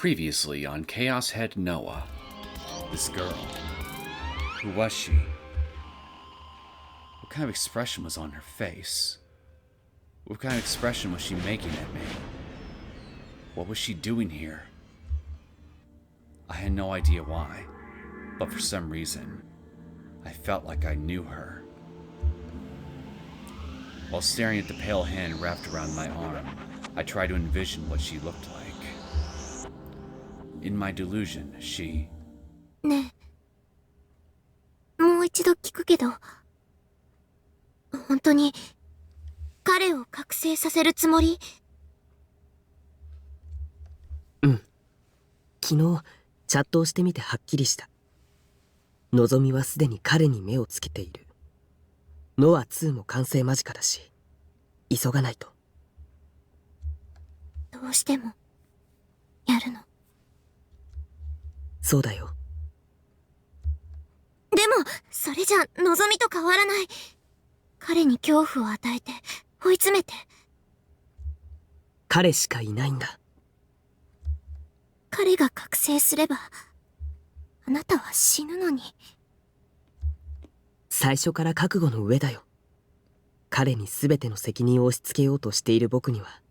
Previously on Chaos Head Noah. This girl. Who was she? What kind of expression was on her face? What kind of expression was she making at me? What was she doing here? I had no idea why, but for some reason, I felt like I knew her. While staring at the pale hand wrapped around my arm, I tried to envision what she looked like. In my delusion, she... ねえ、もう一度聞くけど、本当に彼を覚醒させるつもり？昨日チャットをしてみてはっきりした。のぞみはすでに彼に目をつけている。ノア2も完成間近だし、急がないと。どうしてもやるの？そうだよ。でもそれじゃのぞみと変わらない。彼に恐怖を与えて追い詰めて。彼しかいないんだ。彼が覚醒すればあなたは死ぬのに。最初から覚悟の上だよ。彼に全ての責任を押し付けようとしている僕には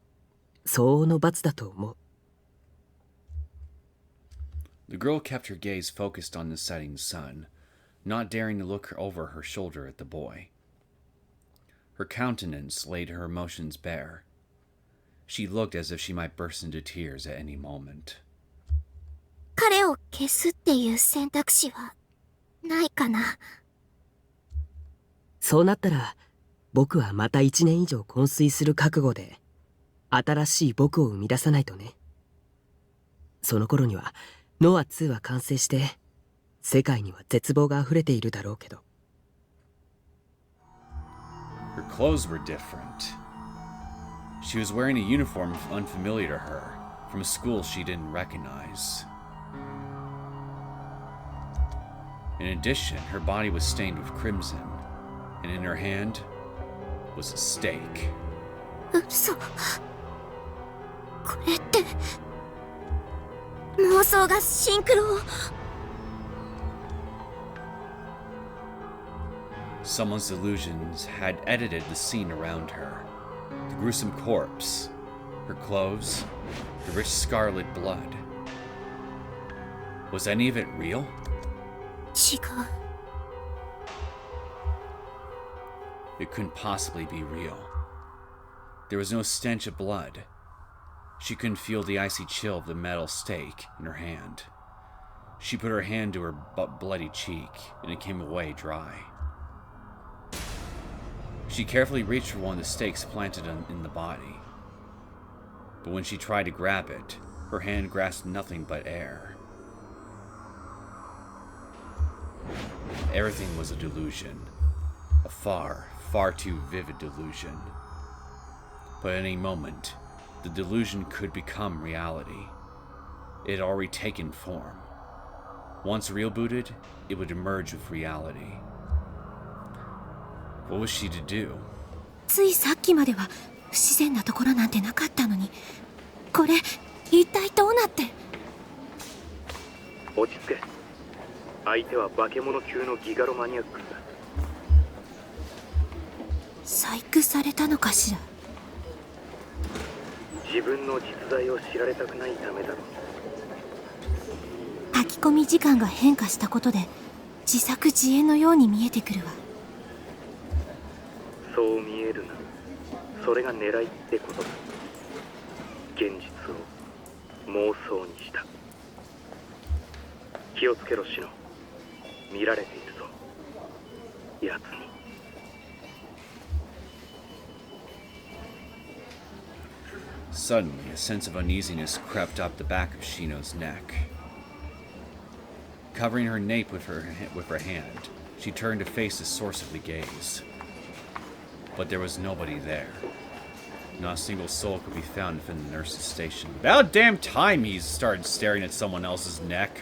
相応の罰だと思う。The girl kept her gaze focused on the setting sun, not daring to look over her shoulder at the boy. Her countenance laid her emotions bare. She looked as if she might burst into tears at any moment. 彼を消すっていう選択肢はないかな。そうなったら僕はまた1年以上昏睡する覚悟で新しい僕を生み出さないとね。その頃にはノア2は完成して世界には絶望が溢れているだろうけど。 Her clothes were different. She was wearing a uniform unfamiliar to her, from a school she didn't recognize. In addition, her body was stained with crimson, and in her hand was a stake. 嘘。これって妄想がシンクロを。Someone's delusions had edited the scene around her. The gruesome corpse, her clothes, the rich scarlet blood. Was any of it real? 違う。It couldn't possibly be real. There was no stench of blood. She couldn't feel the icy chill of the metal stake in her hand. She put her hand to her bloody cheek, and it came away dry. She carefully reached for one of the stakes planted in the body. But when she tried to grab it, her hand grasped nothing but air. Everything was a delusion. A far, far too vivid delusion. But at any moment, the delusion could become reality. It had already taken form. Once rebooted, it would emerge with reality. What was she to do? ついさっきまでは不自然なところなんてなかったのに、これ一体どうなって。落ち着け。相手は化け物級のギガロマニアックだ。細工されたのかしら。自分の実在を知られたくないためだろう。書き込み時間が変化したことで自作自演のように見えてくるわ。そう見えるな。それが狙いってことだ。現実を妄想にした。気をつけろシノ。見られているぞ。奴に。Suddenly, a sense of uneasiness crept up the back of Shino's neck. Covering her nape with her hand, she turned to face the source of the gaze. But there was nobody there. Not a single soul could be found within the nurse's station. About damn time he started staring at someone else's neck.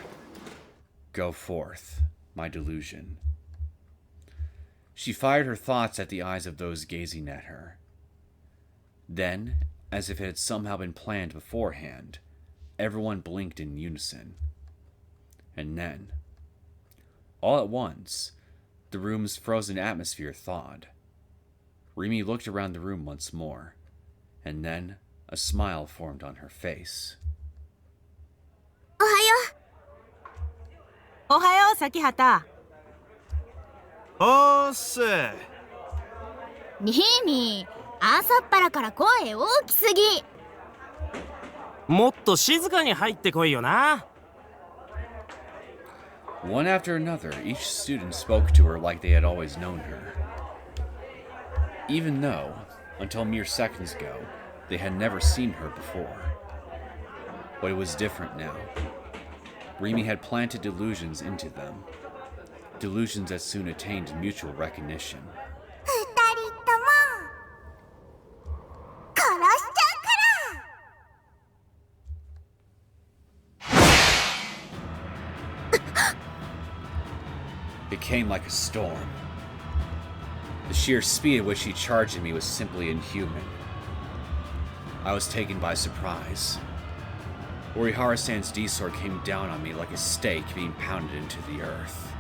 Go forth, my delusion. She fired her thoughts at the eyes of those gazing at her. Then, as if it had somehow been planned beforehand, Everyone blinked in unison. And then, all at once, the room's frozen atmosphere thawed. Rimi looked around the room once more, and then a smile formed on her face. おはよおはよう、咲畑。おーっす。リミ、朝っぱらから声大きすぎ。もっと静かに入ってこいよな。One after another, each student spoke to her like they had always known her. Even though, until mere seconds ago, they had never seen her before. But it was different now. Rimi had planted delusions into them. Delusions that soon attained mutual recognition. 二人とも殺しちゃうから。 It came like a storm. The sheer speed at which she charged at me was simply inhuman. I was taken by surprise. Orihara-san's D-sword came down on me like a stake being pounded into the earth.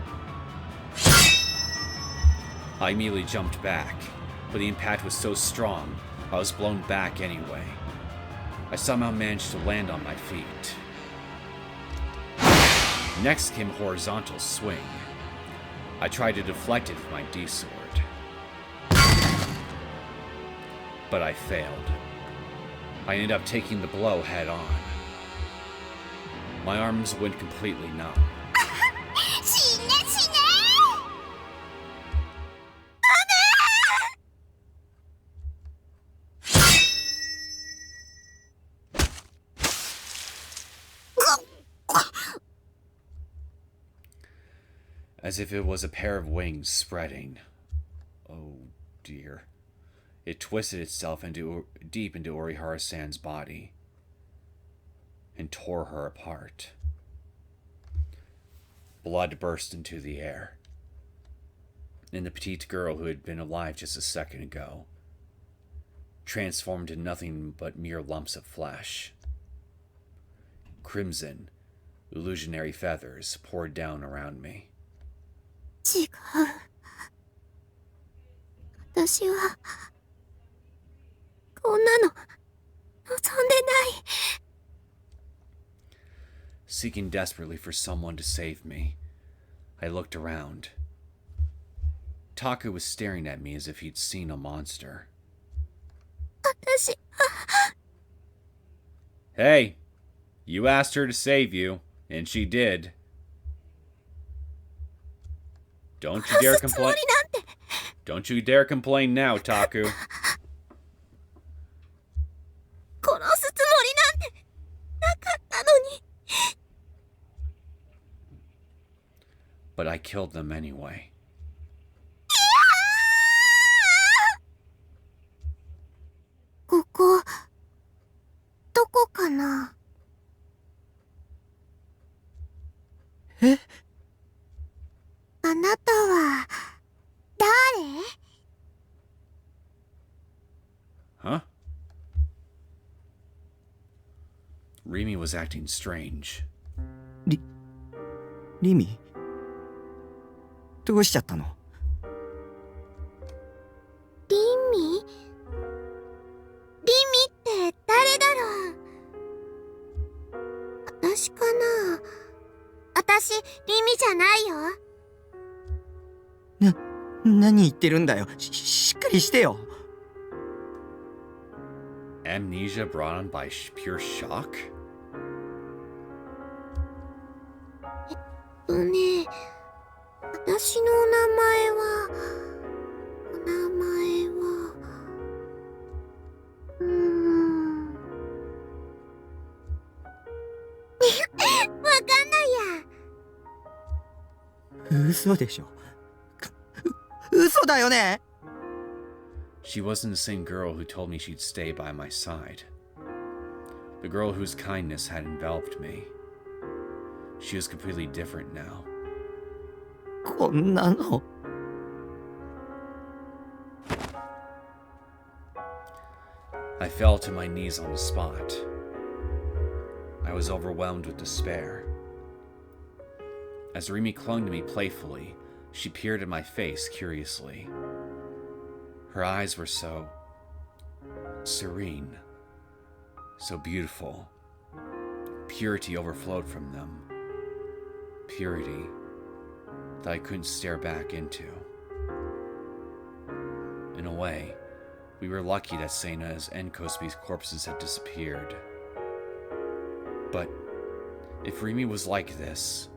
I immediately jumped back, but the impact was so strong, I was blown back anyway. I somehow managed to land on my feet. Next came a horizontal swing. I tried to deflect it with my D-sword. But I failed. I ended up taking the blow head on. My arms went completely numb. 死ね死ね。 As if it was a pair of wings spreading. Oh dear. It twisted itself deep into Orihara-san's body and tore her apart. Blood burst into the air, and the petite girl who had been alive just a second ago transformed into nothing but mere lumps of flesh. Crimson, illusionary feathers poured down around me. 違う。私はこんなの望んでない。 Seeking desperately for someone to save me, I looked around. Taku was staring at me as if he'd seen a monster. 私 Hey, you asked her to save you, and she did. Don't you dare 殺すつも complain. りなんて。 Don't you dare complain now, Taku. 殺すつもりなんてなかったのに。 But I killed them anyway. ここどこかな。え？あなたは誰？ Huh? Rimi was acting strange. リミ？どうしちゃったの？リミ？リミって誰だろう。私かな。私リミじゃないよ。何言ってるんだよ。しっかりしてよ。 Amnesia brought on by pure shock? 私の名前はわかんないや。嘘でしょ。嘘だよね。 She wasn't the same girl who told me she'd stay by my side. The girl whose kindness had enveloped me. She was completely different now. こんなの。I fell to my knees on the spot. I was overwhelmed with despair. As Rimi clung to me playfully, she peered at my face curiously. Her eyes were so serene, so beautiful. Purity overflowed from them. Purity that I couldn't stare back into. In a way, we were lucky that Sena's and Kosubi's corpses had disappeared. But if Rimi was like this,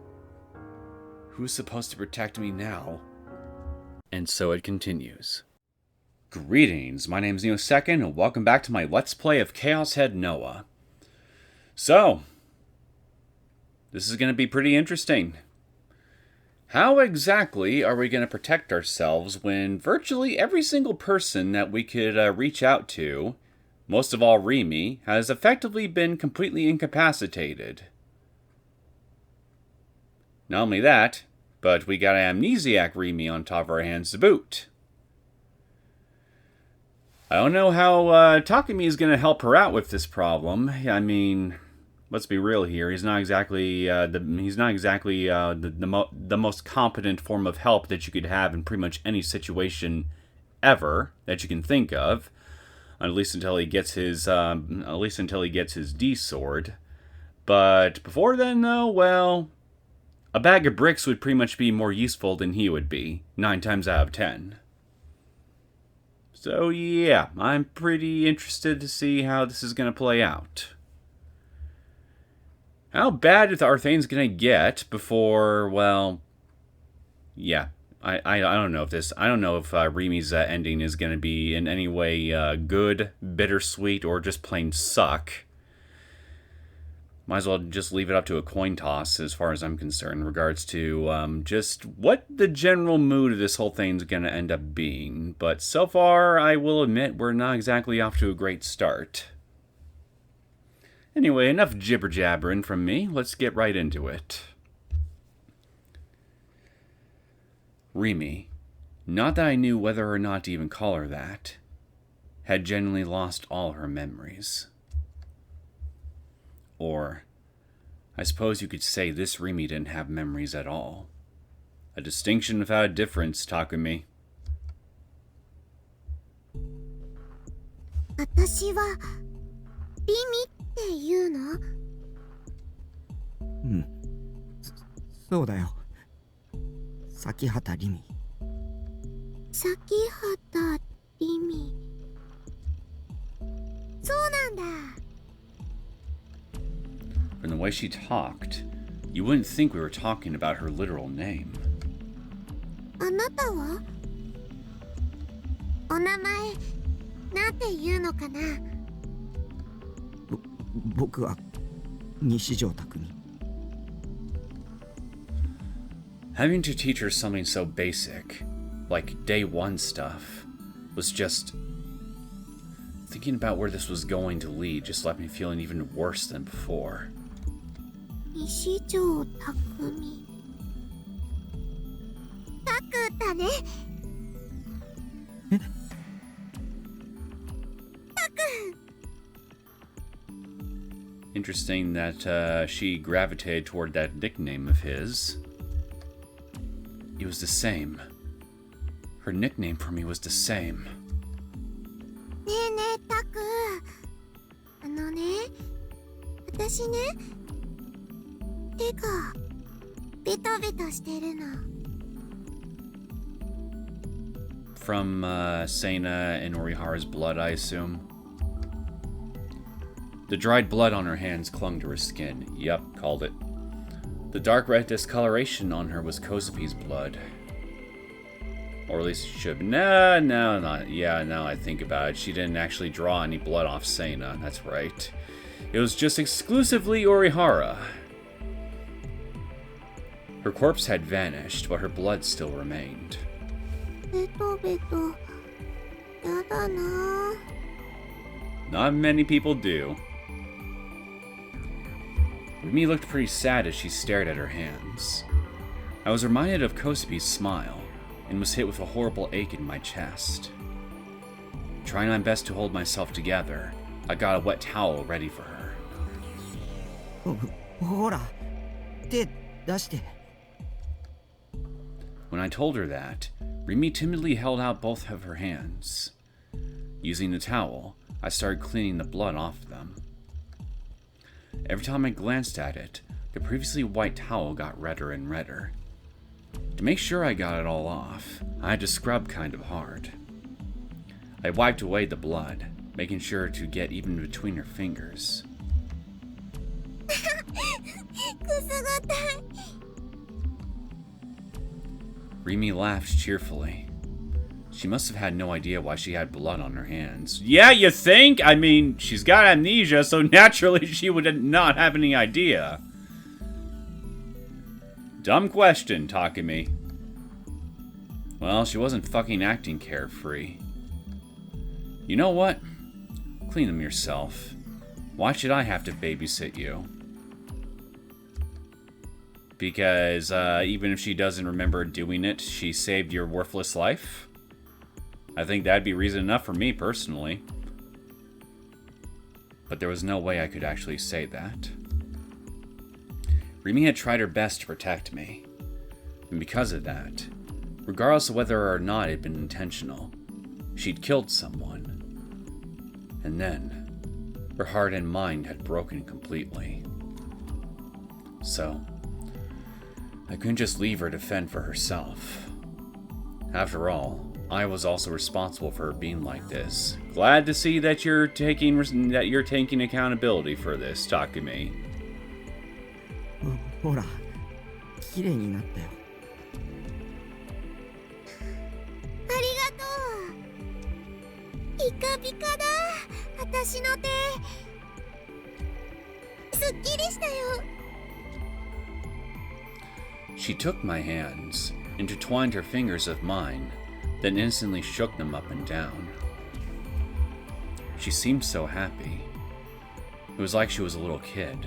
who's supposed to protect me now? And so it continues. Greetings, my name's Neosekken, and welcome back to my Let's Play of Chaos Head Noah. So, this is going to be pretty interesting. How exactly are we going to protect ourselves when virtually every single person that we could reach out to, most of all Rimi, has effectively been completely incapacitated? Not only that, but we got an amnesiac Rimi on top of our hands to boot. I don't know how Takumi is going to help her out with this problem. I mean, let's be real here. He's not exactly the most competent form of help that you could have in pretty much any situation ever that you can think of, at least until he gets his D sword. But before then, though, well, a bag of bricks would pretty much be more useful than he would be 9 times out of 10. So yeah, I'm pretty interested to see how this is going to play out. How bad are things going to get before, well, yeah, I don't know if Rimi's ending is going to be in any way good, bittersweet, or just plain suck. Might as well just leave it up to a coin toss as far as I'm concerned in regards to just what the general mood of this whole thing's going to end up being. But so far, I will admit, we're not exactly off to a great start. Anyway, enough jibber-jabbering from me. Let's get right into it. Rimi, not that I knew whether or not to even call her that, had genuinely lost all her memories. Or, I suppose you could say this Rimi didn't have memories at all. A distinction without a difference, Takumi. 私はリミって言うの？うん。そうだよ。咲畑リミ。咲畑リミ。そうなんだ。From the way she talked, you wouldn't think we were talking about her literal name. あなたは？お名前なんて言うのかな？僕は西條拓海。 Having to teach her something so basic, like day one stuff, was just... Thinking about where this was going to lead just left me feeling even worse than before. 西條拓海。タクだね。え？タク。 Interesting that she gravitated toward that nickname of his. It was the same. Her nickname for me was the same. ねえねえタク。あのね、私ね、手がベタベタしてるの。From Sena and Orihara's blood, I assume. The dried blood on her hands clung to her skin. Yup, called it. The dark red discoloration on her was Kosubi's blood. Or at least she should have. No, not. Yeah, now I think about it. She didn't actually draw any blood off Sena. That's right. It was just exclusively Orihara. Her corpse had vanished, but her blood still remained. ベトベト。やだな。 Not many people do. Rimi looked pretty sad as she stared at her hands. I was reminded of Kosubi's smile, and was hit with a horrible ache in my chest. Trying my best to hold myself together, I got a wet towel ready for her. ねえねえタク。あのね、私ね、手がベタベタしてるの。 From Sena and Orihara's blood, I assume. The dried blood on her hands clung to her skin. Yup, called it. The dark red discoloration on her was Kosubi's blood. Or at least she should. No, yeah, now I think about it. She didn't actually draw any blood off Sena. That's right. It was just exclusively Orihara. Her corpse had vanished, but her blood still remained. ほら、手出して。 When I told her that, Rimi timidly held out both of her hands. Using the towel, I started cleaning the blood off them. Every time I glanced at it, the previously white towel got redder and redder. To make sure I got it all off, I had to scrub kind of hard. I wiped away the blood, making sure to get even between her fingers. Rimi laughed cheerfully. She must have had no idea why she had blood on her hands. Yeah, you think? I mean, she's got amnesia, so naturally she would not have any idea. Dumb question, Takumi. Well, she wasn't fucking acting carefree. You know what? Clean them yourself. Why should I have to babysit you? Because even if she doesn't remember doing it, she saved your worthless life? I think that'd be reason enough for me, personally. But there was no way I could actually say that. Rimi had tried her best to protect me. And because of that, regardless of whether or not it had been intentional, she'd killed someone. And then, her heart and mind had broken completely. So, I couldn't just leave her to fend for herself. After all, I was also responsible for her being like this. Glad to see that you're taking accountability for this, Takumi. ほら、綺麗になったよ。ありがとう。ピカピカだ。私の手。すっきりしたよ。She took my hands, intertwined her fingers with mine, then instantly shook them up and down. She seemed so happy. It was like she was a little kid.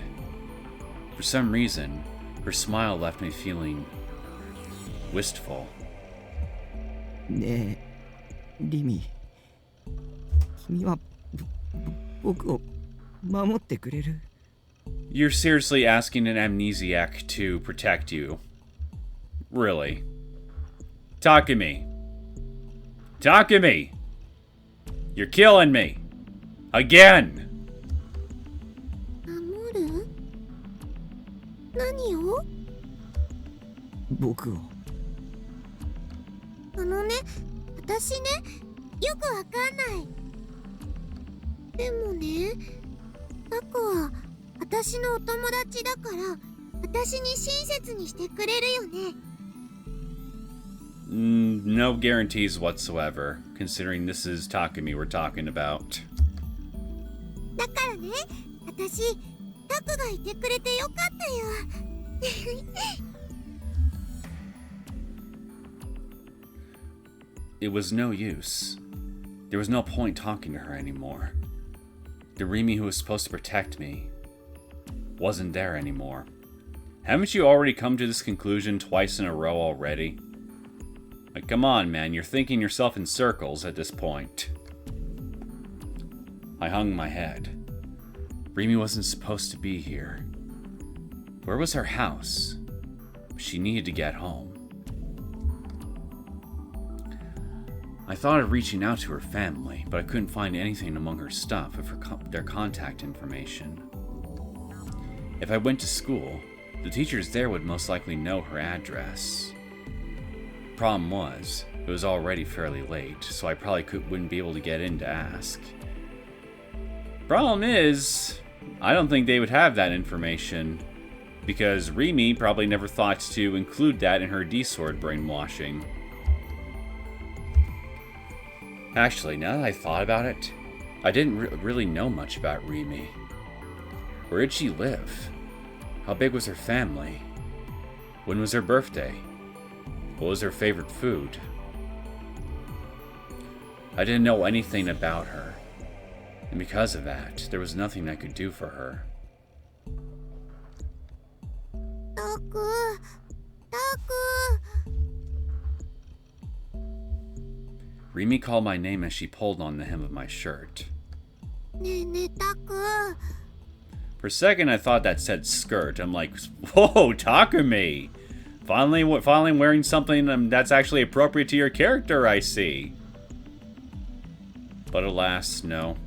For some reason, her smile left me feeling wistful. ねえ、リミ。君は僕を守ってくれる？ You're seriously asking an amnesiac to protect you? Really? Takumi. Takumi! You're killing me! Again! 守る？何を？僕を。私ね、よくわかんない。でもね、タコは私のお友達だから、私に親切にしてくれるよね。No guarantees whatsoever, considering this is Takumi we're talking about. だからね、私、タコがいてくれてよかったよ。It was no use. There was no point talking to her anymore. The Rimi who was supposed to protect me wasn't there anymore. Haven't you already come to this conclusion twice in a row already? Like, come on, man, you're thinking yourself in circles at this point. I hung my head. Rimi wasn't supposed to be here. Where was her house? She needed to get home. I thought of reaching out to her family, but I couldn't find anything among her stuff of their contact information. If I went to school, the teachers there would most likely know her address. Problem was, it was already fairly late, so I probably wouldn't be able to get in to ask. Problem is, I don't think they would have that information, because Rimi probably never thought to include that in her D-Sword brainwashing. Actually, now that I thought about it, I didn't really know much about Rimi. Where did she live? How big was her family? When was her birthday? What was her favorite food? I didn't know anything about her, and because of that, there was nothing I could do for her. タク。Rimi called my name as she pulled on the hem of my shirt. ねえねえ、タク。For a second, I thought that said skirt. I'm like, whoa, Takumi! Finally wearing something that's actually appropriate to your character, I see. But alas, no.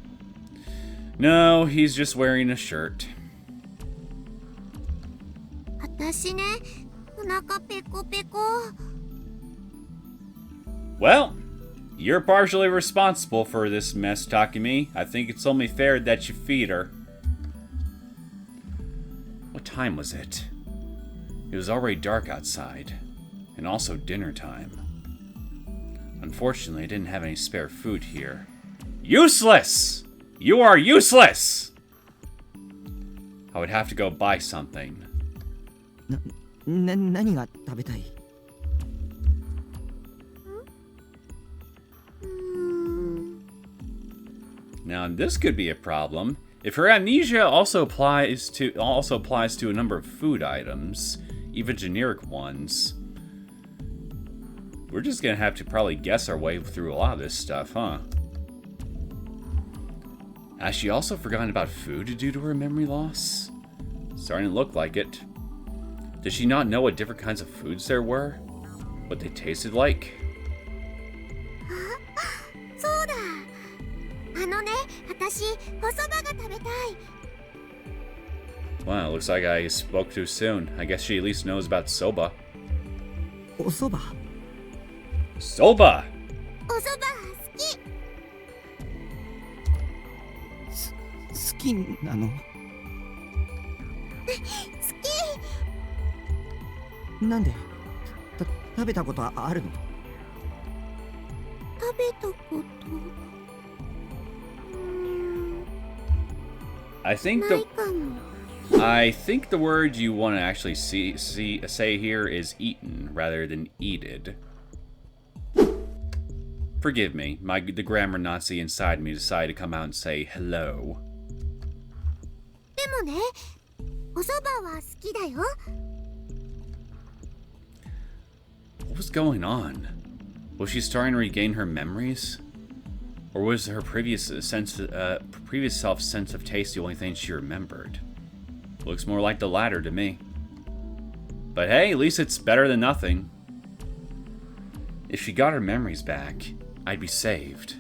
No, he's just wearing a shirt. 私ね、お腹ペコペコ。 Well, you're partially responsible for this mess, Takumi. I think it's only fair that you feed her. What time was it? It was already dark outside, and also dinner time. Unfortunately, I didn't have any spare food here. Useless! You are useless! I would have to go buy something. 何が食べたい？ Now, this could be a problem. If her amnesia also applies to a number of food items, even generic ones, we're just gonna have to probably guess our way through a lot of this stuff, huh? Has she also forgotten about food due to her memory loss? Starting to look like it. Does she not know what different kinds of foods there were? What they tasted like? そうだ。あのね、私、お蕎麦が食べたい。 Wow, looks like I spoke too soon. I guess she at least knows about soba. お蕎麦？ Soba! お蕎麦好き。好きなの？好き。なんで？食べたことあるの？食べたこと。I think ない the かも。 I think the word you want to actually say here is eaten rather than eated. Forgive me, the grammar Nazi inside me decided to come out and say hello. でもね、お蕎麦は好きだよ。 What was going on? Was she starting to regain her memories? Or was her previous self's sense of taste the only thing she remembered? Looks more like the latter to me. But hey, at least it's better than nothing. If she got her memories back, I'd be saved.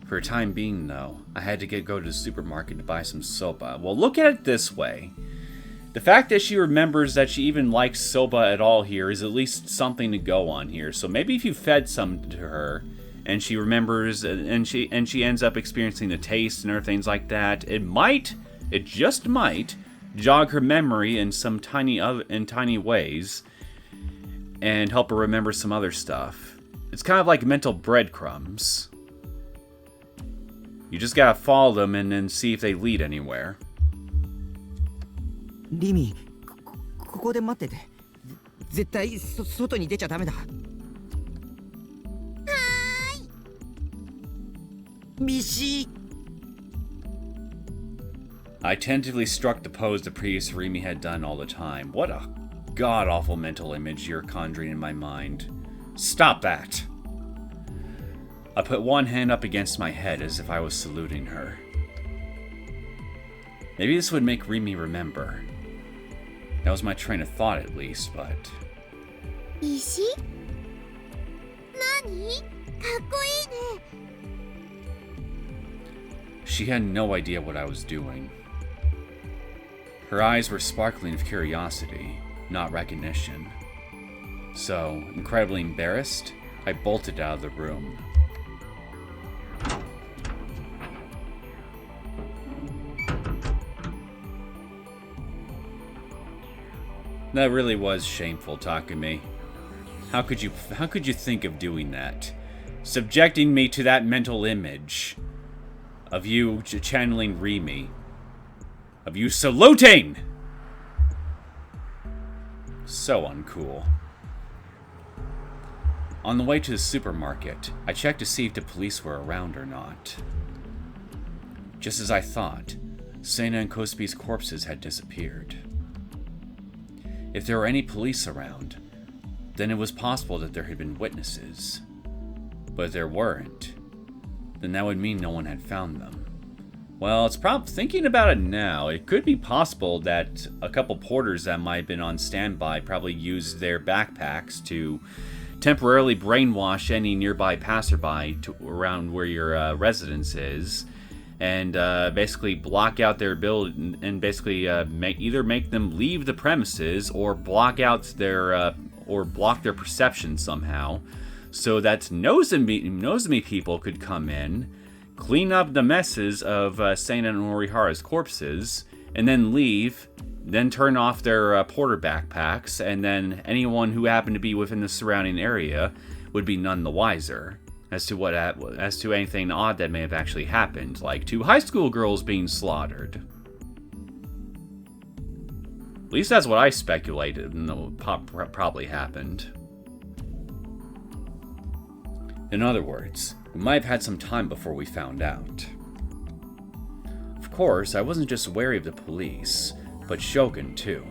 For a time being, though, I had to go to the supermarket to buy some soba. Well, look at it this way. The fact that she remembers that she even likes soba at all here is at least something to go on here. So maybe if you fed some to her, and she remembers, and she ends up experiencing the taste and other things like that, it just might, jog her memory in some tiny ways, and help her remember some other stuff. It's kind of like mental breadcrumbs. You just gotta follow them and then see if they lead anywhere. リミ、ここで待ってて。絶対外に出ちゃダメだ。はーい。ビシー。 I tentatively struck the pose the previous Rimi had done all the time. What a god-awful mental image you're conjuring in my mind. Stop that! I put one hand up against my head as if I was saluting her. Maybe this would make Rimi remember. That was my train of thought at least, but... 石？何？かっこいいね。 She had no idea what I was doing. Her eyes were sparkling with curiosity, not recognition. So, incredibly embarrassed, I bolted out of the room. That really was shameful, Takumi. How could you think of doing that? Subjecting me to that mental image of you channeling Rimi. Of you saluting! So uncool. On the way to the supermarket, I checked to see if the police were around or not. Just as I thought, Sena and Kosube's corpses had disappeared. If there were any police around, then it was possible that there had been witnesses. But if there weren't, then that would mean no one had found them. Well, it's thinking about it now, it could be possible that a couple porters that might have been on standby probably used their backpacks to temporarily brainwash any nearby passerby around where your residence is, and basically block out their ability, and basically either make them leave the premises or block out their block their perception somehow, so that NOZOMI people could come in, clean up the messes of Sena and Orihara's corpses, and then leave, then turn off their porter backpacks, and then anyone who happened to be within the surrounding area would be none the wiser as to anything odd that may have actually happened, like 2 high school girls being slaughtered. At least that's what I speculated and probably happened. In other words, we might have had some time before we found out. Of course, I wasn't just wary of the police, but Shogun too.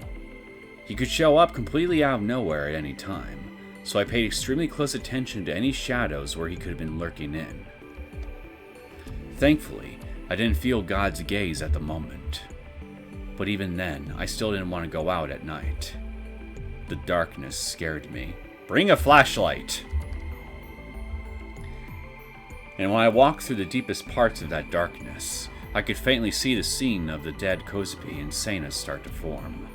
He could show up completely out of nowhere at any time, so I paid extremely close attention to any shadows where he could have been lurking in. Thankfully, I didn't feel God's gaze at the moment. But even then, I still didn't want to go out at night. The darkness scared me. Bring a flashlight! And when I walked through the deepest parts of that darkness, I could faintly see the scene of the dead Kozubi and Sena start to form.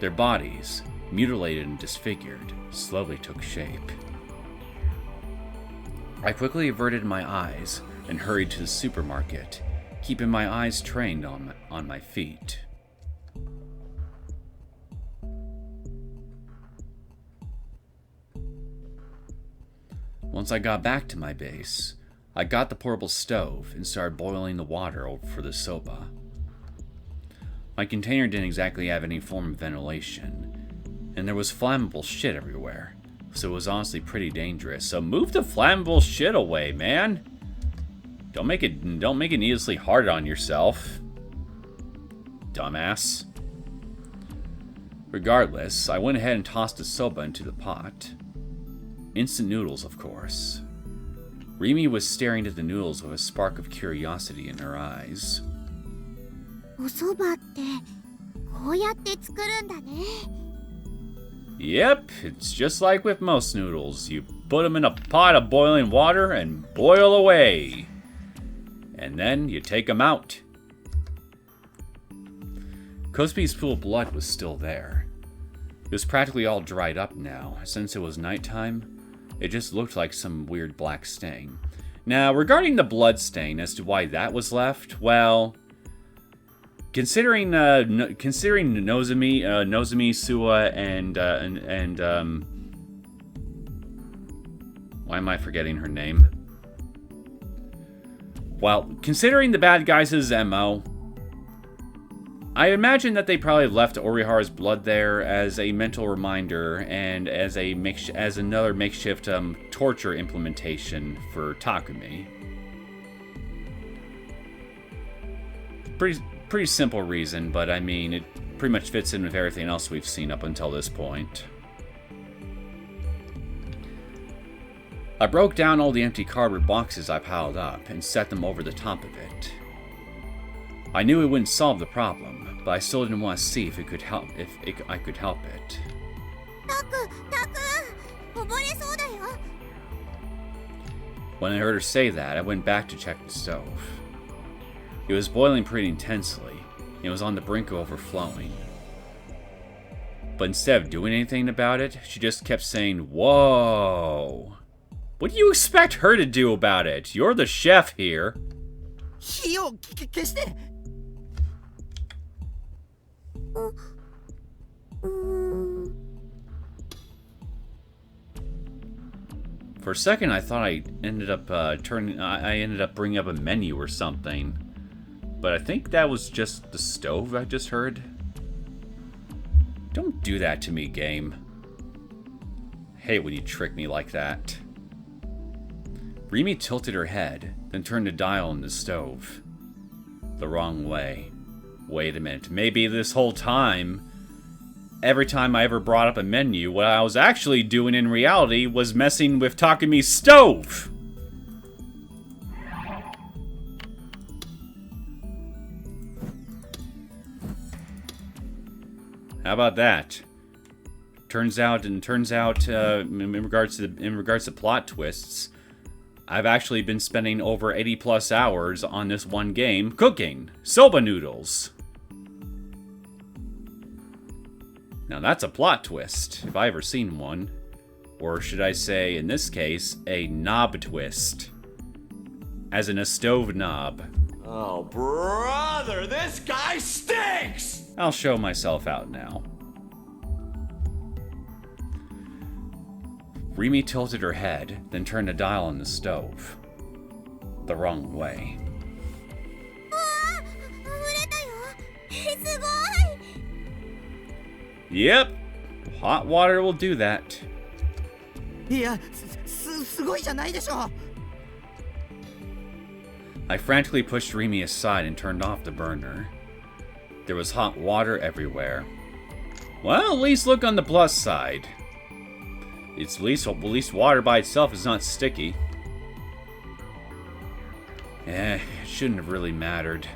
Their bodies, mutilated and disfigured, slowly took shape. I quickly averted my eyes and hurried to the supermarket, keeping my eyes trained on my feet. Once I got back to my base, I got the portable stove and started boiling the water for the soba. My container didn't exactly have any form of ventilation, and there was flammable shit everywhere, so it was honestly pretty dangerous. So move the flammable shit away, man! Don't make it needlessly hard on yourself, dumbass. Regardless, I went ahead and tossed the soba into the pot. Instant noodles, of course. Rimi was staring at the noodles with a spark of curiosity in her eyes. お蕎麦ってこうやって作るんだね。 Yep, it's just like with most noodles. You put them in a pot of boiling water and boil away. And then you take them out. Kozubi's pool of blood was still there. It was practically all dried up now. Since it was nighttime, it just looked like some weird black stain. Now, regarding the blood stain as to why that was left, well, considering Nozomi, Suwa, and why am I forgetting her name? Well, considering the bad guys' MO, I imagine that they probably left Orihara's blood there as a mental reminder and as another makeshift torture implementation for Takumi. Pretty simple reason, but I mean, it pretty much fits in with everything else we've seen up until this point. I broke down all the empty cardboard boxes I piled up and set them over the top of it. I knew it wouldn't solve the problem, but I still didn't want to see if I could help it. たくこぼれそうだよ。 When I heard her say that, I went back to check the stove. It was boiling pretty intensely, and it was on the brink of overflowing. But instead of doing anything about it, she just kept saying, "Whoa! What do you expect her to do about it? You're the chef here." 火を消して。 For a second, I thought I ended up bringing up a menu or something, but I think that was just the stove I just heard. Don't do that to me, game. I hate when you trick me like that. Rimi tilted her head, then turned the dial on the stove. The wrong way. Wait a minute, maybe this whole time, every time I ever brought up a menu, what I was actually doing in reality was messing with Takumi's stove! How about that? Turns out, in regards to plot twists, I've actually been spending over 80 plus hours on this one game cooking soba noodles. Now that's a plot twist, if I ever seen one. Or should I say, in this case, a knob twist. As in a stove knob. Oh, brother, this guy stinks! I'll show myself out now. Rimi tilted her head, then turned a dial on the stove. The wrong way. Yep, hot water will do that. いや、すごいじゃないでしょ。 I frantically pushed Rimi aside and turned off the burner. There was hot water everywhere. Well, at least look on the plus side. At least water by itself is not sticky. It shouldn't have really mattered.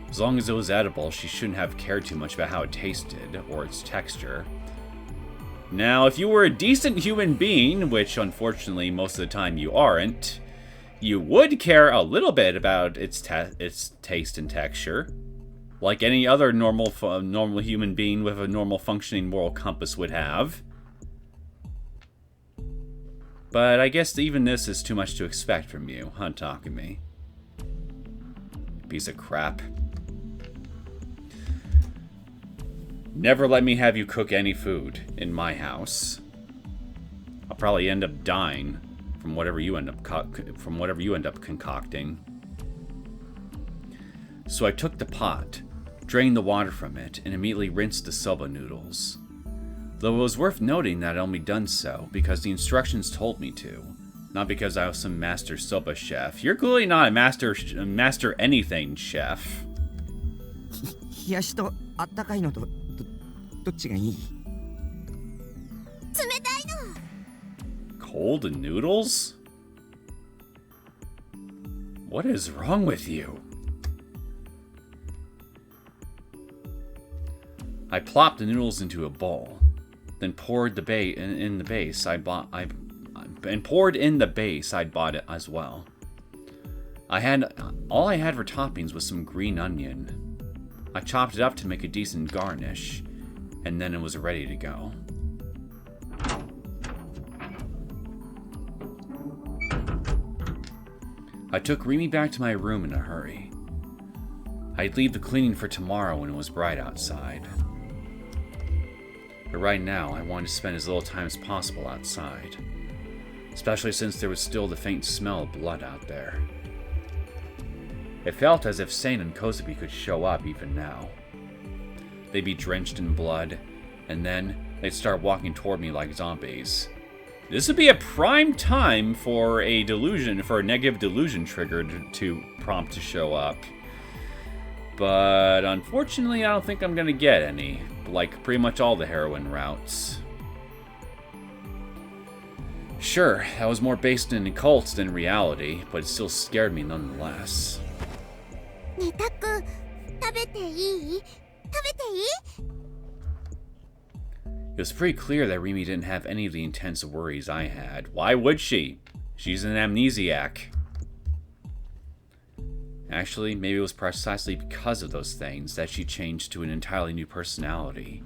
As long as it was edible, she shouldn't have cared too much about how it tasted or its texture. Now, if you were a decent human being, which unfortunately most of the time you aren't, you would care a little bit about its taste and texture, like any other normal human being with a normal functioning moral compass would have. But I guess even this is too much to expect from you, huh, Takumi? Piece of crap. Never let me have you cook any food in my house. I'll probably end up dying from whatever you end up concocting. So I took the pot, drained the water from it, and immediately rinsed the soba noodles. Though it was worth noting that I'd only done so because the instructions told me to, not because I was some master soba chef. You're clearly not a master anything chef. 冷やしとあったかいのとどっちがいい？ Cold noodles? What is wrong with you? I plopped the noodles into a bowl, then poured in the base I'd bought it as well. All I had for toppings was some green onion. I chopped it up to make a decent garnish, and then it was ready to go. I took Rimi back to my room in a hurry. I'd leave the cleaning for tomorrow when it was bright outside. But right now, I wanted to spend as little time as possible outside, especially since there was still the faint smell of blood out there. It felt as if Sena and Kozuki could show up even now. They'd be drenched in blood, and then they'd start walking toward me like zombies. This would be a prime time for a negative delusion trigger to prompt to show up. But unfortunately, I don't think I'm gonna get any, like pretty much all the heroin routes. Sure, that was more based in cults than reality, but it still scared me nonetheless. ねえたっくん食べていい？食べていい？ It was pretty clear that Rimi didn't have any of the intense worries I had. Why would she? She's an amnesiac. Actually, maybe it was precisely because of those things that she changed to an entirely new personality,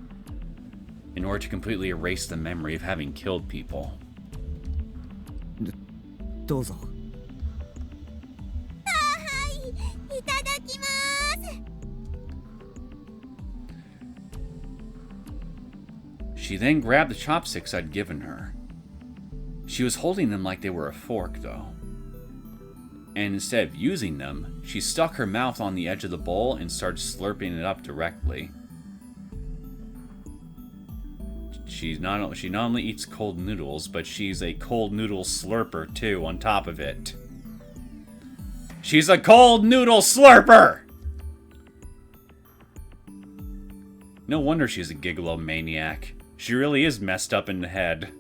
in order to completely erase the memory of having killed people. どうぞ。いただきます。 She then grabbed the chopsticks I'd given her. She was holding them like they were a fork, though. And instead of using them, she stuck her mouth on the edge of the bowl and started slurping it up directly. She not only eats cold noodles, but she's a cold noodle slurper, too, on top of it. She's a cold noodle slurper! No wonder she's a Gigalomaniac. She really is messed up in the head.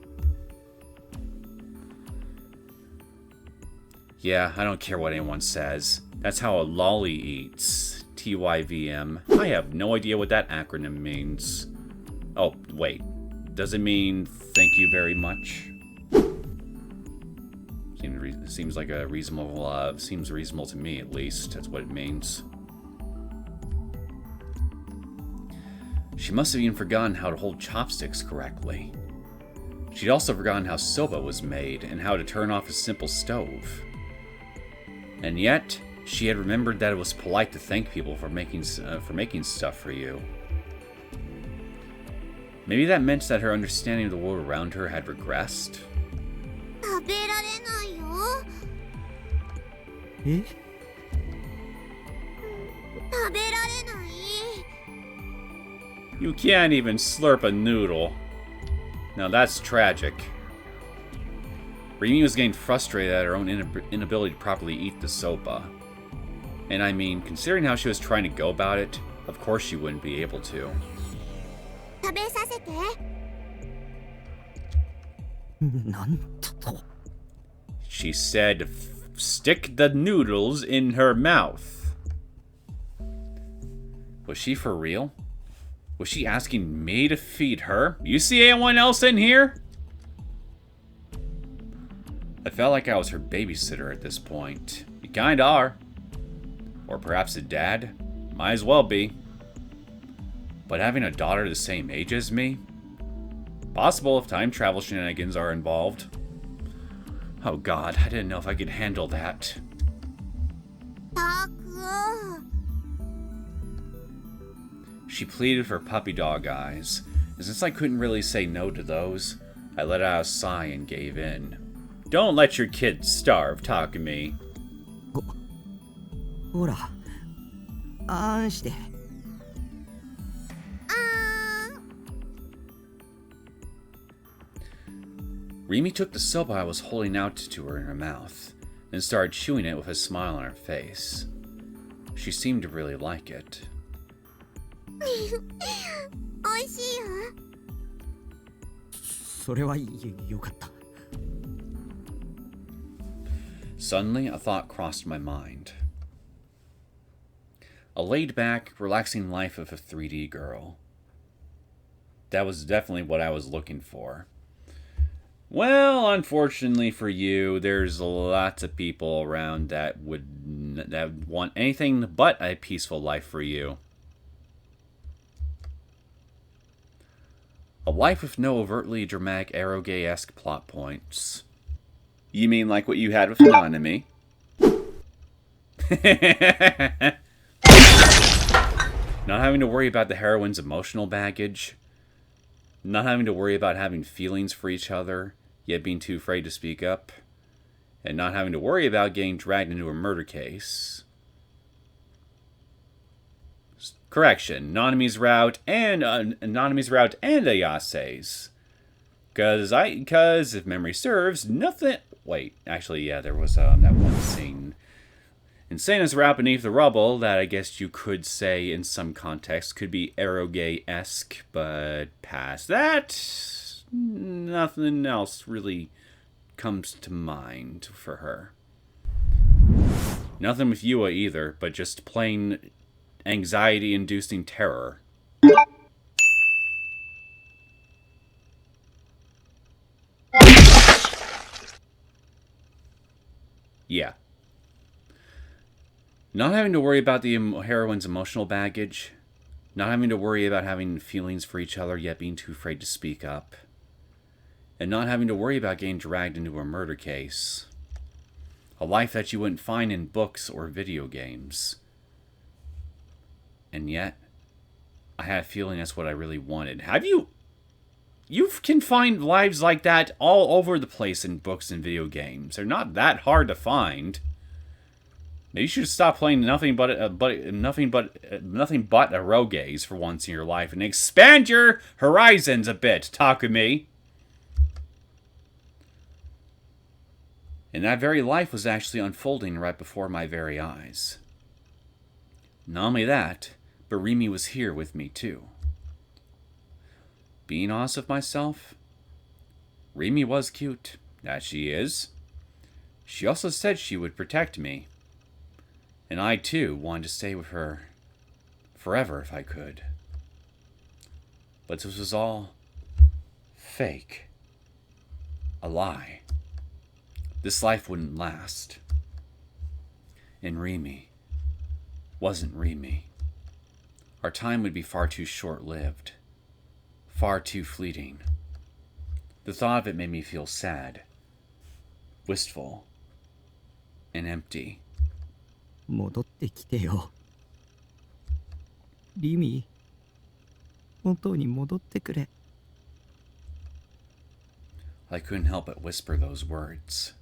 Yeah, I don't care what anyone says. That's how a lolly eats. TYVM. I have no idea what that acronym means. Oh, wait. Does it mean thank you very much? Seems like a reasonable, seems reasonable to me, at least. That's what it means. She must have even forgotten how to hold chopsticks correctly. She'd also forgotten how soba was made and how to turn off a simple stove. And yet, she had remembered that it was polite to thank people for making stuff for you. Maybe that meant that her understanding of the world around her had regressed. 食べられないよ。え？食べられない。 You can't even slurp a noodle. Now that's tragic. Rimi was getting frustrated at her own inability to properly eat the soba. And I mean, considering how she was trying to go about it, of course she wouldn't be able to. 食べさせて。なんと。 She said, stick the noodles in her mouth. Was she for real? Was she asking me to feed her? You see anyone else in here? I felt like I was her babysitter at this point. You kinda are. Or perhaps a dad. Might as well be. But having a daughter the same age as me? Possible if time travel shenanigans are involved. Oh god, I didn't know if I could handle that. たく。 She pleaded for puppy dog eyes, and since I couldn't really say no to those, I let out a sigh and gave in. Don't let your kids starve, Takumi. ほら。あんして。 Rimi took the soba I was holding out to her in her mouth, and started chewing it with a smile on her face. She seemed to really like it. おいしいわ。それはよかった。 Suddenly, a thought crossed my mind. A laid-back, relaxing life of a 3D girl. That was definitely what I was looking for. Well, unfortunately for you, there's lots of people around that want anything but a peaceful life for you. A life with no overtly dramatic eroge-esque plot points. You mean like what you had with NOZOMI? Not having to worry about the heroine's emotional baggage. Not having to worry about having feelings for each other, yet being too afraid to speak up. And not having to worry about getting dragged into a murder case. Correction, NOZOMI's route and Ayase's. Because if memory serves, nothing. Wait, actually, yeah, there was that one scene in Sena's route beneath the rubble that I guess you could say in some context could be eroge-esque, but past that, nothing else really comes to mind for her. Nothing with Yua either, but just plain anxiety-inducing terror. Yeah. Not having to worry about the heroine's emotional baggage. Not having to worry about having feelings for each other yet being too afraid to speak up. And not having to worry about getting dragged into a murder case. A life that you wouldn't find in books or video games. And yet, I had a feeling that's what I really wanted. Have you? You can find lives like that all over the place in books and video games. They're not that hard to find. Maybe you should stop playing nothing but eroges for once in your life and expand your horizons a bit, Takumi. And that very life was actually unfolding right before my very eyes. Not only that, but Rimi was here with me too. Being honest with myself, Rimi was cute, that she is. She also said she would protect me. And I too wanted to stay with her forever if I could. But this was all fake. A lie. This life wouldn't last. And Rimi wasn't Rimi. Our time would be far too short-lived. Far too fleeting. The thought of it made me feel sad. Wistful. And empty. 戻ってきてよ。リミ、本当に戻ってくれ。I couldn't help but whisper those words.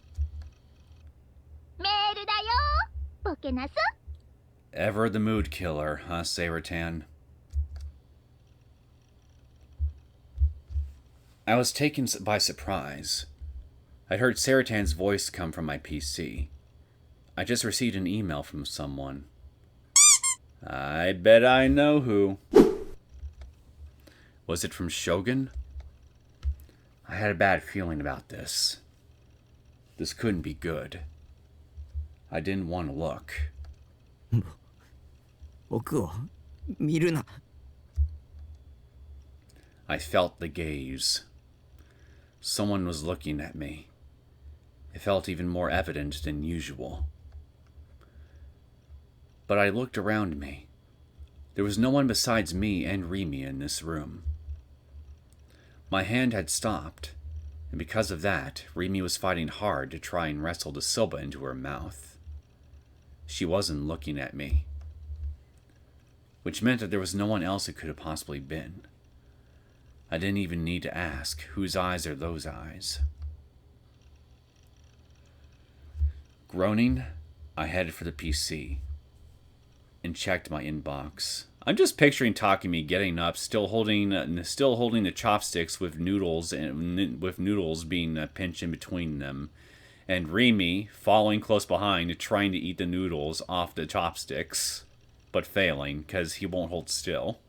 メールだよボケナス Ever the mood killer, huh, Seiratan? I was taken by surprise. I heard Seiratan's voice come from my PC. I just received an email from someone. I bet I know who. Was it from Shogun? I had a bad feeling about this. This couldn't be good. I didn't want to look. 僕を見るな。I felt the gaze. Someone was looking at me. It felt even more evident than usual. But I looked around me. There was no one besides me and Rimi in this room. My hand had stopped, and because of that, Rimi was fighting hard to try and wrestle the soba into her mouth. She wasn't looking at me, which meant that there was no one else it could have possibly been. I didn't even need to ask, whose eyes are those eyes? Groaning, I headed for the PC and checked my inbox. I'm just picturing Takumi getting up, still holding the chopsticks with noodles being pinched in between them, and Rimi following close behind, trying to eat the noodles off the chopsticks, but failing because he won't hold still.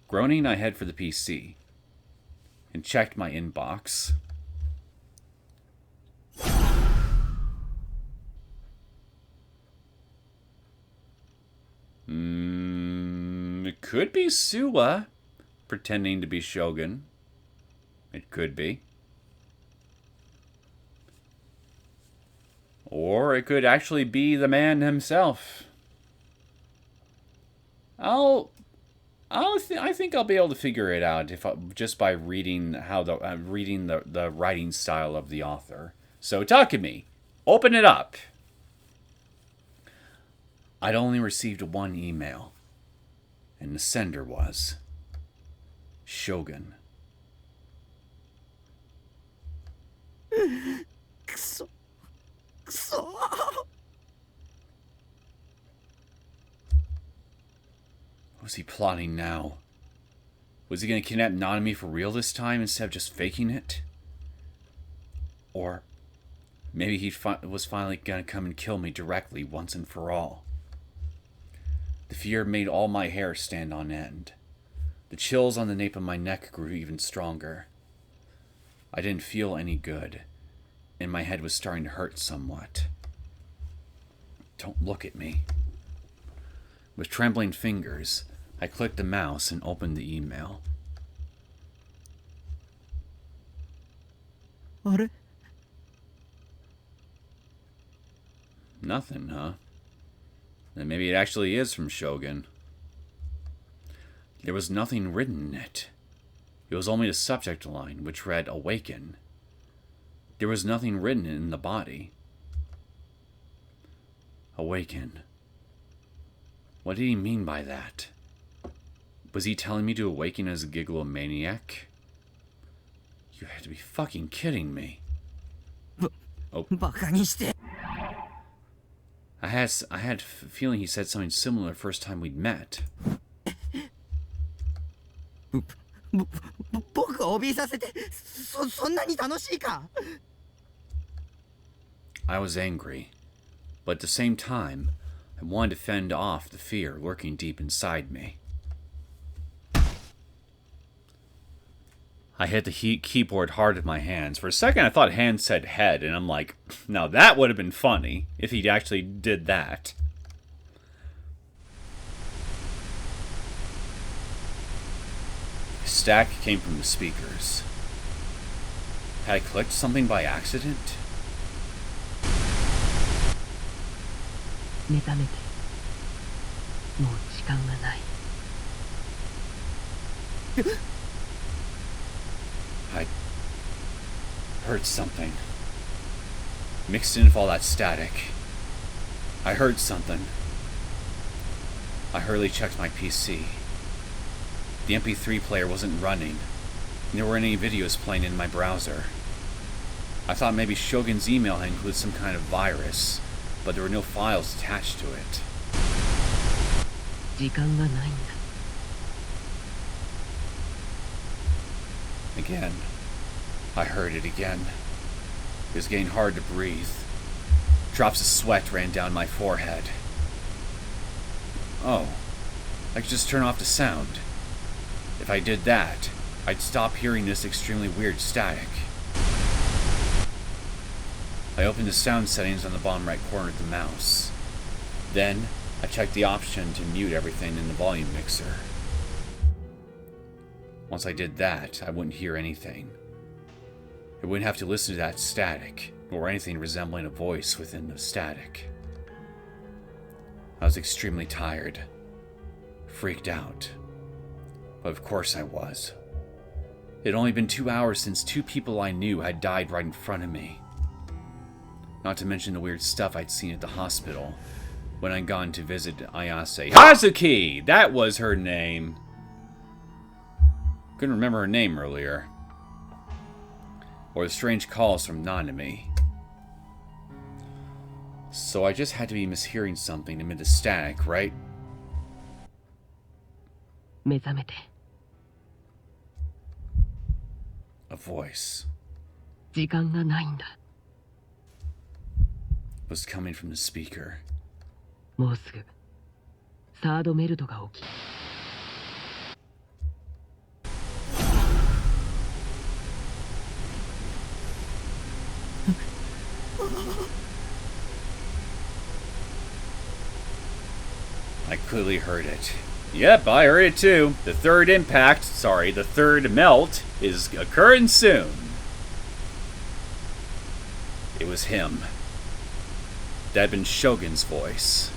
Groaning, I head for the PC and checked my inbox. It could be Suwa pretending to be Shogun. It could be. Or it could actually be the man himself. I think I'll be able to figure it out just by reading the writing style of the author. So Takumi, open it up. I'd only received one email, and the sender was Shogun. くそくそ What was he plotting now? Was he going to kidnap NOZOMI for real this time instead of just faking it? Or maybe he was finally going to come and kill me directly once and for all. The fear made all my hair stand on end. The chills on the nape of my neck grew even stronger. I didn't feel any good, and my head was starting to hurt somewhat. Don't look at me. With trembling fingers, I clicked the mouse and opened the email. あれ Nothing, huh? Then maybe it actually is from Shogun. There was nothing written in it. It was only the subject line, which read, awaken. There was nothing written in the body. Awaken. What did he mean by that? Was he telling me to awaken as a Gigalomaniac? You had to be fucking kidding me. Oh. バカにして I had a feeling he said something similar the first time we'd met. 僕を怯えさせてそんなに楽しいか I was angry, but at the same time, I wanted to fend off the fear lurking deep inside me. I hit the keyboard hard with my hands. For a second, I thought hand said head, and I'm like, now that would have been funny if he actually did that. static came from the speakers. Had I clicked something by accident? 目覚めて。もう時間がない。I heard something. Mixed in with all that static. I heard something. I hurriedly checked my PC. The MP3 player wasn't running, and there weren't any videos playing in my browser. I thought maybe Shogun's email had included some kind of virus, but there were no files attached to it. 時間がないんだ。 Again. I heard it again. It was getting hard to breathe. Drops of sweat ran down my forehead. Oh, I could just turn off the sound. If I did that, I'd stop hearing this extremely weird static. I opened the sound settings on the bottom right corner of the mouse. Then, I checked the option to mute everything in the volume mixer. Once I did that, I wouldn't hear anything. I wouldn't have to listen to that static, or anything resembling a voice within the static. I was extremely tired. Freaked out. But of course I was. It had only been 2 hours since 2 people I knew had died right in front of me. Not to mention the weird stuff I'd seen at the hospital when I'd gone to visit Ayase. Hazuki! That was her name. Couldn't remember her name earlier. Or the strange calls from NOZOMI. So I just had to be mishearing something amid the static, right? 目覚めて。 A voice 時間がないんだ。 was coming from the speaker. もうすぐサードメルトが起き。 I clearly heard it. Yep, I heard it too. The third melt is occurring soon. It was him. That had been Shogun's voice.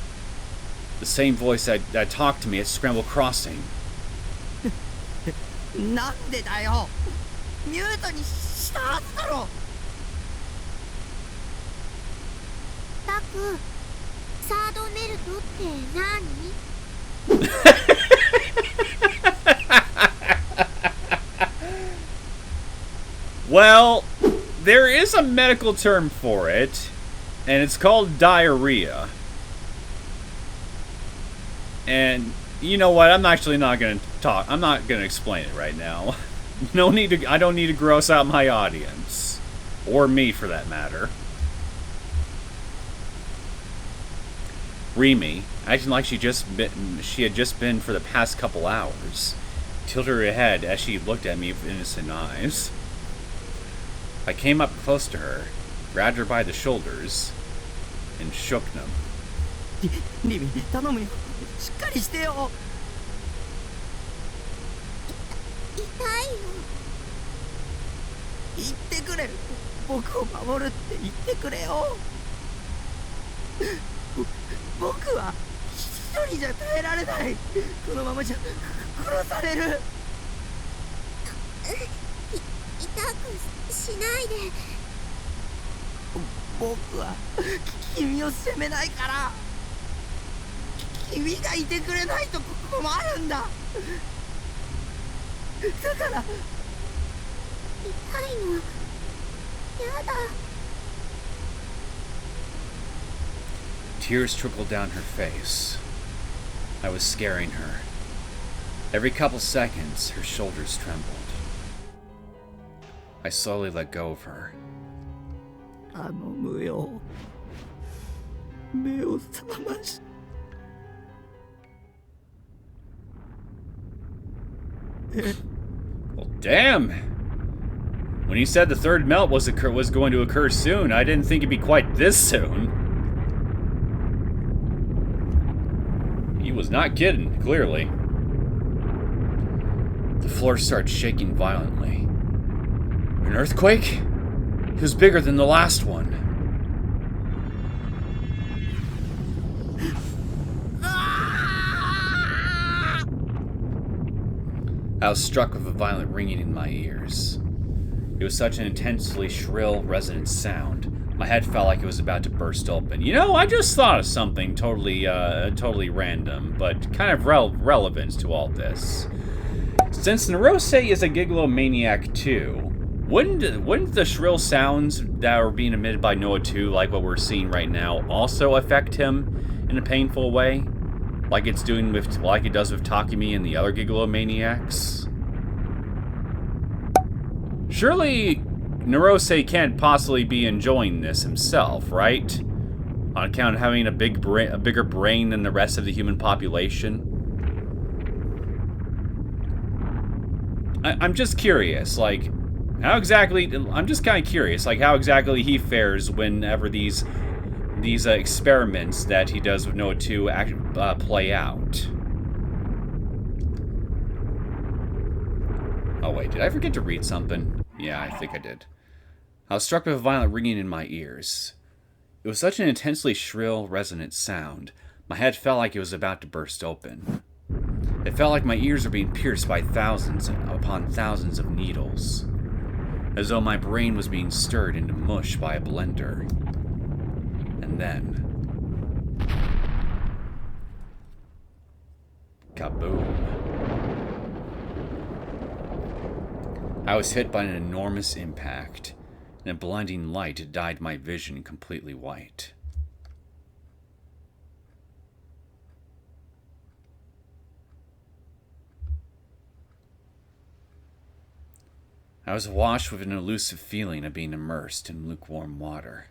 The same voice that talked to me at Scramble Crossing. なんでだよ。ミュートにしたはずだろ。タク、サードメルトって何？ Well, there is a medical term for it, and it's called diarrhea. And you know what? I'm not going to talk. I'm not going to explain it right now. No need to. I don't need to gross out my audience, or me for that matter. Rimi, acting like she had just been for the past couple hours, tilted her head as she looked at me with innocent eyes. I came up close to her, grabbed her by the shoulders, and shook them. リミ、頼むよ。しっかりしてよ。痛いよ。言ってくれ。僕を守るって言ってくれよ。僕は一人じゃ耐えられない。このままじゃ殺される。痛くしないで。僕は君を責めないから。君がいてくれないと困るんだ。だから痛いの。やだ。 Tears trickled down her face. I was scaring her. Every couple seconds, her shoulders trembled. I slowly let go of her. 頼むよ。目を覚まし。Well, damn! When you said the third melt was going to occur soon, I didn't think it'd be quite this soon. He was not kidding, clearly. The floor started shaking violently. An earthquake? It was bigger than the last one. I was struck with a violent ringing in my ears. It was such an intensely shrill, resonant sound. My head felt like it was about to burst open. You know, I just thought of something totally random, but kind of relevant to all this. Since Neosekken is a Gigalomaniac too, wouldn't the shrill sounds that are being emitted by Noah 2, like what we're seeing right now, also affect him in a painful way? Like it does with Takumi and the other Gigalomaniacs? Surely Neosekken can't possibly be enjoying this himself, right? On account of having a bigger brain than the rest of the human population. I'm just curious, like, how exactly? I'm just kind of curious, like, how exactly he fares whenever these experiments that he does with Noah 2 play out. Oh wait, did I forget to read something? Yeah, I think I did. I was struck with a violent ringing in my ears. It was such an intensely shrill, resonant sound. My head felt like it was about to burst open. It felt like my ears were being pierced by thousands upon thousands of needles, as though my brain was being stirred into mush by a blender. And then... kaboom. I was hit by an enormous impact, and a blinding light dyed my vision completely white. I was awash with an elusive feeling of being immersed in lukewarm water.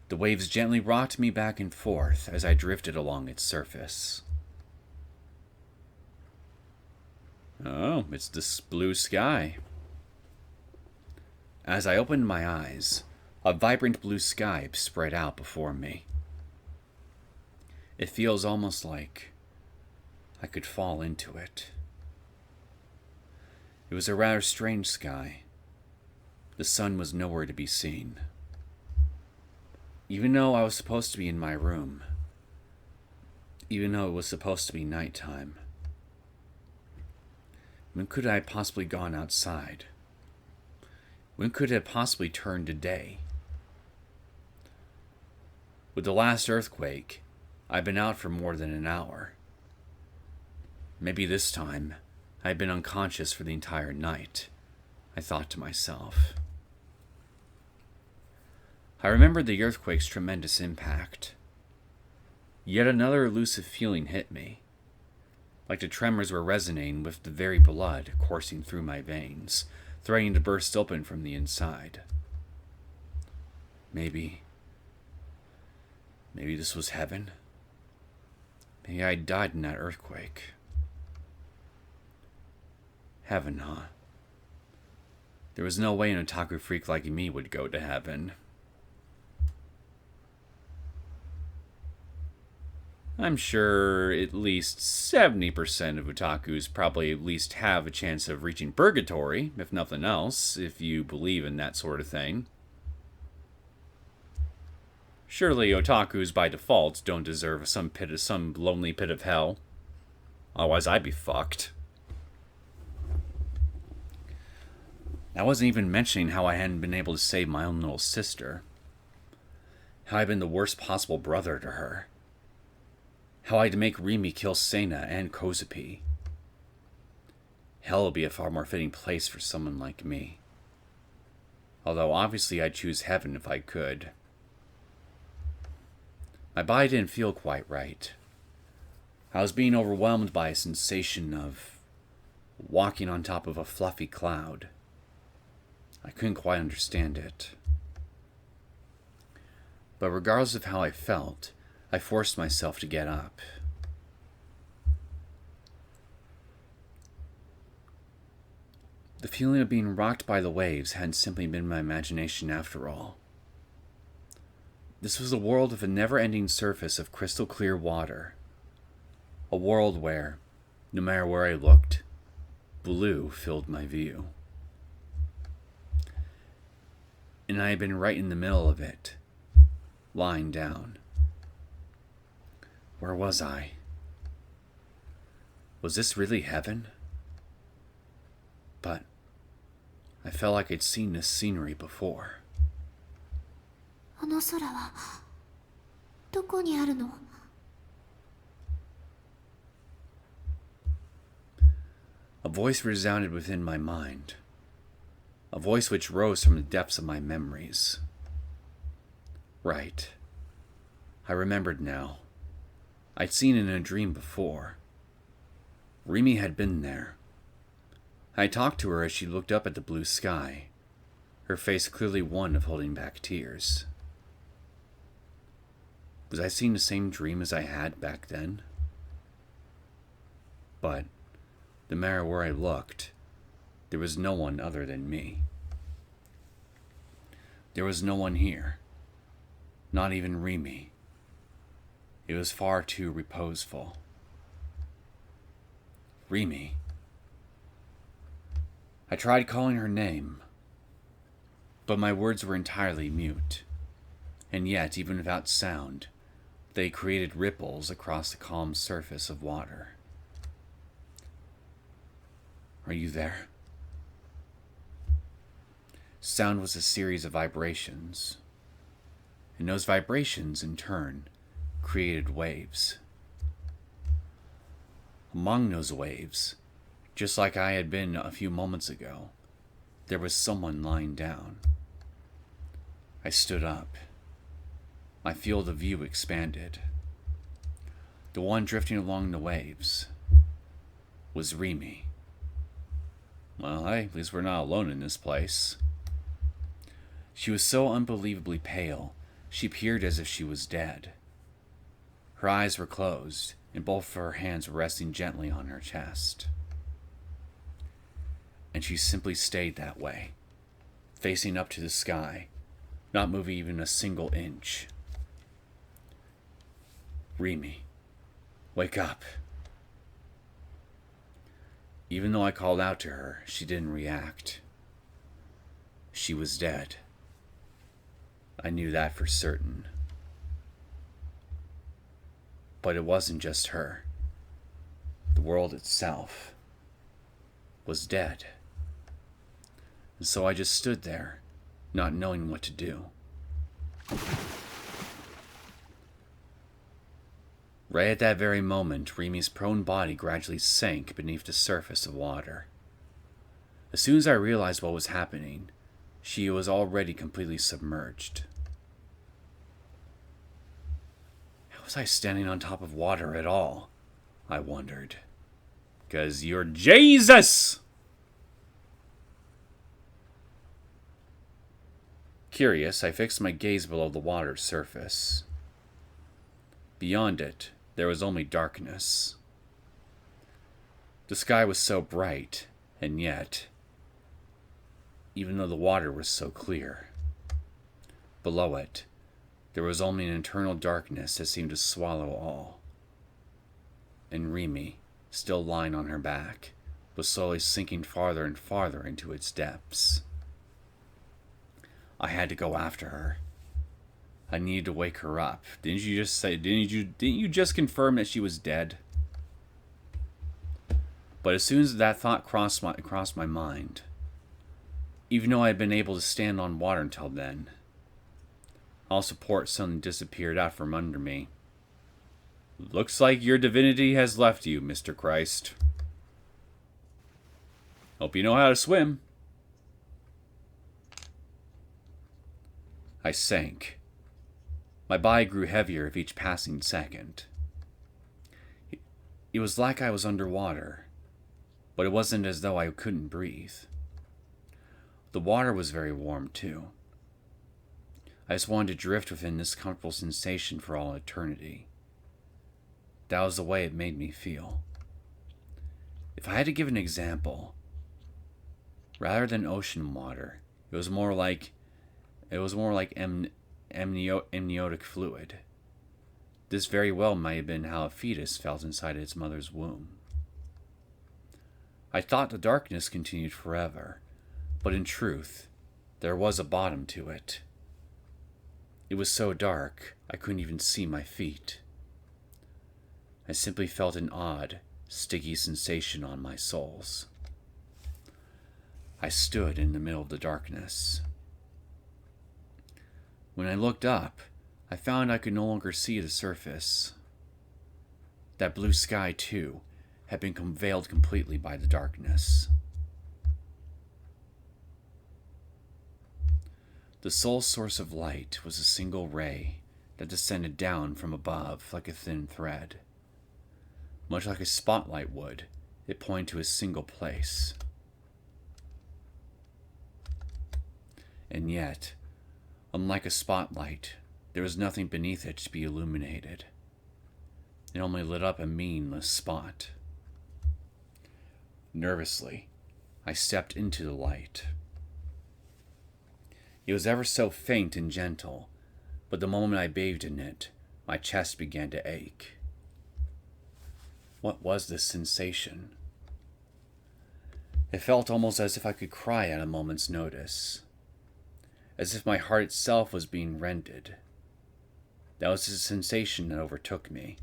The waves gently rocked me back and forth as I drifted along its surface. Oh, it's this blue sky. As I opened my eyes, a vibrant blue sky spread out before me. It feels almost like I could fall into it. It was a rather strange sky. The sun was nowhere to be seen. Even though I was supposed to be in my room, even though it was supposed to be nighttime, when could I have possibly gone outside? When could it have possibly turned to day? With the last earthquake, I've been out for more than an hour. Maybe this time, I'd been unconscious for the entire night, I thought to myself. I remembered the earthquake's tremendous impact. Yet another elusive feeling hit me, like the tremors were resonating with the very blood coursing through my veins, threatening to burst open from the inside. Maybe this was heaven? Maybe I died in that earthquake. Heaven, huh? There was no way an otaku freak like me would go to heaven. I'm sure at least 70% of otakus probably at least have a chance of reaching purgatory, if nothing else, if you believe in that sort of thing. Surely otakus by default don't deserve some lonely pit of hell. Otherwise I'd be fucked. I wasn't even mentioning how I hadn't been able to save my own little sister. How I'd been the worst possible brother to her. How I had to make Rimi kill Sena and Kozupi. Hell would be a far more fitting place for someone like me. Although obviously I'd choose heaven if I could. My body didn't feel quite right. I was being overwhelmed by a sensation of walking on top of a fluffy cloud. I couldn't quite understand it. But regardless of how I felt, I forced myself to get up. The feeling of being rocked by the waves hadn't simply been my imagination after all. This was a world of a never-ending surface of crystal clear water. A world where, no matter where I looked, Blue filled my view. And I had been right in the middle of it, lying down. Where was I? Was this really heaven? But I felt like I'd seen this scenery before. あの空はどこにあるの？ A voice resounded within my mind. A voice which rose from the depths of my memories. Right. I remembered now. I'd seen it in a dream before. Rimi had been there. I talked to her as she looked up at the blue sky, her face clearly one of holding back tears. Was I seeing the same dream as I had back then? But no matter where I looked, there was no one other than me. There was no one here. Not even Rimi. It was far too reposeful. Rimi. I tried calling her name, but my words were entirely mute, and yet, even without sound, they created ripples across the calm surface of water. Are you there? Sound was a series of vibrations, and those vibrations, in turn, created waves. Among those waves, just like I had been a few moments ago, there was someone lying down. I stood up. My field of view expanded. The one drifting along the waves was Rimi. Well, hey, at least we're not alone in this place. She was so unbelievably pale, she appeared as if she was dead. Her eyes were closed, and both of her hands were resting gently on her chest. And she simply stayed that way, facing up to the sky, not moving even a single inch. Rimi, wake up. Even though I called out to her, she didn't react. She was dead. I knew that for certain. But it wasn't just her. The world itself was dead. And so I just stood there, not knowing what to do. Right at that very moment, Rimi's prone body gradually sank beneath the surface of water. As soon as I realized what was happening, she was already completely submerged. How was I standing on top of water at all? I wondered. 'Cause you're Jesus! Curious, I fixed my gaze below the water's surface. Beyond it, there was only darkness. The sky was so bright, and yet, even though the water was so clear, below it, there was only an eternal darkness that seemed to swallow all. And Rimi, still lying on her back, was slowly sinking farther and farther into its depths. I had to go after her. I needed to wake her up. Didn't you just confirm that she was dead? But as soon as that thought crossed my mind, even though I had been able to stand on water until then, all support suddenly disappeared out from under me. Looks like your divinity has left you, Mr. Christ. Hope you know how to swim. I sank. My body grew heavier with each passing second. It was like I was underwater, but it wasn't as though I couldn't breathe. The water was very warm, too. I just wanted to drift within this comfortable sensation for all eternity. That was the way it made me feel. If I had to give an example, rather than ocean water, it was more like amniotic fluid. This very well might have been how a fetus felt inside its mother's womb. I thought the darkness continued forever, but in truth, there was a bottom to it. It was so dark, I couldn't even see my feet. I simply felt an odd, sticky sensation on my soles. I stood in the middle of the darkness. When I looked up, I found I could no longer see the surface. That blue sky, too, had been veiled completely by the darkness. The sole source of light was a single ray that descended down from above like a thin thread. Much like a spotlight would, it pointed to a single place. And yet, unlike a spotlight, there was nothing beneath it to be illuminated. It only lit up a meaningless spot. Nervously, I stepped into the light. It was ever so faint and gentle, but the moment I bathed in it, my chest began to ache. What was this sensation? It felt almost as if I could cry at a moment's notice, as if my heart itself was being rended. That was the sensation that overtook me.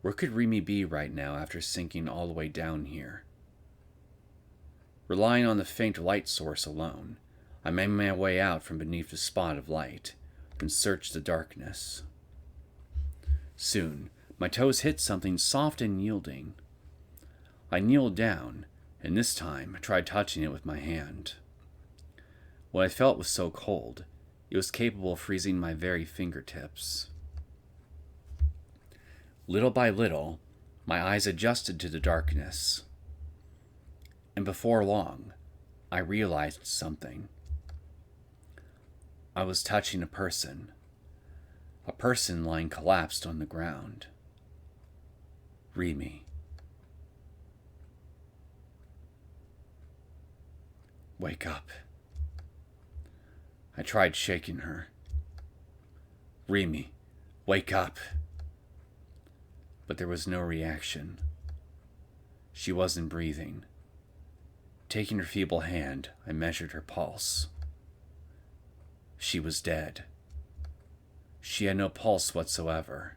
Where could Rimi be right now after sinking all the way down here? Relying on the faint light source alone, I made my way out from beneath the spot of light and searched the darkness. Soon, my toes hit something soft and yielding. I kneeled down, and this time I tried touching it with my hand. What I felt was so cold, it was capable of freezing my very fingertips. Little by little, my eyes adjusted to the darkness, and before long, I realized something. I was touching a person lying collapsed on the ground. Rimi. Wake up. I tried shaking her. Rimi, wake up. But there was no reaction. She wasn't breathing. Taking her feeble hand, I measured her pulse. She was dead. She had no pulse whatsoever.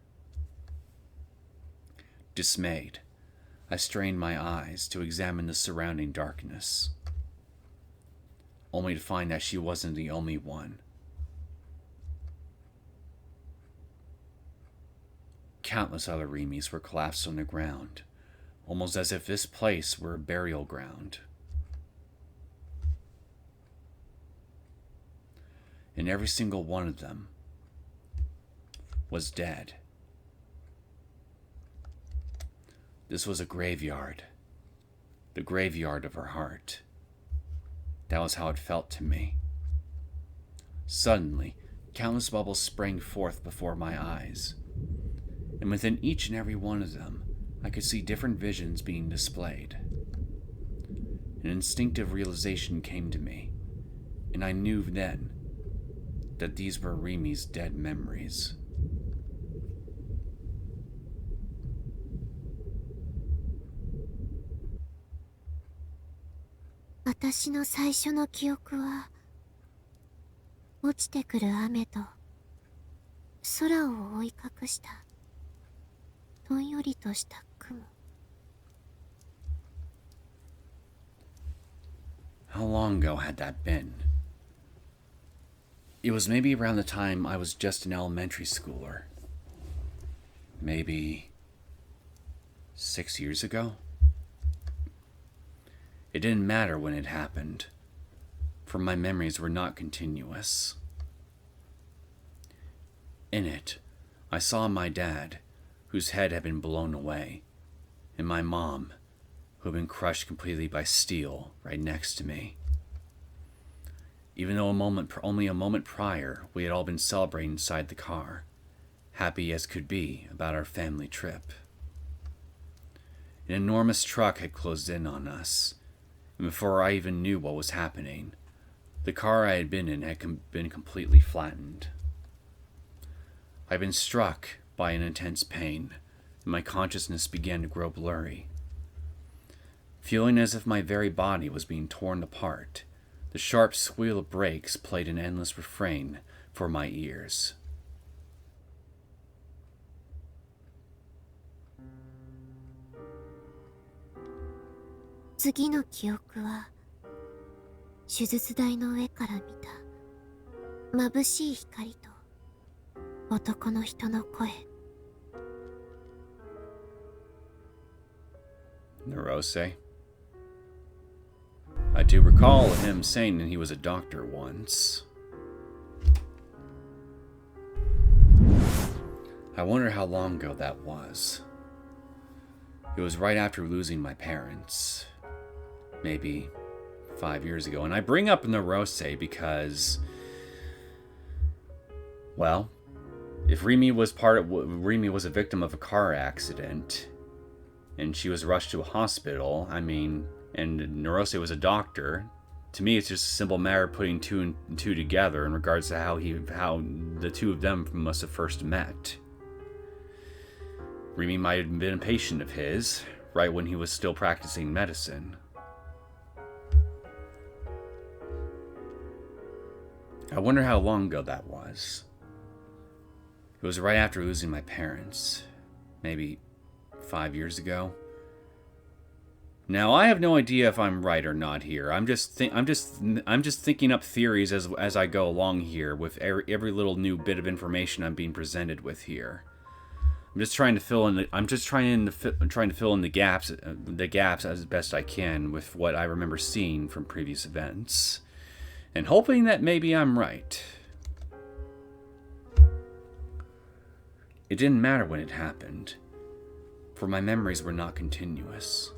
Dismayed, I strained my eyes to examine the surrounding darkness, only to find that she wasn't the only one. Countless other Rimis were collapsed on the ground, almost as if this place were a burial ground. And every single one of them was dead. This was a graveyard. The graveyard of her heart. That was how it felt to me. Suddenly, countless bubbles sprang forth before my eyes, and within each and every one of them, I could see different visions being displayed. An instinctive realization came to me, and I knew then that these were Rimi's dead memories.私の最初の記憶は、落ちてくる雨と空を覆い隠したどんよりとした雲。How long ago had that been? It was maybe around the time I was just an elementary schooler. Maybe 6 years ago? It didn't matter when it happened, for my memories were not continuous. In it, I saw my dad, whose head had been blown away, and my mom, who had been crushed completely by steel right next to me. Even though only a moment prior, we had all been celebrating inside the car, happy as could be about our family trip. An enormous truck had closed in on us, and before I even knew what was happening, the car I had been in had been completely flattened. I had been struck by an intense pain, and my consciousness began to grow blurry. feeling as if my very body was being torn apart. The sharp squeal of brakes played an endless refrain for my ears. Next の記憶は手術台の上から見た眩しい光と男の人の声。Nerose. I do recall him saying that he was a doctor once. I wonder how long ago that was. It was right after losing my parents. Maybe 5 years ago. And I bring up Nerose because, well, if Rimi was a victim of a car accident and she was rushed to a hospital, I mean, and Nerose was a doctor, to me it's just a simple matter of putting two and two together in regards to how the two of them must have first met. Rimi might have been a patient of his, right when he was still practicing medicine. I wonder how long ago that was. It was right after losing my parents. Maybe 5 years ago. Now, I have no idea if I'm right or not here. I'm just thinking up theories as I go along here with every little new bit of information I'm being presented with here. I'm just trying to fill in the gaps as best I can with what I remember seeing from previous events, and hoping that maybe I'm right. It didn't matter when it happened, for my memories were not continuous.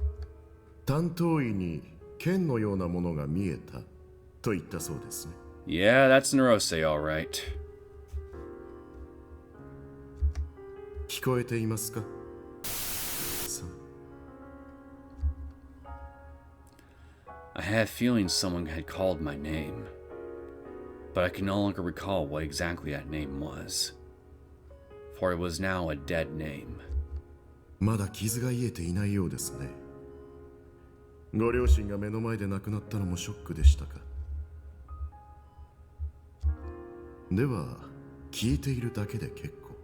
担当医に剣のようなものが見えたと言ったそうですね。Yeah, that's Nerose, all right. 聞こえていますか? I had a feeling someone had called my name, but I can no longer recall what exactly that name was, for it was now a dead name. まだ傷が癒えていないようですね。ご両親が目の前で亡くなったのもショックでしたか。では、聞いているだけで結構。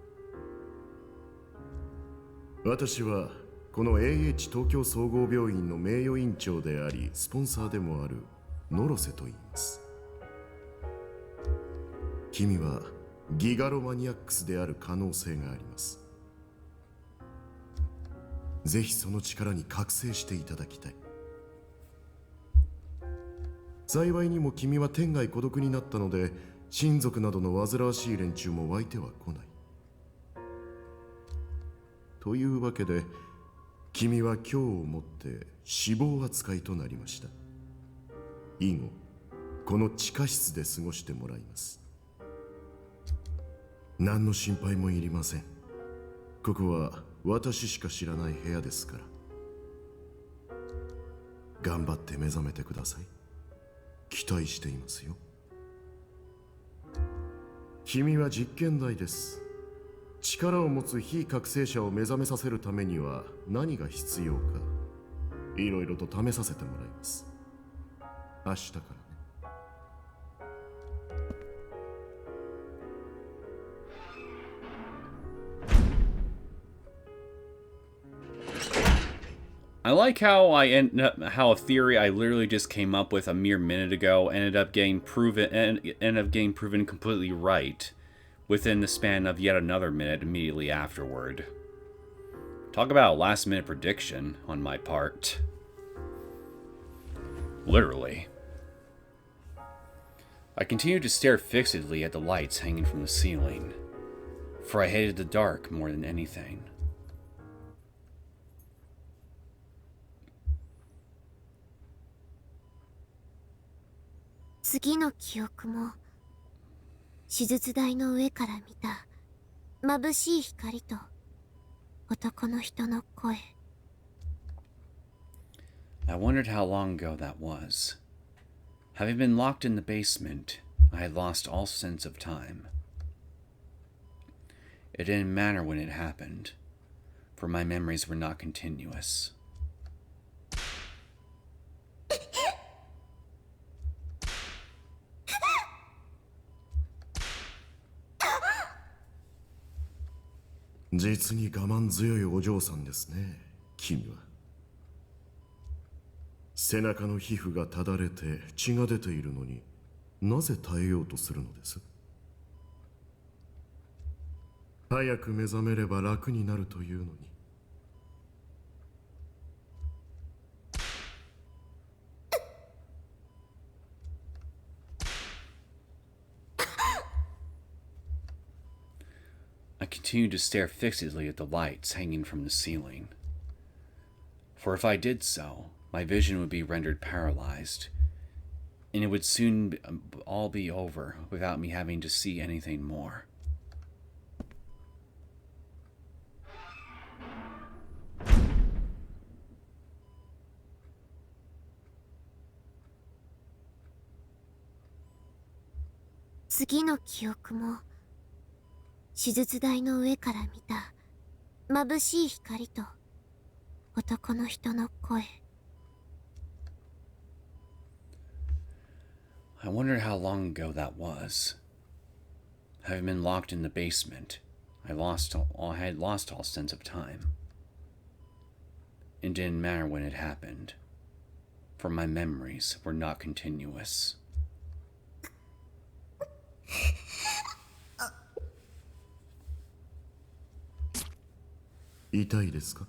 私はこの AH 東京総合病院の名誉院長でありスポンサーでもあるノロセと言います。君はギガロマニアックスである可能性があります。ぜひその力に覚醒していただきたい。幸いにも君は天涯孤独になったので親族などの煩わしい連中も湧いては来ない。というわけで君は今日をもって死亡扱いとなりました。以後この地下室で過ごしてもらいます。何の心配もいりません。ここは私しか知らない部屋ですから。頑張って目覚めてください。期待していますよ。君は実験台です。力を持つ非覚醒者を目覚めさせるためには何が必要か、いろいろと試させてもらいます。明日からね。I like how how a theory I literally just came up with a mere minute ago ended up getting proven completely right within the span of yet another minute immediately afterward. Talk about a last-minute prediction on my part. Literally. I continued to stare fixedly at the lights hanging from the ceiling, for I hated the dark more than anything. Next の記憶も手術台の上から見た眩しい光と男の人の声。I wondered how long ago that was. Having been locked in the basement, I had lost all sense of time. It didn't matter when it happened, for my memories were not continuous. 実に我慢強いお嬢さんですね、君は。背中の皮膚がただれて血が出ているのになぜ耐えようとするのです？早く目覚めれば楽になるというのに。I continued to stare fixedly at the lights hanging from the ceiling. For if I did so, my vision would be rendered paralyzed, and it would soon all be over without me having to see anything more. Next記憶も手術台の上から見た眩しい光と男の人の声。I wondered how long ago that was. Having been locked in the basement, I had lost all sense of time. It didn't matter when it happened, for my memories were not continuous. 痛いですか？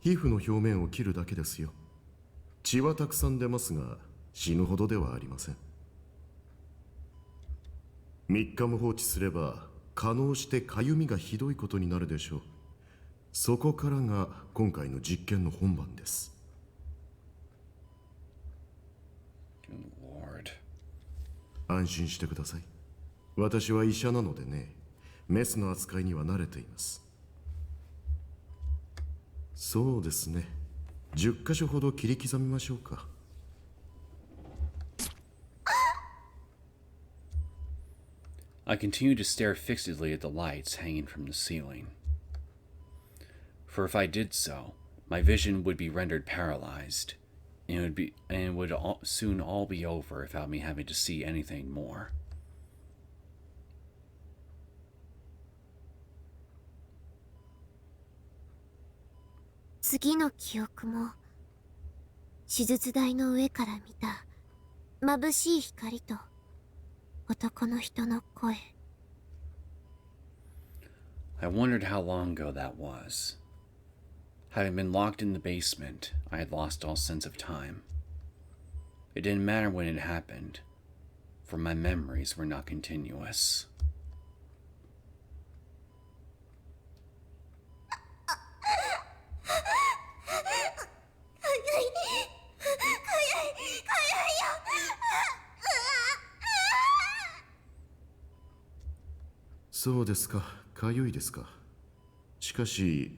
皮膚の表面を切るだけですよ。血はたくさん出ますが死ぬほどではありません。3日も放置すれば可能してかゆみがひどいことになるでしょう。そこからが今回の実験の本番です。Lord. 安心してください。私は医者なのでね、メスの扱いには慣れています。そうですね。10箇所ほど切り刻みましょうか。I continued to stare fixedly at the lights hanging from the ceiling. For if I did so, my vision would be rendered paralyzed, and it would soon all be over without me having to see anything more. 次の記憶も手術台の上から見た眩しい光と男の人の声。I wondered how long ago that was. Having been locked in the basement, I had lost all sense of time. It didn't matter when it happened, for my memories were not continuous. そうですか、かゆいですか。しかし、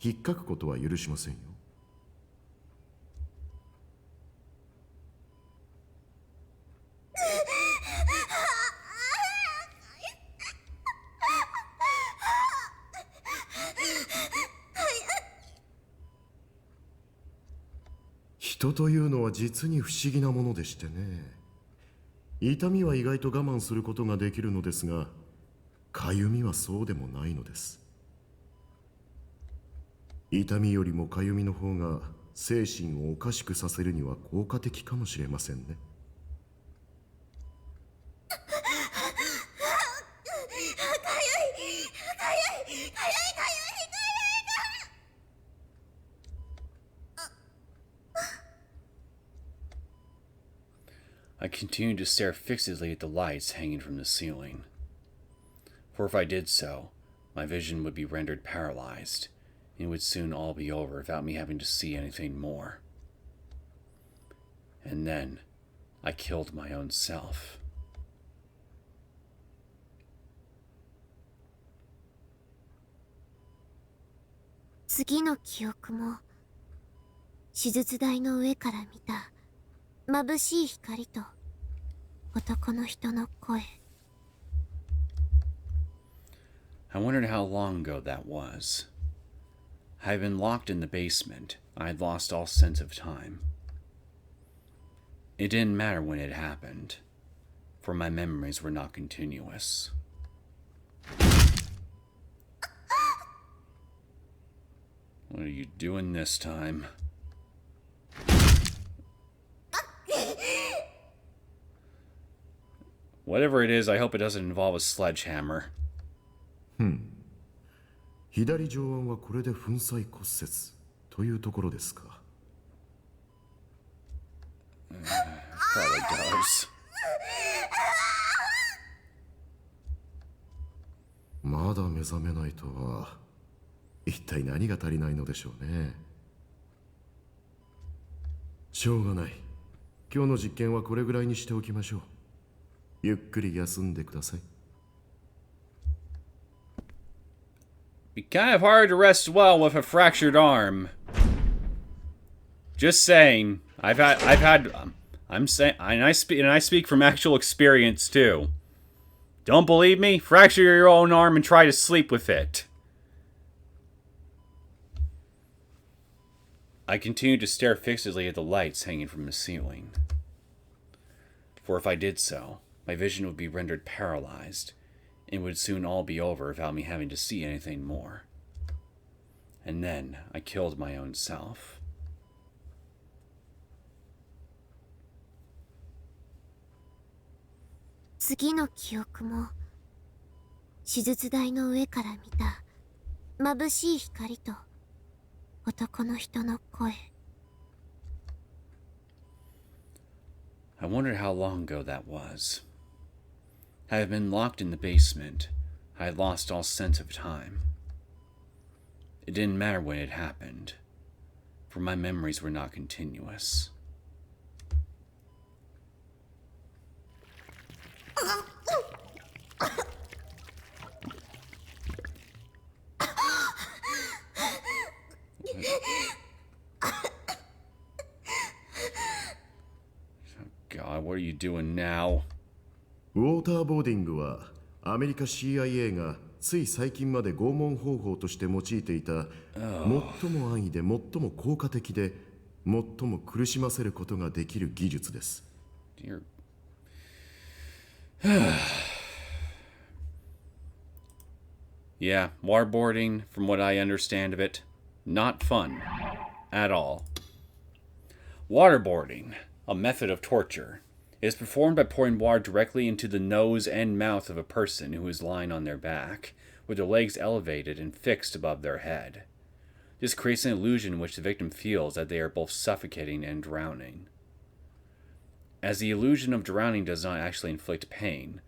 引っかくことは許しませんよ。人というのは実に不思議なものでしてね。痛みは意外と我慢することができるのですが、かゆみはそうでもないのです。痛みよりもかゆみの方が精神をおかしくさせるには効果的かもしれませんね。I continued to stare fixedly at the lights hanging from the ceiling. For if I did so, my vision would be rendered paralyzed, and it would soon all be over without me having to see anything more. And then, I killed my own self. 次の記憶も手術台の上から見た眩しい光と男の人の声。I wondered how long ago that was. I had been locked in the basement. I had lost all sense of time. It didn't matter when it happened, for my memories were not continuous. What are you doing this time? Whatever it is, I hope it doesn't involve a sledgehammer. 左上腕はこれで粉砕骨折というところですか。Probably does. まだ目覚めないとは一体何が足りないのでしょうね。しょうがない。今日の実験はこれぐらいにしておきましょう。ゆっくり休んでください。Be kind of hard to rest well with a fractured arm. Just saying. I'm saying, and I speak from actual experience too. Don't believe me? Fracture your own arm and try to sleep with it. I continued to stare fixedly at the lights hanging from the ceiling. For if I did so, my vision would be rendered paralyzed, and would soon all be over without me having to see anything more. And then I killed my own self. 次の記憶も手術台の上から見た眩しい光と男の人の声。 I wondered how long ago that was. I had been locked in the basement. I had lost all sense of time. It didn't matter when it happened, for my memories were not continuous. God, what are you doing now? ウォーターボーディングはアメリカ CIA がつい最近まで拷問方法として用いていた最も安易で最も効果的で最も苦しませることができる技術です。Dear. Yeah, waterboarding, from what I understand of it, not fun at all. Waterboarding, a method of torture, is performed by pouring water directly into the nose and mouth of a person who is lying on their back, with their legs elevated and fixed above their head. This creates an illusion in which the victim feels that they are both suffocating and drowning. As the illusion of drowning does not actually inflict pain,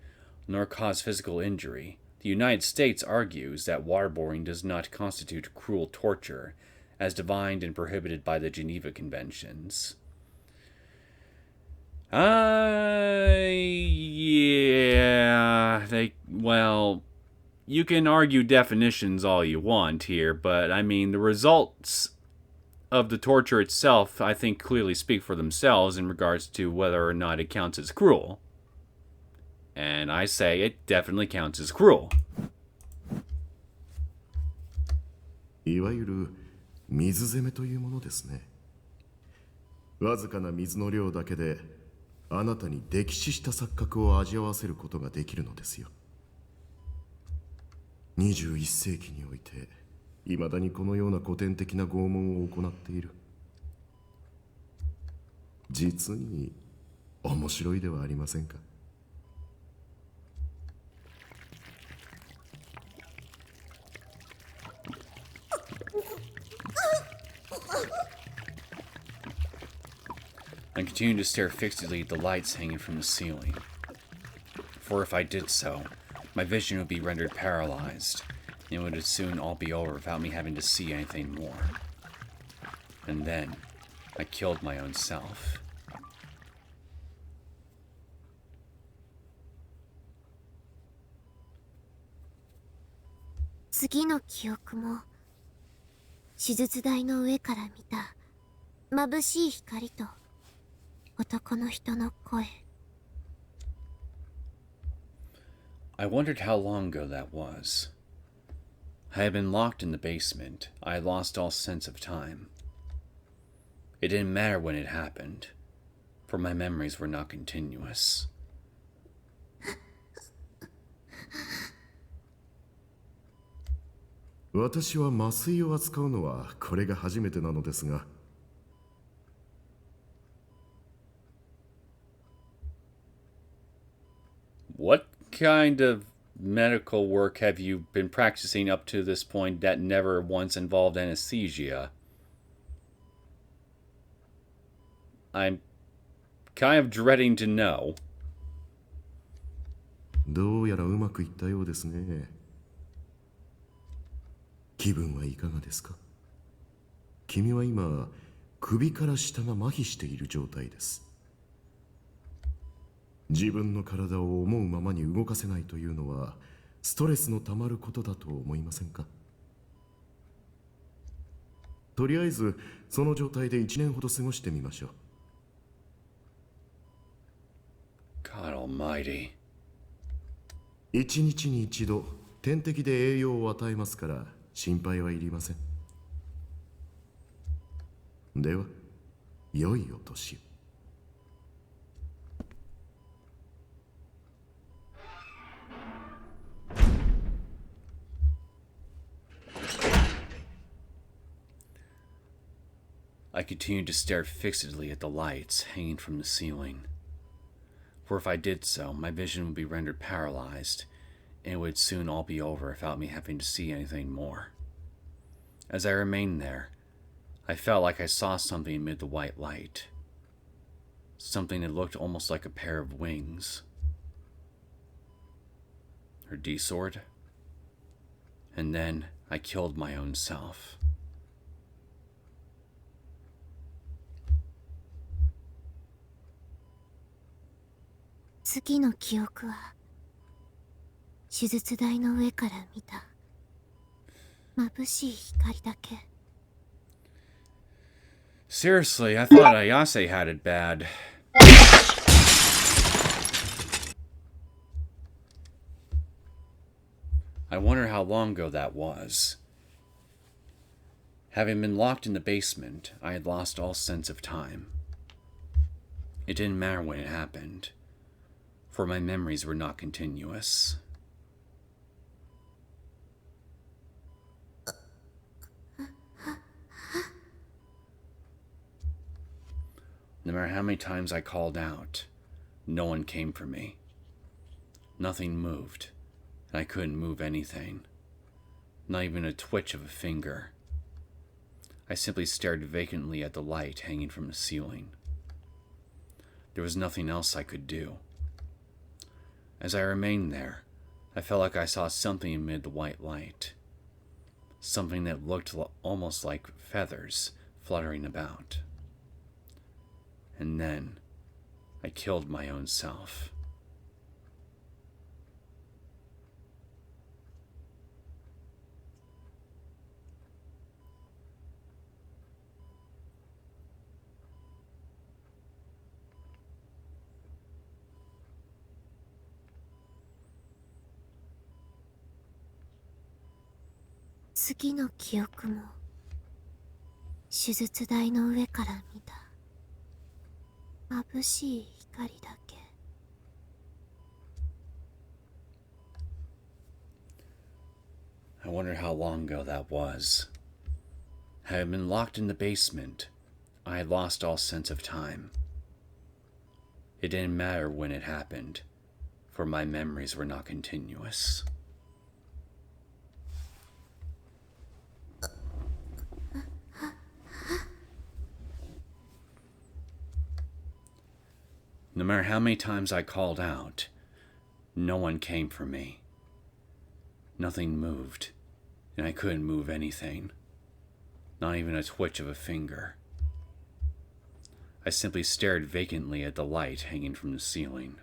nor cause physical injury, the United States argues that waterboarding does not constitute cruel torture, as defined and prohibited by the Geneva Conventions. Yeah, well, you can argue definitions all you want here, but I mean, the results of the torture itself, I think, clearly speak for themselves in regards to whether or not it counts as cruel. And I say it definitely counts as cruel. いわゆる水攻めというものですね。わずかな水の量だけであなたに溺死した錯覚を味わわせることができるのですよ。21世紀においていまだにこのような古典的な拷問を行っている。実に面白いではありませんか。I continued to stare fixedly at the lights hanging from the ceiling. For if I did so, my vision would be rendered paralyzed, and it would soon all be over without me having to see anything more. And then, I killed my own self. 次の記憶も手術台の上から見た眩しい光と男の人の声。 I wondered how long ago that was. I had been locked in the basement. I had lost all sense of time. It didn't matter when it happened, for my memories were not continuous. 私は麻酔を扱うのはこれが初めてなのですが、What kind of medical work have you been practicing up to this point that never once involved anesthesia? I'm kind of dreading to know. どうやらうまくいったようですね。気分はいかがですか？君は今、首から下が麻痺している状態です。自分の体を思うままに動かせないというのは、ストレスのたまることだと思いませんか？とりあえず、その状態で1年ほど過ごしてみましょう。God Almighty. 1日に1度、点滴で栄養を与えますから、心配はいりません。では、良いお年を。I continued to stare fixedly at the lights hanging from the ceiling. For if I did so, my vision would be rendered paralyzed, and it would soon all be over without me having to see anything more. As I remained there, I felt like I saw something amid the white light. Something that looked almost like a pair of wings. Her D-sword? And then I killed my own self. The 次の記憶は手術台の上から見た眩しい光だけ。 Seriously, I thought Ayase had it bad. I wonder how long ago that was. Having been locked in the basement, I had lost all sense of time. It didn't matter when it happened, for my memories were not continuous. No matter how many times I called out, no one came for me. Nothing moved, and I couldn't move anything. Not even a twitch of a finger. I simply stared vacantly at the light hanging from the ceiling. There was nothing else I could do. As I remained there, I felt like I saw something amid the white light. Something that looked almost like feathers fluttering about. And then, I killed my own self. The 次の記憶も手術台の上から見た眩しい光だけ。 I wonder how long ago that was. Had I been locked in the basement, I had lost all sense of time. It didn't matter when it happened, for my memories were not continuous. No matter how many times I called out, no one came for me. Nothing moved, and I couldn't move anything. Not even a twitch of a finger. I simply stared vacantly at the light hanging from the ceiling.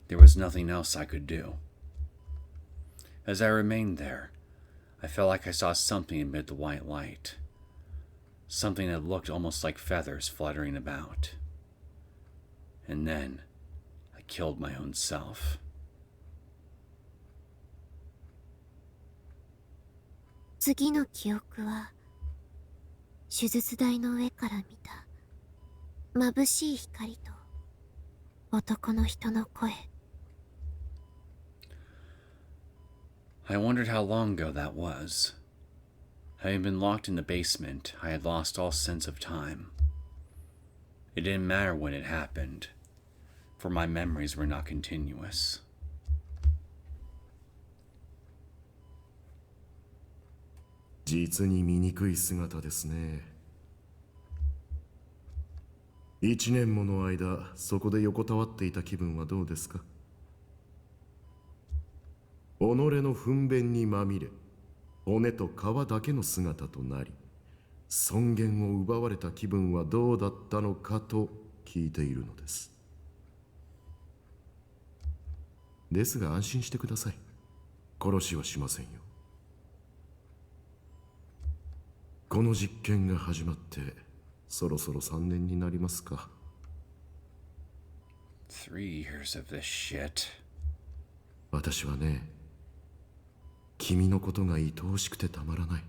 There was nothing else I could do. As I remained there, I felt like I saw something amid the white light. Something that looked almost like feathers fluttering about. And then, I killed my own self. 次の記憶は手術台の上から見た眩しい光と男の人の声。I wondered how long ago that was. Having been locked in the basement, I had lost all sense of time. It didn't matter when it happened, for my memories were not continuous.「実に醜い姿ですね。1年もの間そこで横たわっていた気分はどうですか？己の糞便にまみれ、骨と皮だけの姿となり、尊厳を奪われた気分はどうだったのかと聞いているのです。ですが安心してください。殺しはしませんよ。この実験が始まってそろそろ3年になりますか。3 years of this shit. 私はね、君のことが愛おしくてたまらない。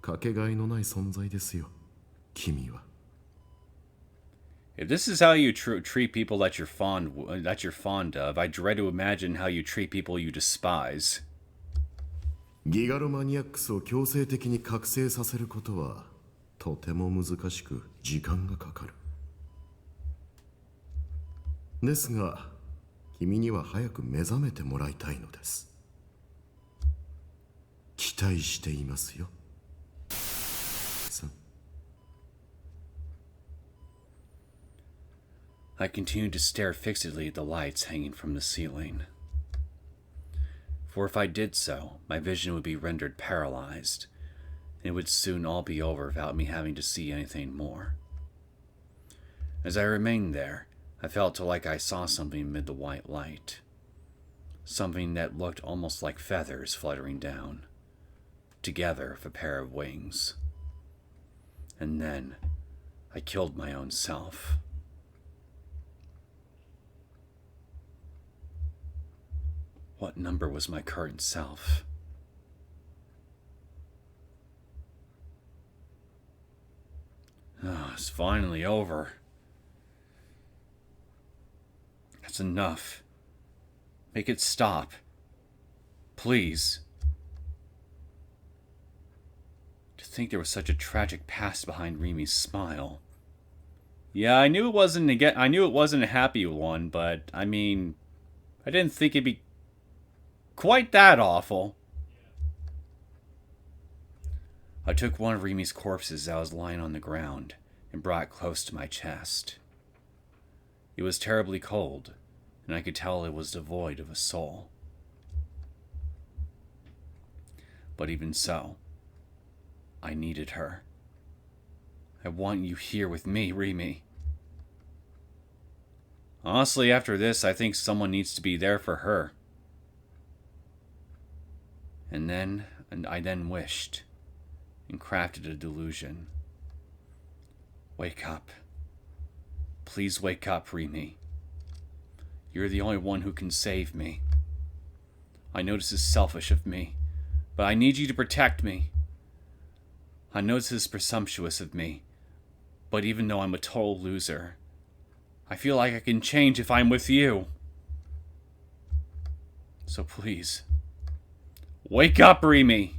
かけがえのない存在ですよ、君は。If this is how you treat people that you're fond of, I dread to imagine how you treat people you despise. ギガロマニアックスを強制的に覚醒させることはとても難しく時間がかかる。ですが、君には早く目覚めてもらいたいのです。期待していますよ。I continued to stare fixedly at the lights hanging from the ceiling. For if I did so, my vision would be rendered paralyzed, and it would soon all be over without me having to see anything more. As I remained there, I felt like I saw something amid the white light. Something that looked almost like feathers fluttering down, together with a pair of wings. And then, I killed my own self. What number was my current self? Oh, it's finally over. That's enough. Make it stop. Please. To think there was such a tragic past behind Rimi's smile. Yeah, I knew it wasn't a happy one, but I mean, I didn't think it'd be quite that awful. I took one of Rimi's corpses that was lying on the ground and brought it close to my chest. It was terribly cold, and I could tell it was devoid of a soul. But even so, I needed her. I want you here with me, Rimi. Honestly, after this, I think someone needs to be there for her. And I then wished and crafted a delusion. Wake up. Please wake up, Rimi. You're the only one who can save me. I know this is selfish of me, but I need you to protect me. I know this is presumptuous of me, but even though I'm a total loser, I feel like I can change if I'm with you. So please, wake up, Rimi!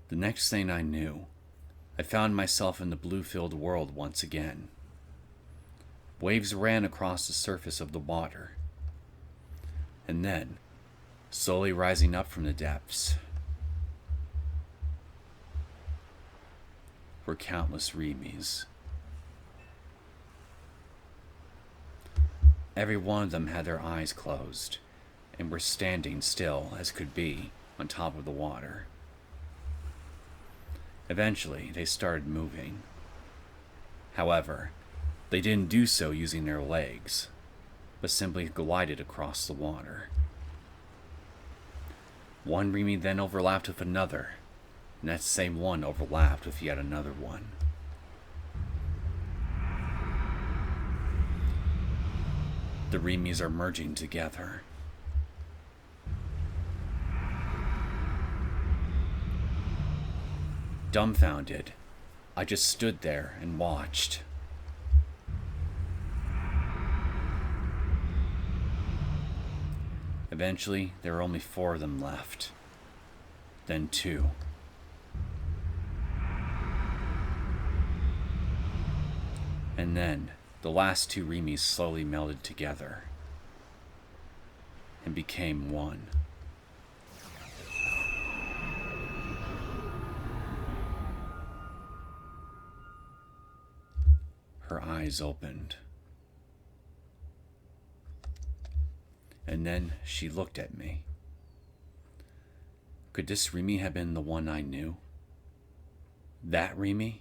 The next thing I knew, I found myself in the blue-filled world once again. Waves ran across the surface of the water. And then, slowly rising up from the depths, were countless Rimis. Every one of them had their eyes closed, and were standing still as could be on top of the water. Eventually, they started moving. However, they didn't do so using their legs, but simply glided across the water. One Rimi then overlapped with another, and that same one overlapped with yet another one. The Rimis are merging together. Dumbfounded, I just stood there and watched. Eventually, there were only 4 of them left. Then 2. And then, the last 2 Rimis slowly melded together and became one. Her eyes opened. And then she looked at me. Could this Rimi have been the one I knew? That Rimi?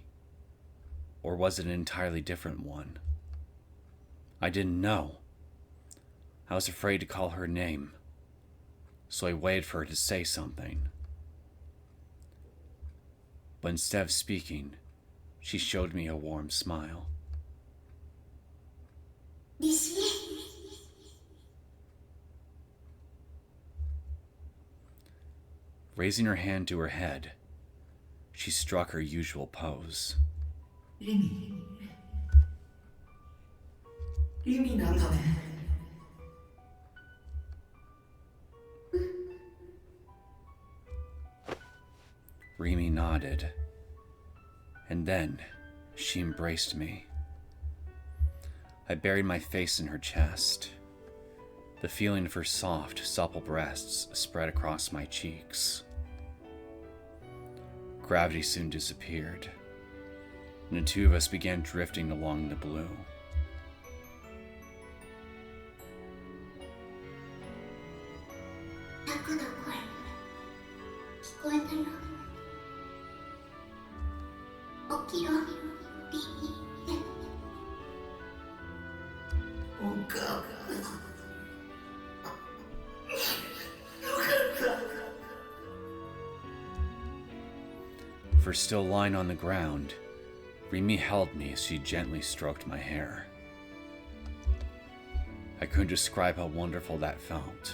Or was it an entirely different one? I didn't know. I was afraid to call her name, so I waited for her to say something. But instead of speaking, she showed me a warm smile. Raising her hand to her head, she struck her usual pose. Rimi. Rimiのため。Rimi nodded, and then she embraced me. I buried my face in her chest. The feeling of her soft, supple breasts spread across my cheeks. Gravity soon disappeared, and the 2 of us began drifting along the blue. For still lying on the ground, Rimi held me as she gently stroked my hair. I couldn't describe how wonderful that felt.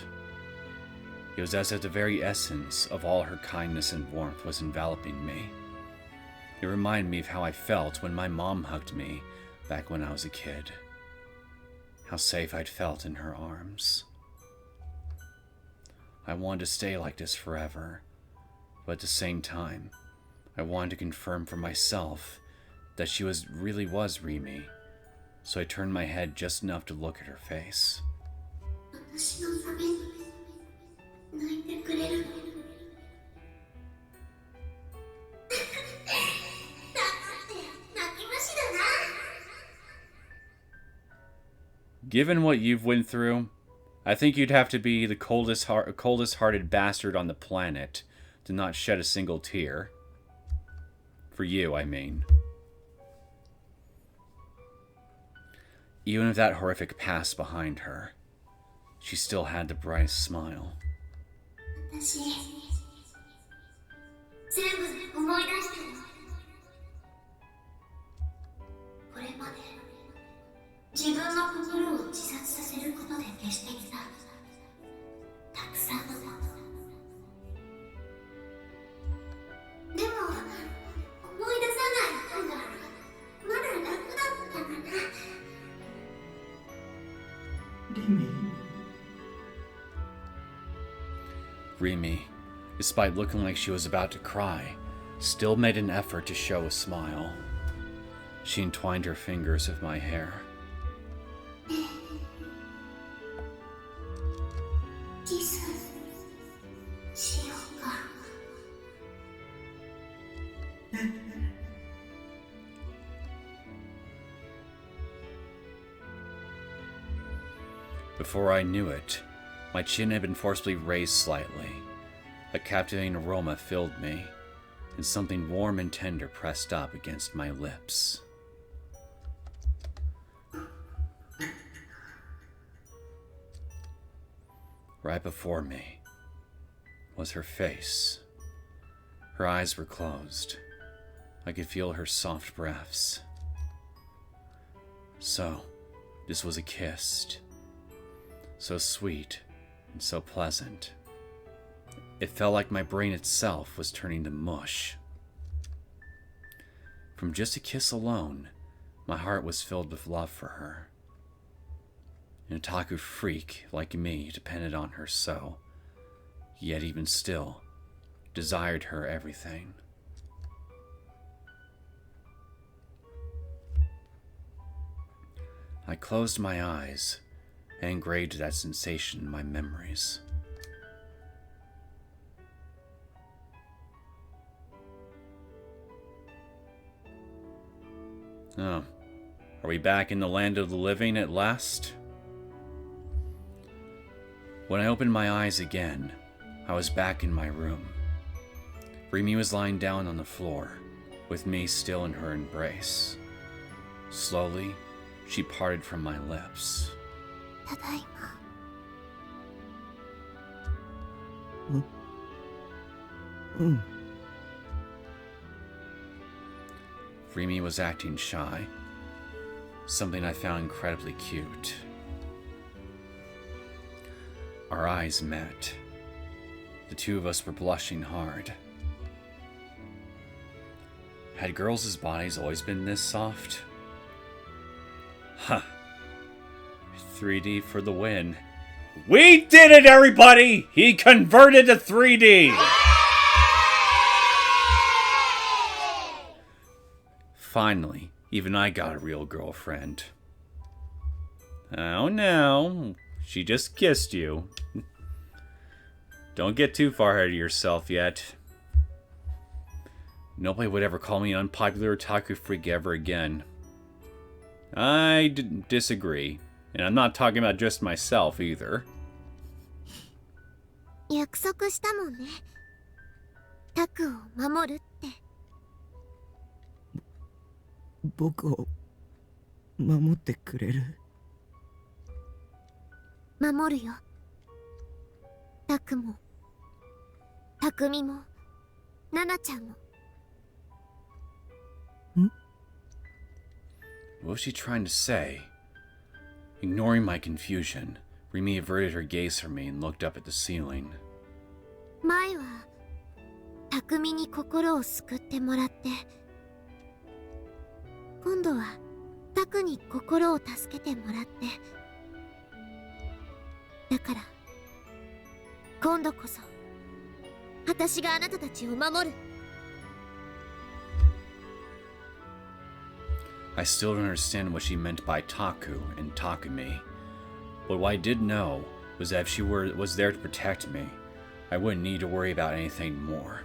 It was as if the very essence of all her kindness and warmth was enveloping me. It reminded me of how I felt when my mom hugged me back when I was a kid. How safe I'd felt in her arms. I wanted to stay like this forever, but at the same time, I wanted to confirm for myself that she really was Rimi, so I turned my head just enough to look at her face. Given what you've went through, I think you'd have to be the coldest-hearted bastard on the planet to not shed a single tear. For you, I mean. Even with that horrific past behind her, she still had the brightest smile. Rimi, despite looking like she was about to cry, still made an effort to show a smile. She entwined her fingers with my hair. Before I knew it, my chin had been forcibly raised slightly. A captivating aroma filled me, and something warm and tender pressed up against my lips. Right before me was her face. Her eyes were closed. I could feel her soft breaths. So, this was a kiss. So sweet and so pleasant. It felt like my brain itself was turning to mush. From just a kiss alone, my heart was filled with love for her. An otaku freak like me depended on her so, yet even still, desired her everything. I closed my eyes and engraved that sensation in my memories. Oh, are we back in the land of the living at last? When I opened my eyes again, I was back in my room. Rimi was lying down on the floor, with me still in her embrace. Slowly, she parted from my lips. ただいま。Rimi was acting shy, something I found incredibly cute. Our eyes met. The two of us were blushing hard. Had girls' bodies always been this soft? Huh. 3D for the win. We did it, everybody! He converted to 3D! Finally, even I got a real girlfriend. Oh no, she just kissed you. Don't get too far ahead of yourself yet. Nobody would ever call me an unpopular otaku freak ever again. I disagree. And I'm not talking about just myself either. 約束したもんね。タクを守るって。僕を守ってくれる？守るよ。タクも、タクミも、ナナちゃんも。What was she trying to say? Ignoring my confusion, Rimi averted her gaze from me and looked up at the ceiling. 前は、タクミに心を救ってもらって、今度は、タクに心を助けてもらって。だから、今度こそ、私があなたたちを守る。I still don't understand what she meant by Taku and Takumi, but what I did know was that if she was there to protect me, I wouldn't need to worry about anything more.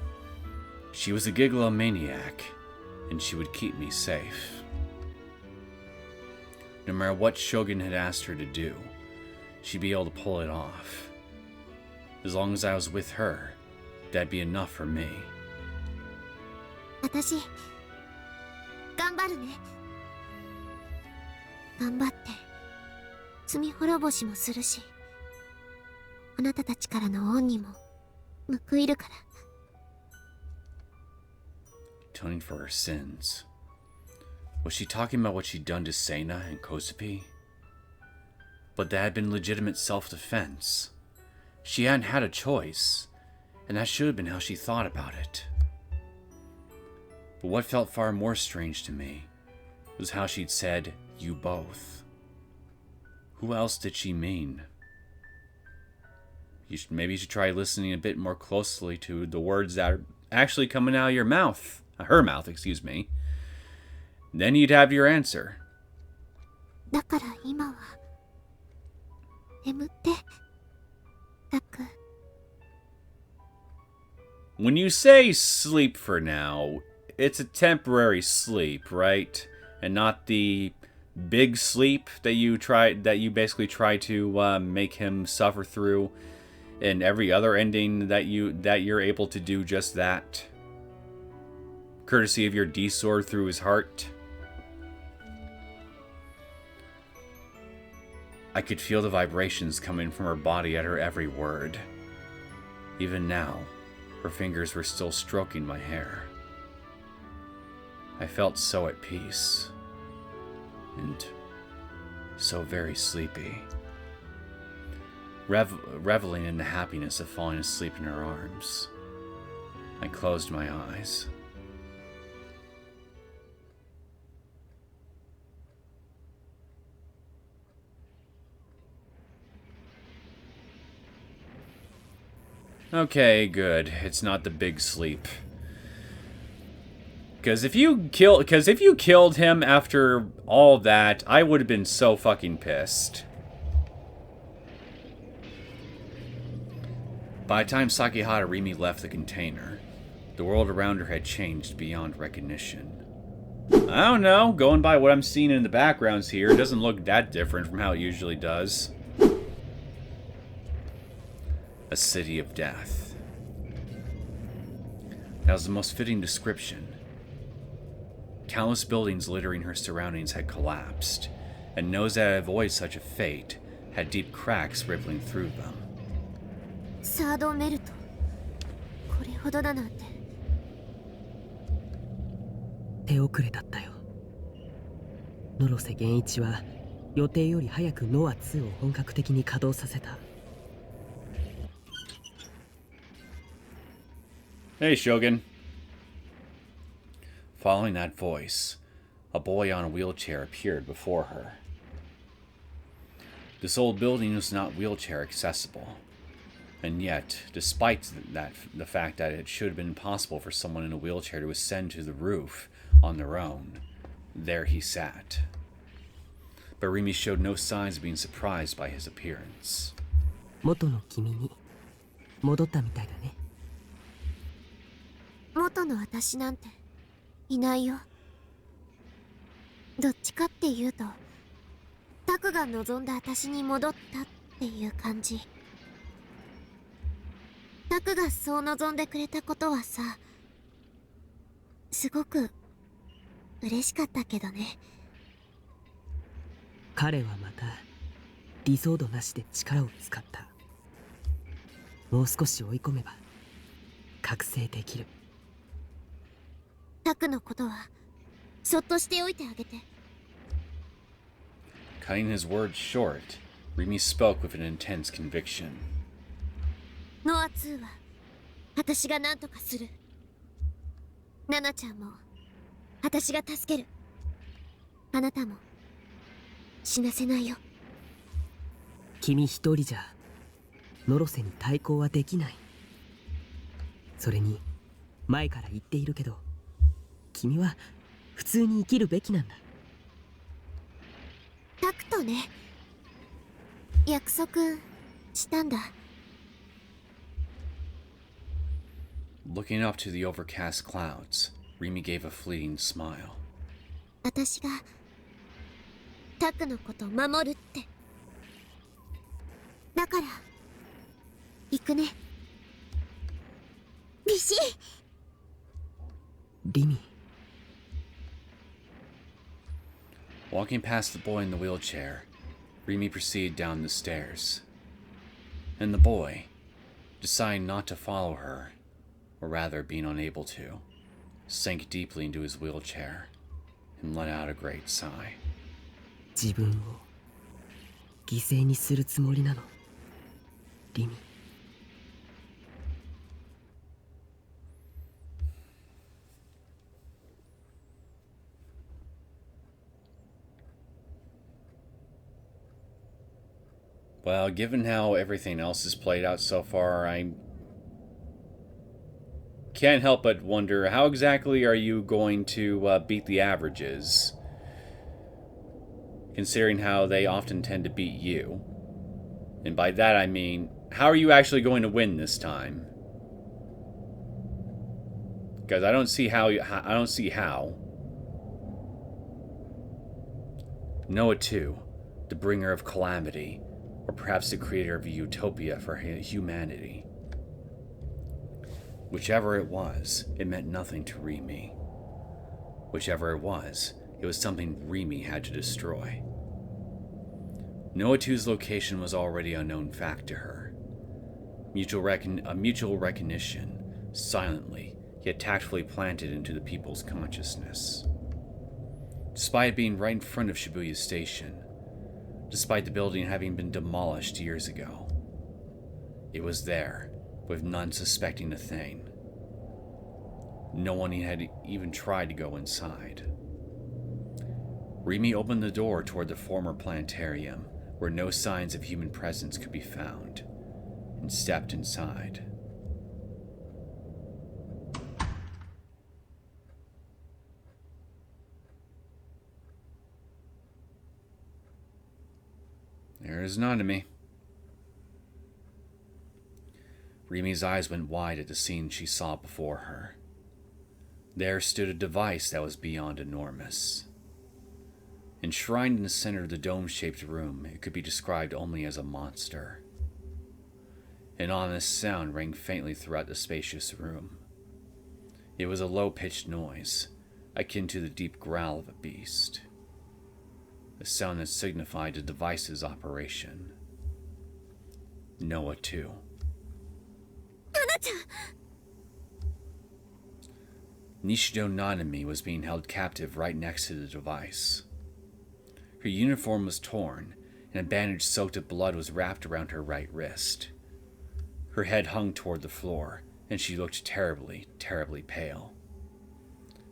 She was a Gigalomaniac, and she would keep me safe. No matter what Shogun had asked her to do, she'd be able to pull it off. As long as I was with her, that'd be enough for me. 私、頑張るね。頑張って罪滅ぼしもするし、あなたたちからの恩にも報いるから。Atoning for her sins. Was she talking about what she'd done to Sena and Kosupi? But that had been legitimate self-defense. She hadn't had a choice, and that should have been how she thought about it. But what felt far more strange to me was how she'd said, "You both." Who else did she mean? Maybe you should try listening a bit more closely to the words that are actually coming out of your mouth. Her mouth, excuse me. Then you'd have your answer. だから今は眠って、タク。When you say sleep for now, it's a temporary sleep, right? And not the big sleep that you basically try to make him suffer through in every other ending that you're able to do just that. Courtesy of your D-sword through his heart. I could feel the vibrations coming from her body at her every word. Even now, her fingers were still stroking my hair. I felt so at peace. And so very sleepy. Reveling in the happiness of falling asleep in her arms. I closed my eyes. Okay, good. It's not the big sleep. Because if you killed him after all that, I would have been so fucking pissed. By the time Sakihara Rimi left the container, the world around her had changed beyond recognition. I don't know, going by what I'm seeing in the backgrounds here, it doesn't look that different from how it usually does. A city of death. That was the most fitting description. Countless buildings littering her surroundings had collapsed, and those that had avoided such a fate had deep cracks rippling through them. サードメルト、これほどだなんて。手遅れだったよ。野呂瀬源一は予定より早くノア2を本格的に稼働させた。Hey, Shogun. Following that voice, a boy on a wheelchair appeared before her. This old building was not wheelchair accessible, and yet, despite the fact that it should have been impossible for someone in a wheelchair to ascend to the roof on their own, there he sat. But Rimi showed no signs of being surprised by his appearance. 元の君に戻ったみたいだね。元の私なんていないよ。どっちかっていうと、タクが望んだ私に戻ったっていう感じ。タクがそう望んでくれたことはさ、すごく嬉しかったけどね。彼はまた理想度なしで力を使った。もう少し追い込めば覚醒できる。タクのことはそっとしておいてあげて。Cutting his words short, Rimi spoke with an intense conviction. ノア2は私が何とかする。ナナちゃんも私が助ける。あなたも死なせないよ。君一人じゃ野呂瀬に対抗はできない。それに前から言っているけど、君は普通に生きるべきなんだ。タクとね、約束したんだ。Looking up to the overcast clouds, Rimi gave a fleeting smile. 私がタクのこと守るって。だから行くね。ビシッ。リミ。Walking past the boy in the wheelchair, Rimi proceeded down the stairs. And the boy, deciding not to follow her, or rather being unable to, sank deeply into his wheelchair and let out a great sigh. 自分を犠牲にするつもりなの、リミ。Well, given how everything else has played out so far, I can't help but wonder, how exactly are you going to beat the averages? Considering how they often tend to beat you. And by that I mean, how are you actually going to win this time? Because I don't see how. Noah too, the bringer of calamity, or perhaps the creator of a utopia for humanity. Whichever it was, it meant nothing to Rimi. Whichever it was something Rimi had to destroy. Noah 2's location was already a known fact to her. A mutual recognition, silently, yet tactfully planted into the people's consciousness. Despite it being right in front of Shibuya Station, despite the building having been demolished years ago, it was there, with none suspecting a thing. No one had even tried to go inside. Rimi opened the door toward the former planetarium, where no signs of human presence could be found, and stepped inside. There's NOZOMI. Rimi's eyes went wide at the scene she saw before her. There stood a device that was beyond enormous. Enshrined in the center of the dome-shaped room, it could be described only as a monster. An ominous sound rang faintly throughout the spacious room. It was a low-pitched noise, akin to the deep growl of a beast. A sound that signified the device's operation. Noah, too. Nishido NOZOMI was being held captive right next to the device. Her uniform was torn, and a bandage soaked with blood was wrapped around her right wrist. Her head hung toward the floor, and she looked terribly, terribly pale.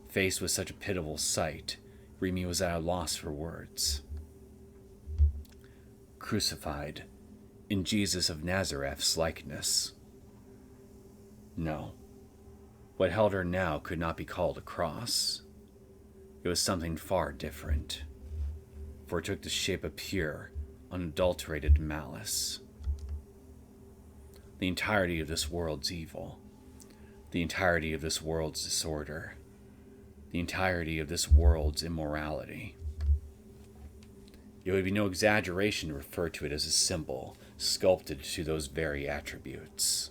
Faced with such a pitiable sight, Rimi was at a loss for words. Crucified, in Jesus of Nazareth's likeness. No. What held her now could not be called a cross. It was something far different, for it took the shape of pure, unadulterated malice. The entirety of this world's evil, the entirety of this world's disorder, the entirety of this world's immorality. It would be no exaggeration to refer to it as a symbol sculpted to those very attributes.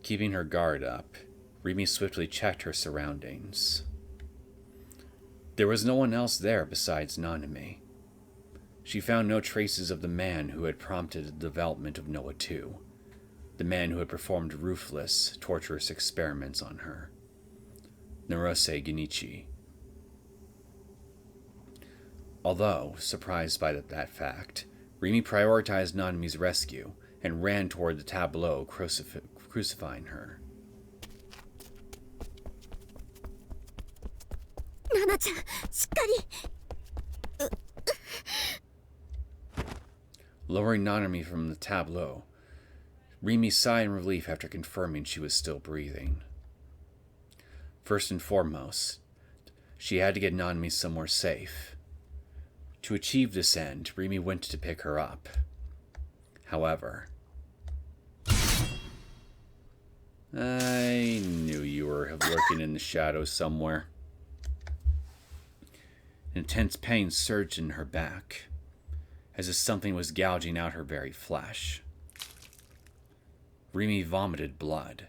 Keeping her guard up, Rimi swiftly checked her surroundings. There was no one else there besides NOZOMI. She found no traces of the man who had prompted the development of Noah 2, the man who had performed ruthless, torturous experiments on her. Neosekken. Although, surprised by that fact, Rimi prioritized NOZOMI's rescue and ran toward the tableau crucifying her. Nana-chan, shikkari. Lowering NOZOMI from the tableau, Rimi sighed in relief after confirming she was still breathing. First and foremost, she had to get NOZOMI somewhere safe. To achieve this end, Rimi went to pick her up. However, I knew you were lurking in the shadows somewhere. Intense pain surged in her back, as if something was gouging out her very flesh. Rimi vomited blood.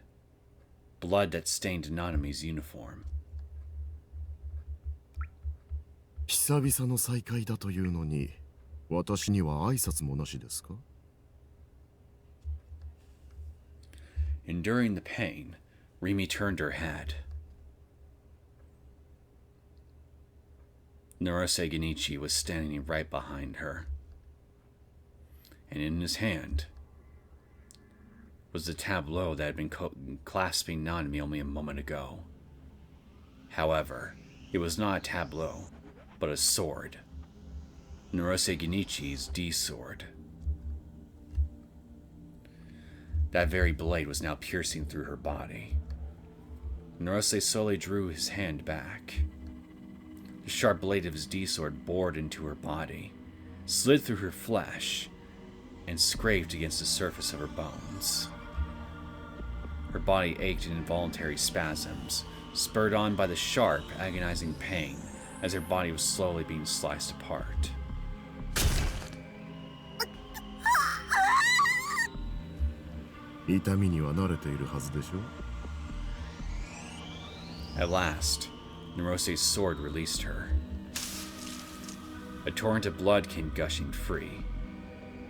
Blood that stained NOZOMI's uniform. 久々の再会だというのに、私には挨拶もなしですか? Enduring the pain, Rimi turned her head. Neosekken was standing right behind her, and in his hand was the tableau that had been clasping NOZOMI only a moment ago. However, it was not a tableau, but a sword. Neosekken's D-sword. That very blade was now piercing through her body. Neose slowly drew his hand back. The sharp blade of his D-sword bored into her body, slid through her flesh, and scraped against the surface of her bones. Her body ached in involuntary spasms, spurred on by the sharp, agonizing pain as her body was slowly being sliced apart. At last, Nerose's sword released her. A torrent of blood came gushing free.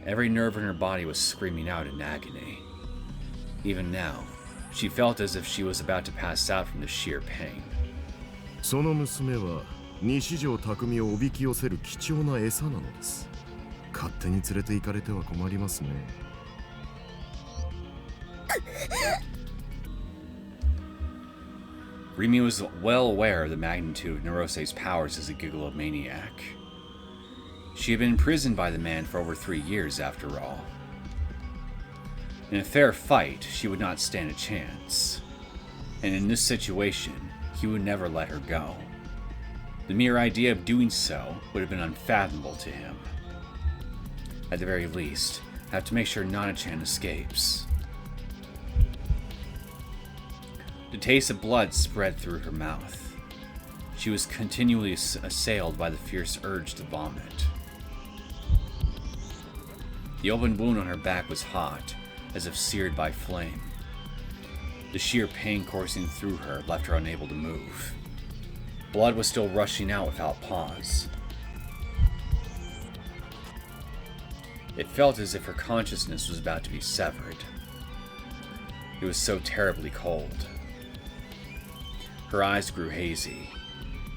Every nerve in her body was screaming out in agony. Even now, she felt as if she was about to pass out from the sheer pain. その娘は西条匠をおびき寄せる貴重な餌なのです。勝手に連れて行かれては困りますね。Rimi was well aware of the magnitude of Nerose's powers as a Gigalomaniac. She had been imprisoned by the man for over 3 years, after all. In a fair fight, she would not stand a chance. And in this situation, he would never let her go. The mere idea of doing so would have been unfathomable to him. At the very least, I have to make sure Nana-chan escapes. The taste of blood spread through her mouth. She was continually assailed by the fierce urge to vomit. The open wound on her back was hot, as if seared by flame. The sheer pain coursing through her left her unable to move. Blood was still rushing out without pause. It felt as if her consciousness was about to be severed. It was so terribly cold. Her eyes grew hazy,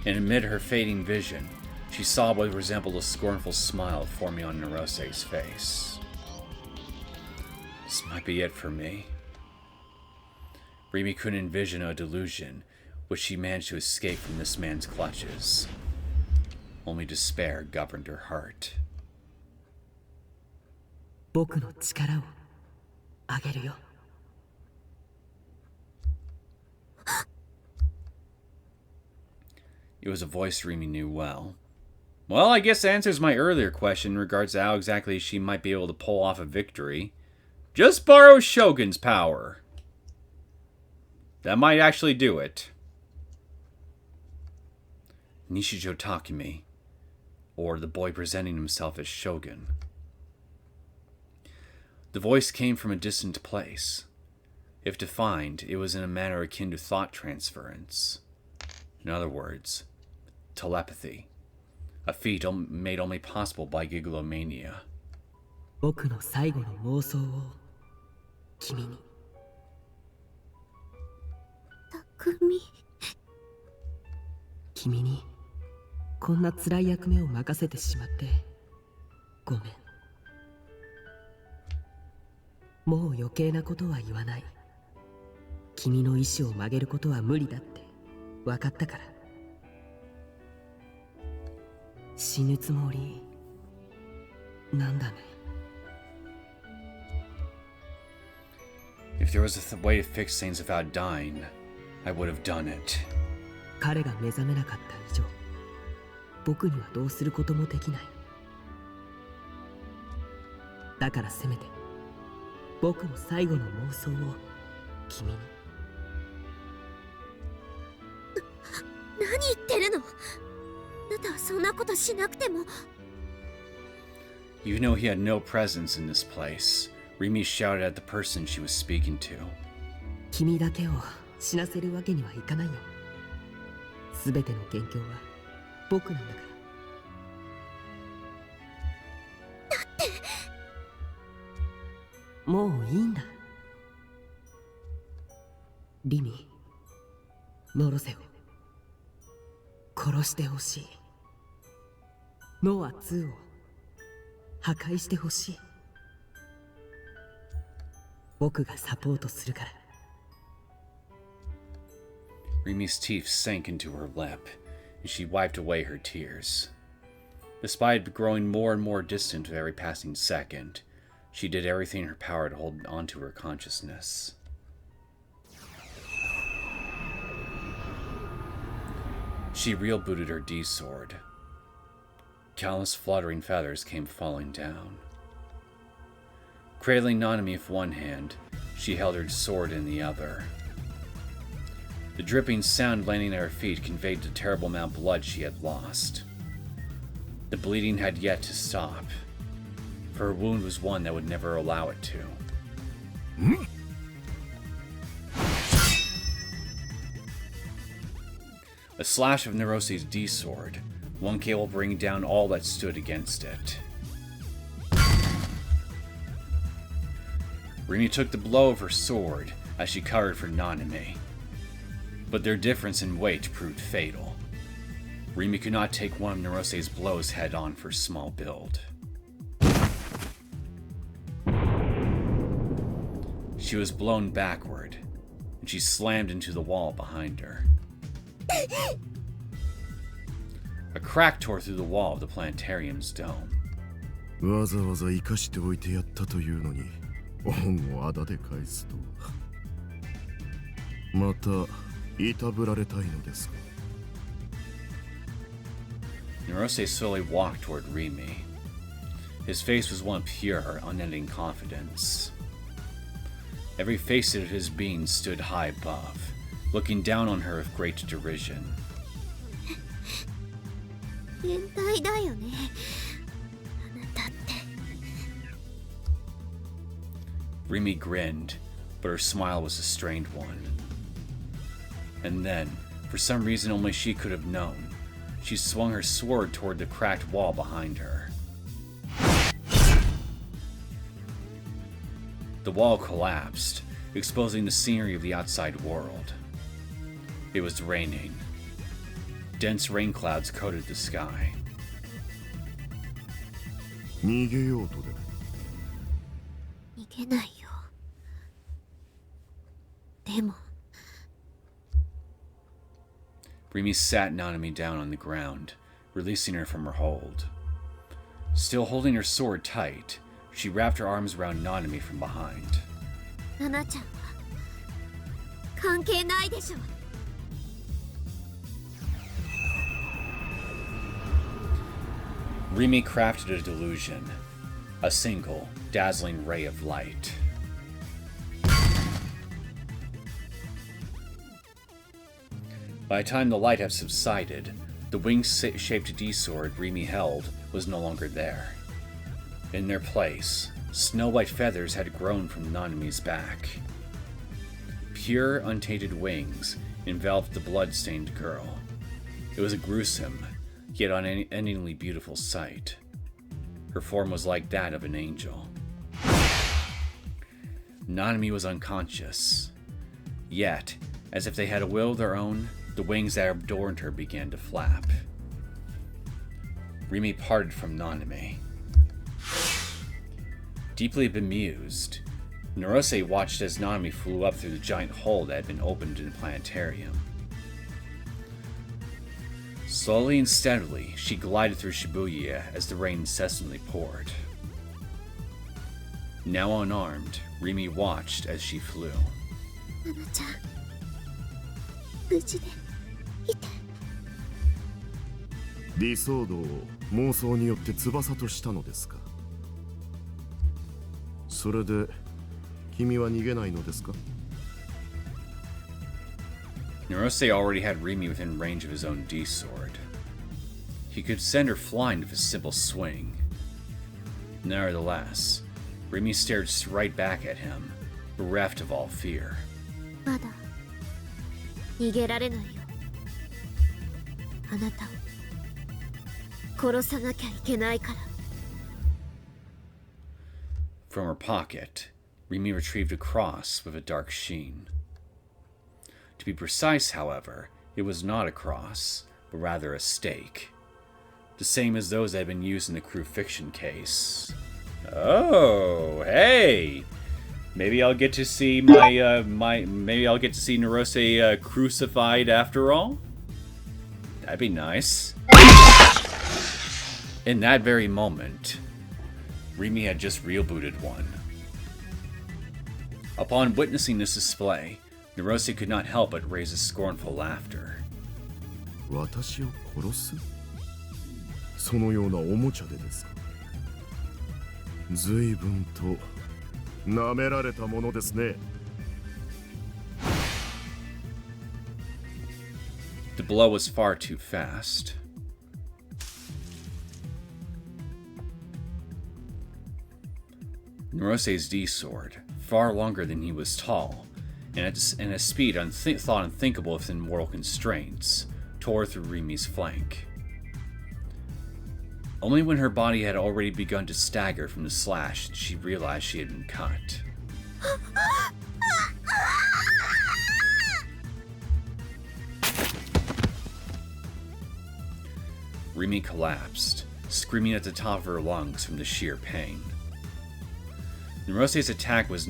and amid her fading vision, she saw what resembled a scornful smile forming on Neosekken's face. This might be it for me. Rimi couldn't envision a delusion which she managed to escape from this man's clutches. Only despair governed her heart. 僕の力をあげるよ。It was a voice Rimi knew well. Well, I guess that answers my earlier question in regards to how exactly she might be able to pull off a victory. Just borrow Shogun's power. That might actually do it. Nishijo Takumi, or the boy presenting himself as Shogun. The voice came from a distant place. If defined, it was in a manner akin to thought transference. In other words, telepathy. A feat made only possible by Gigalomania. 僕の最後の妄想を君に。匠。君にこんな辛い役目を任せてしまってごめん。もう余計なことは言わない。君の意志を曲げることは無理だって分かったから。死ぬつもりなんだね。If there was a way to fix things without dying, I would have done it. 彼が目覚めなかった以上、僕にはどうすることもできない。だからせめて僕の最後の妄想を君に。何言ってるの？あなたはそんなことしなくても。Even though he had no presence in this place, Rimi shouted at the person she was speaking to. 君だけを死なせるわけにはいかないよ。すべての元凶は僕なんだから。だって。もういいんだ。リミ、ノロセを殺してほしい。ノア2を破壊してほしい。僕がサポートするから。Rimi's teeth sank into her lip, and she wiped away her tears. Despite growing more and more distant with every passing second, she did everything in her power to hold onto her consciousness. She reel-booted her D-sword. Countless fluttering feathers came falling down. Cradling NOZOMI with one hand, she held her sword in the other. The dripping sound landing at her feet conveyed the terrible amount of blood she had lost. The bleeding had yet to stop, for her wound was one that would never allow it to. A slash of Neosekken's D-sword, one cable bringing down all that stood against it. Rimi took the blow of her sword as she covered for NOZOMI, but their difference in weight proved fatal. Rimi could not take one of Neosekken's blows head-on for small build. She was blown backward, and she slammed into the wall behind her. A crack tore through the wall of the planetarium's dome. わざわざ生かしておいてやったというのに恩をあだで返すとは。またいたぶられたいのですか。Nerose slowly walked toward Rimi. His face was one of pure, unending confidence. Every facet of his being stood high above, looking down on her with great derision. 変態だよね、あなたって。 Rimi grinned, but her smile was a strained one. And then, for some reason only she could have known, she swung her sword toward the cracked wall behind her. The wall collapsed, exposing the scenery of the outside world. It was raining. Dense rain clouds coated the sky. 逃げようとでも。逃げないよ。でも。 Rimi sat Nanami down on the ground, releasing her from her hold. Still holding her sword tight, she wrapped her arms around Nanami from behind. ナナちゃんは関係ないでしょ。 Rimi crafted a delusion, a single, dazzling ray of light. By the time the light had subsided, the wing-shaped D-sword Rimi held was no longer there. In their place, snow-white feathers had grown from Nanami's back. Pure, untainted wings enveloped the blood-stained girl. It was a gruesome, yet unendingly beautiful sight. Her form was like that of an angel. Nanami was unconscious. Yet, as if they had a will of their own, the wings that adorned her began to flap. Rimi parted from Nanami. Deeply bemused, Nerose watched as Nanami flew up through the giant hole that had been opened in the planetarium. Slowly and steadily, she glided through Shibuya as the rain incessantly poured. Now unarmed, Rimi watched as she flew. ナナちゃん、無事でいて。理想道を妄想によって翼としたのですか。それで君は逃げないのですか。 Nerose already had Rimi within range of his own D-sword. He could send her flying with a simple swing. Nevertheless, Rimi stared right back at him, bereft of all fear. まだ逃げられないよ。あなたを殺さなきゃいけないから。 From her pocket, Rimi retrieved a cross with a dark sheen. To be precise, however, it was not a cross, but rather a stake. The same as those that had been used in the crucifixion case. Oh, hey! Maybe I'll get to see maybe I'll get to see Nerose crucified after all? That'd be nice. In that very moment, Rimi had just rebooted one. Upon witnessing this display, Nerose could not help but raise a scornful laughter. 私を殺す？そのようなおもちゃでですか。随分と舐められたものですね。The blow was far too fast. Nerose's D-sword, far longer than he was tall, and at a speed thought unthinkable within mortal constraints, tore through Rimi's flank. Only when her body had already begun to stagger from the slash did she realize she had been cut. Rimi collapsed, screaming at the top of her lungs from the sheer pain. Nerose's attack was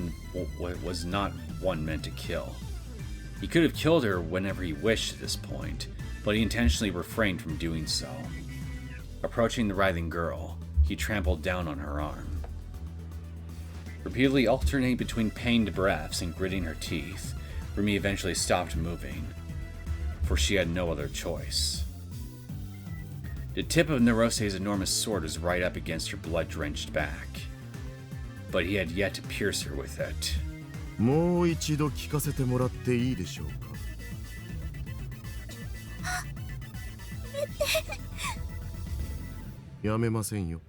not one meant to kill. He could have killed her whenever he wished at this point, but he intentionally refrained from doing so. Approaching the writhing girl, he trampled down on her arm. Repeatedly alternating between pained breaths and gritting her teeth, Rimi eventually stopped moving, for she had no other choice. The tip of Nerose's enormous sword was right up against her blood-drenched back, but he had yet to pierce her with it. もう一度聞かせてもらっていいでしょうか。やめませんよ。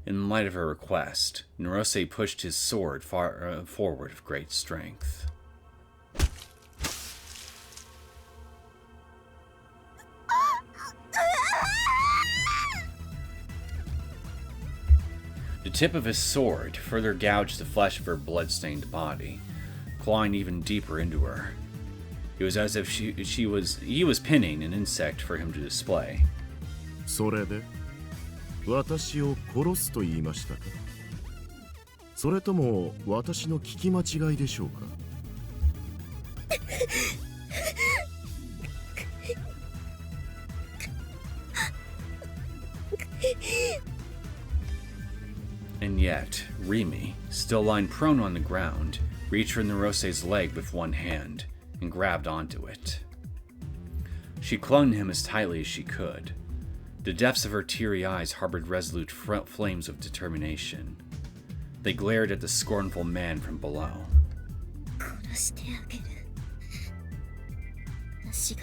In light of her request, Nerose pushed his sword forward with great strength. The tip of his sword further gouged the flesh of her blood-stained body, clawing even deeper into her. It was as if he was pinning an insect for him to display. それで私を殺すと言いましたか。それとも私の聞き間違いでしょうか。And yet, Rimi, still lying prone on the ground, reached for Nerose's leg with one hand and grabbed onto it. She clung to him as tightly as she could. The depths of her teary eyes harbored resolute flames of determination. They glared at the scornful man from below. 殺してあげる。私が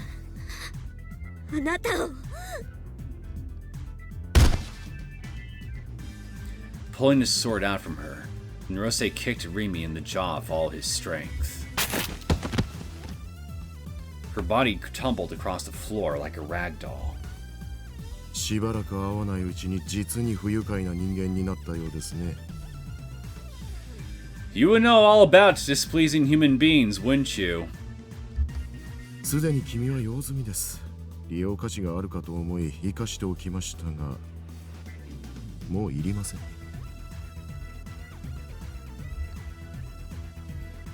あなたを。Pulling his sword out from her, Nerose kicked Rimi in the jaw with all his strength. Her body tumbled across the floor like a rag doll. しばらく会わないうちに実に不愉快な人間になったようですね。You would know all about displeasing human beings, wouldn't you? すでに君は用済みです。利用価値があるかと思い生かしておきましたが、もういりません。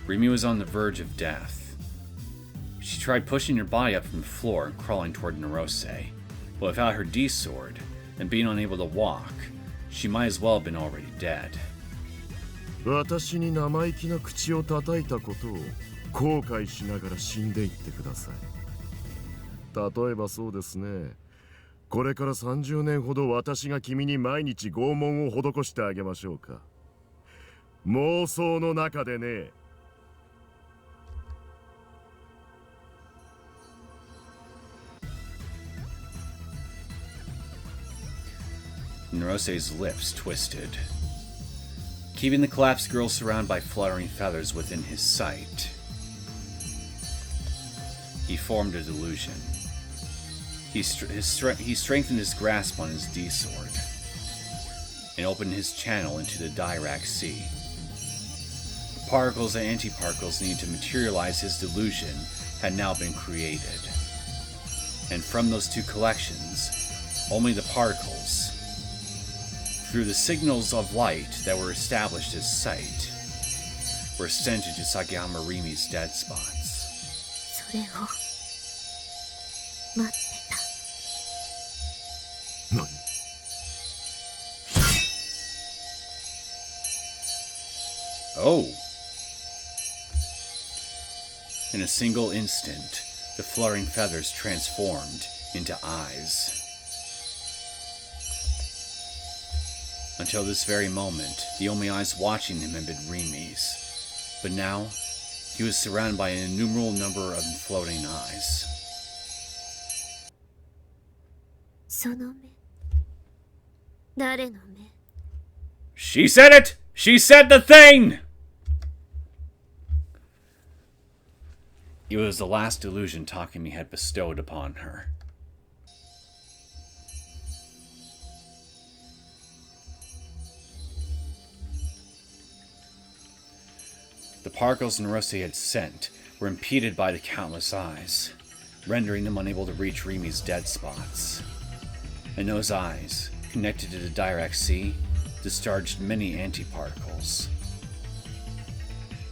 Rimi was on the verge of death. She tried pushing her body up from the floor and crawling toward Nerose, but without her D-sword and being unable to walk, she might as well have been already dead. 私に生意気な口を叩いたことを後悔しながら死んでいってください。例えばそうですね。これから30年ほど私が君に毎日拷問を施してあげましょうか。妄想の中でね。Nerose's lips twisted. Keeping the collapsed girl surrounded by fluttering feathers within his sight, he formed a delusion. He strengthened his grasp on his D-sword and opened his channel into the Dirac Sea. Particles and antiparticles needed to materialize his delusion had now been created. And from those two collections, only the particles, through the signals of light that were established as sight, were sent into Sakihama Rimi's dead spots. それを待ってた。何？ Oh! In a single instant, the fluttering feathers transformed into eyes. Until this very moment, the only eyes watching him had been Rimi's. But now, he was surrounded by an innumerable number of floating eyes. その目。誰の目？ She said it! She said the thing! It was the last illusion Takumi had bestowed upon her. The particles Nerose had sent were impeded by the countless eyes, rendering them unable to reach Rimi's dead spots. And those eyes, connected to the Dirac Sea, discharged many antiparticles.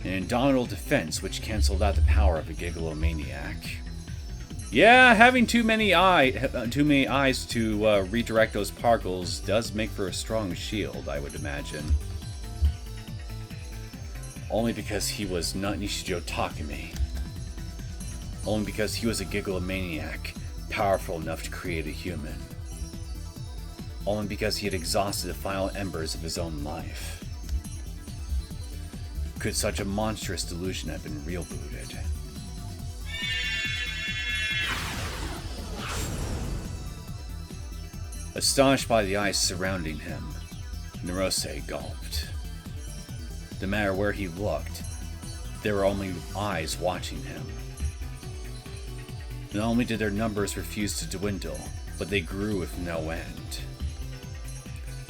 An indomitable defense which cancelled out the power of a Gigalomaniac. Yeah, having too many eyes to redirect those particles does make for a strong shield, I would imagine. Only because he was not Nishijo Takumi. Only because he was a Gigalomaniac, powerful enough to create a human, only because he had exhausted the final embers of his own life. Could such a monstrous delusion have been real-booted? Astonished by the eyes surrounding him, Nerose gulped. No matter where he looked, there were only eyes watching him. Not only did their numbers refuse to dwindle, but they grew with no end.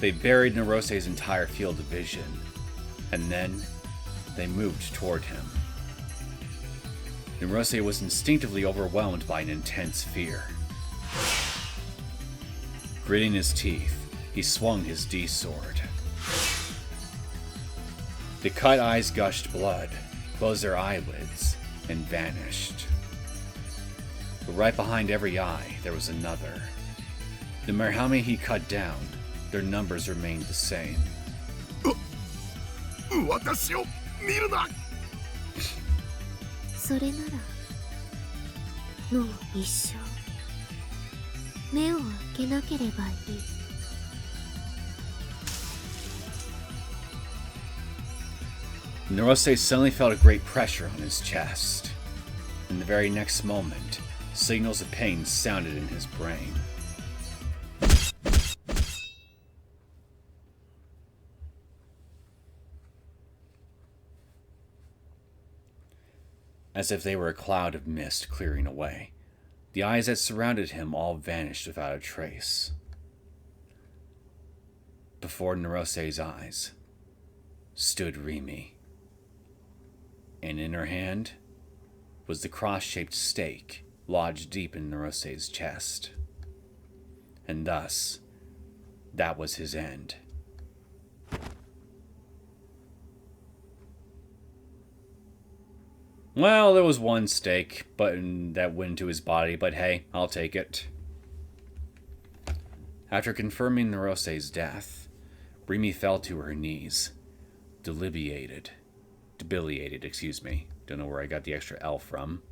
They buried Nerose's entire field of vision, and then they moved toward him. Nerose was instinctively overwhelmed by an intense fear. Gritting his teeth, he swung his D-sword. The cut eyes gushed blood, closed their eyelids, and vanished. But right behind every eye, there was another. No matter how many he cut down, their numbers remained the same. 私を見るな。それならもう一生目を開けなければいい。Nerose suddenly felt a great pressure on his chest. In the very next moment, signals of pain sounded in his brain. As if they were a cloud of mist clearing away, the eyes that surrounded him all vanished without a trace. Before Nerose's eyes stood Rimi, and in her hand was the cross-shaped stake lodged deep in Nerose's chest. And thus, that was his end. Well, there was one stake that went to his body, but hey, I'll take it. After confirming Nerose's death, Rimi fell to her knees, debilitated, Don't know where I got the extra L from.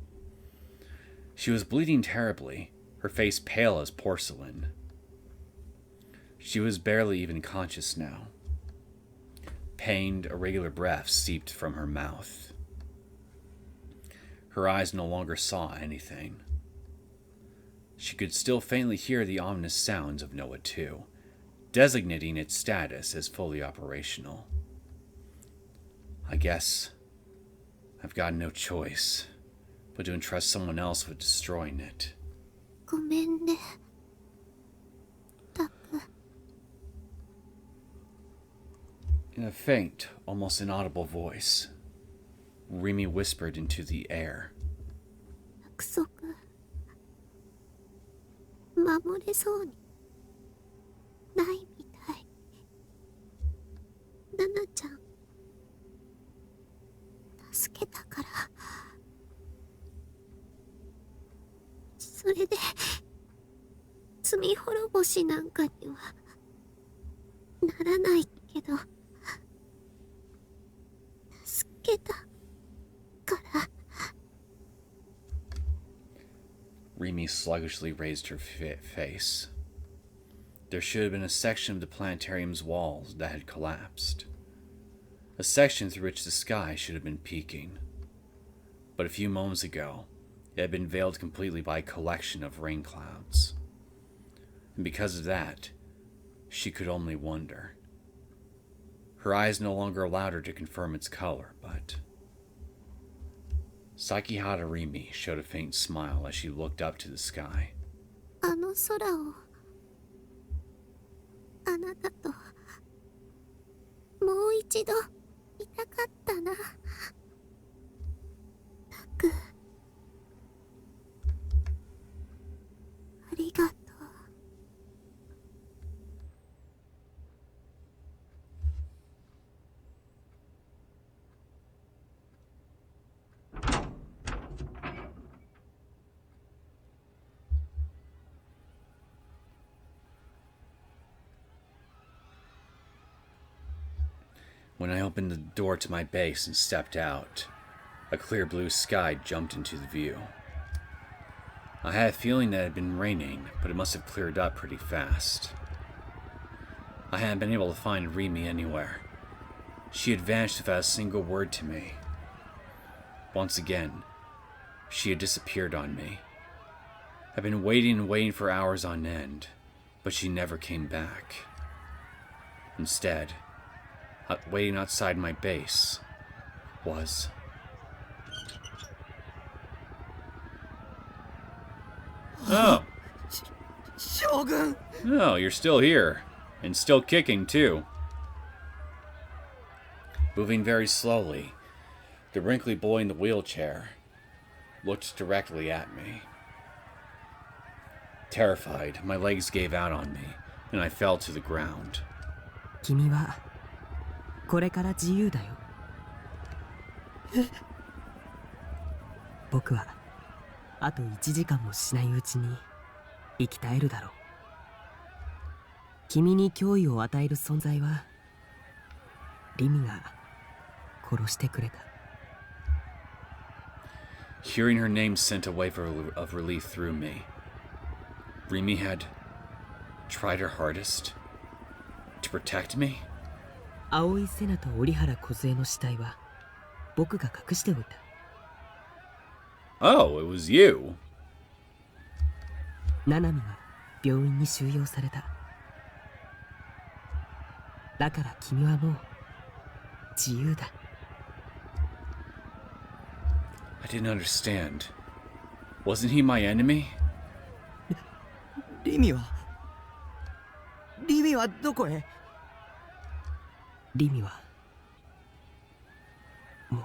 She was bleeding terribly, her face pale as porcelain. She was barely even conscious now. Pained, irregular breath seeped from her mouth. Her eyes no longer saw anything. She could still faintly hear the ominous sounds of Noah 2, designating its status as fully operational. I guess I've got no choice but to entrust someone else with destroying it. ごめんね、タク。 In a faint, almost inaudible voice, Rimi whispered into the air. 約束守れそうにないみたい。ナナちゃん助けたから。それで罪滅ぼしなんかにはならないけど、助けたから。 Rimi sluggishly raised her face. There should have been a section of the planetarium's walls that had collapsed. A section through which the sky should have been peeking. But a few moments ago, it had been veiled completely by a collection of rain clouds. And because of that, she could only wonder. Her eyes no longer allowed her to confirm its color, but... Sakihata Rimi showed a faint smile as she looked up to the sky. あの空をあなたともう一度見たかったな。タク、ありがとう。 When I opened the door to my base and stepped out, a clear blue sky jumped into the view. I had a feeling that it had been raining, but it must have cleared up pretty fast. I hadn't been able to find Rimi anywhere. She had vanished without a single word to me. Once again, she had disappeared on me. I'd been waiting and waiting for hours on end, but she never came back. Instead, waiting outside my base was... Oh! Shogun! Oh, you're still here. And still kicking, too. Moving very slowly, the wrinkly boy in the wheelchair looked directly at me. Terrified, my legs gave out on me, and I fell to the ground. 君はこれから自由だよ。僕はあと1時間もしないうちに生き絶えるだろう。君に脅威を与える存在はリミが殺してくれた。Hearing her name sent a wave of relief through me. Rimi had tried her hardest to protect me? 青いセナと折原梢の死体は僕が隠しておいた。Oh, it was you. ナナミが病院に収容された。だから君はもう自由だ。I didn't understand. Wasn't he my enemy? リミはどこへ？リミはも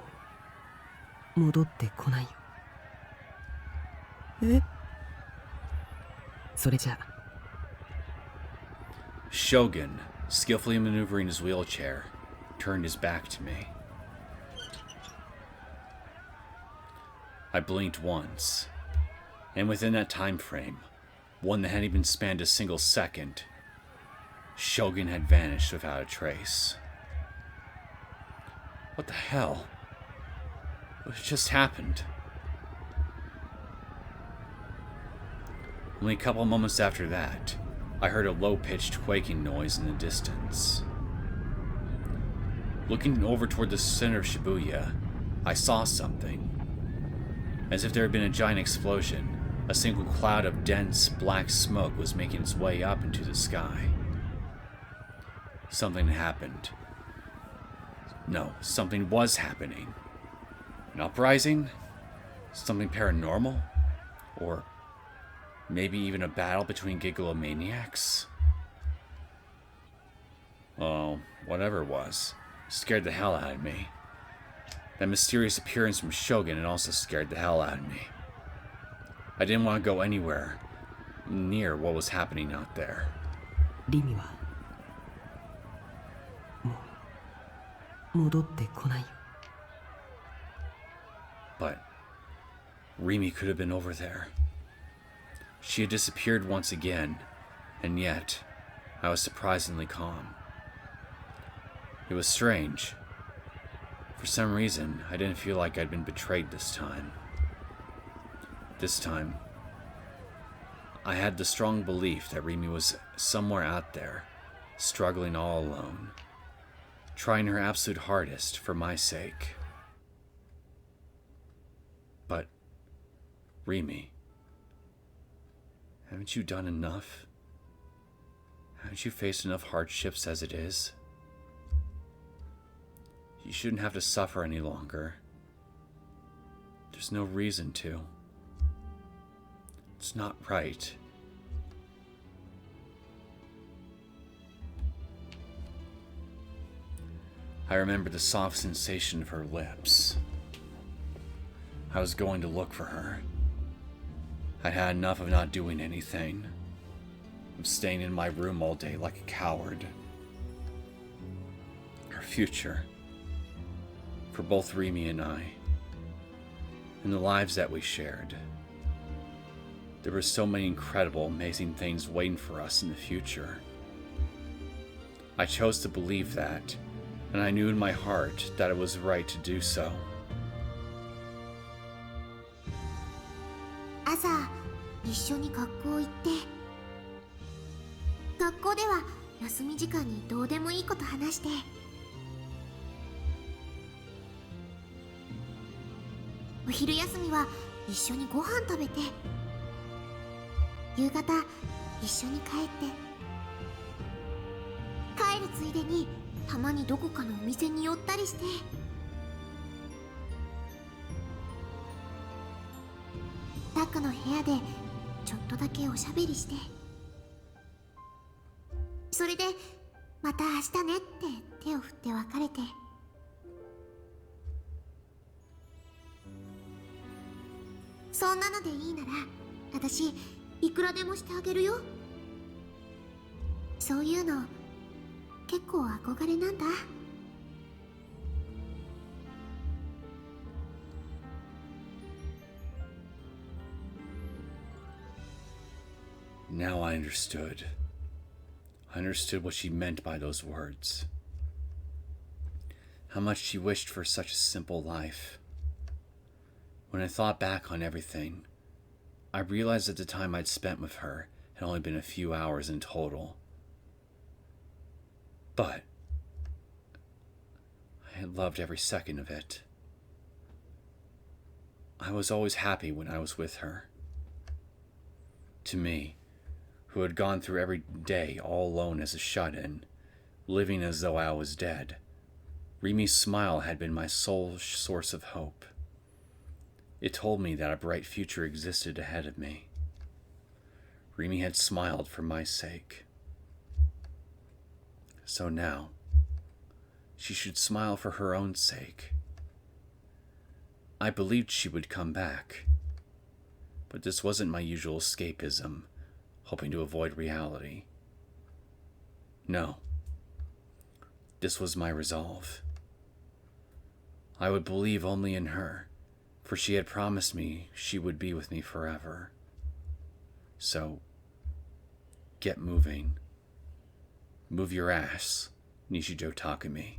う戻ってこないよ。え？それじゃ。Shogun, skillfully maneuvering his wheelchair, turned his back to me. I blinked once, and within that time frame, one that hadn't even spanned a single second, Shogun had vanished without a trace. What the hell? What just happened? Only a couple of moments after that, I heard a low-pitched quaking noise in the distance. Looking over toward the center of Shibuya, I saw something. As if there had been a giant explosion, a single cloud of dense, black smoke was making its way up into the sky. Something happened. No, something was happening. An uprising? Something paranormal? Or maybe even a battle between Gigalomaniacs? Oh, whatever it was, scared the hell out of me. That mysterious appearance from Shogun had also scared the hell out of me. I didn't want to go anywhere near what was happening out there. リミはもう戻ってこないよ。 But Rimi could have been over there. She had disappeared once again, and yet I was surprisingly calm. It was strange. For some reason, I didn't feel like I'd been betrayed this time. This time, I had the strong belief that Rimi was somewhere out there, struggling all alone, trying her absolute hardest for my sake. But, Rimi, haven't you done enough? Haven't you faced enough hardships as it is? You shouldn't have to suffer any longer. There's no reason to. It's not right. I remember the soft sensation of her lips. I was going to look for her. I'd had enough of not doing anything, of staying in my room all day like a coward. Her future, for both Rimi and I, and the lives that we shared. There were so many incredible, amazing things waiting for us in the future. I chose to believe that, and I knew in my heart that it was right to do so. 朝一緒に学校行って、学校では休み時間にどうでもいいこと話して、お昼休みは一緒にご飯食べて、夕方一緒に帰って、帰るついでにたまにどこかのお店に寄ったりして、タクの部屋でちょっとだけおしゃべりして、それでまた明日ねって手を振って別れて、そんなのでいいなら私いくらでもしてあげるよ。そういうの結構憧れなんだ。Now I understood. I understood what she meant by those words. How much she wished for such a simple life. When I thought back on everything, I realized that the time I'd spent with her had only been a few hours in total. But I had loved every second of it. I was always happy when I was with her. To me, who had gone through every day all alone as a shut-in, living as though I was dead, Rimi's smile had been my sole source of hope. It told me that a bright future existed ahead of me. Rimi had smiled for my sake. So now, she should smile for her own sake. I believed she would come back, but this wasn't my usual escapism, hoping to avoid reality. No, this was my resolve. I would believe only in her, for she had promised me she would be with me forever. So, get moving. Move your ass, Nishijo Takumi.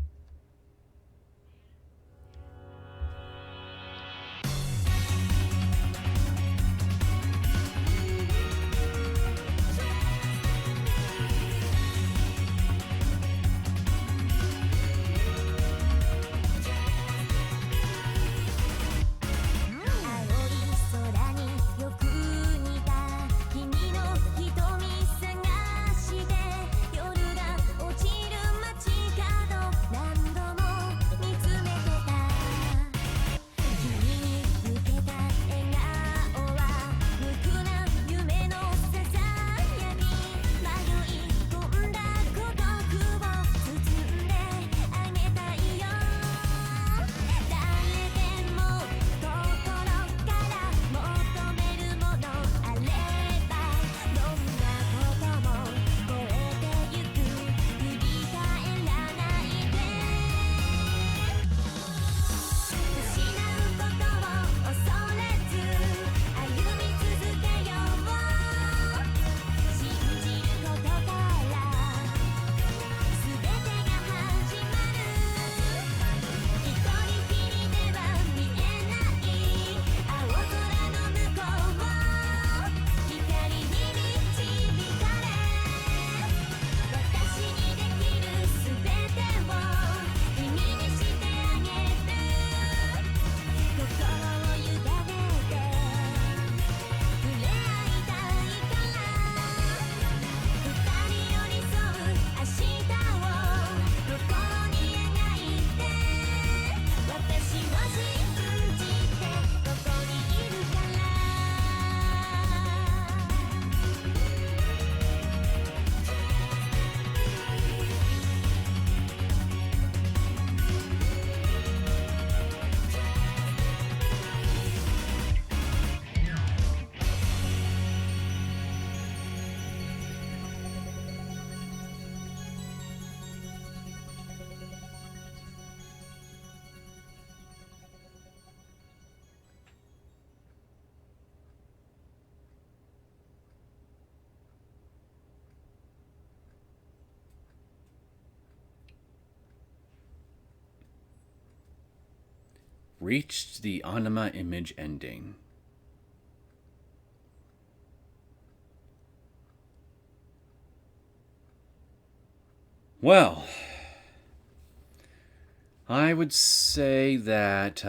Reached the anima image ending. Well, I would say that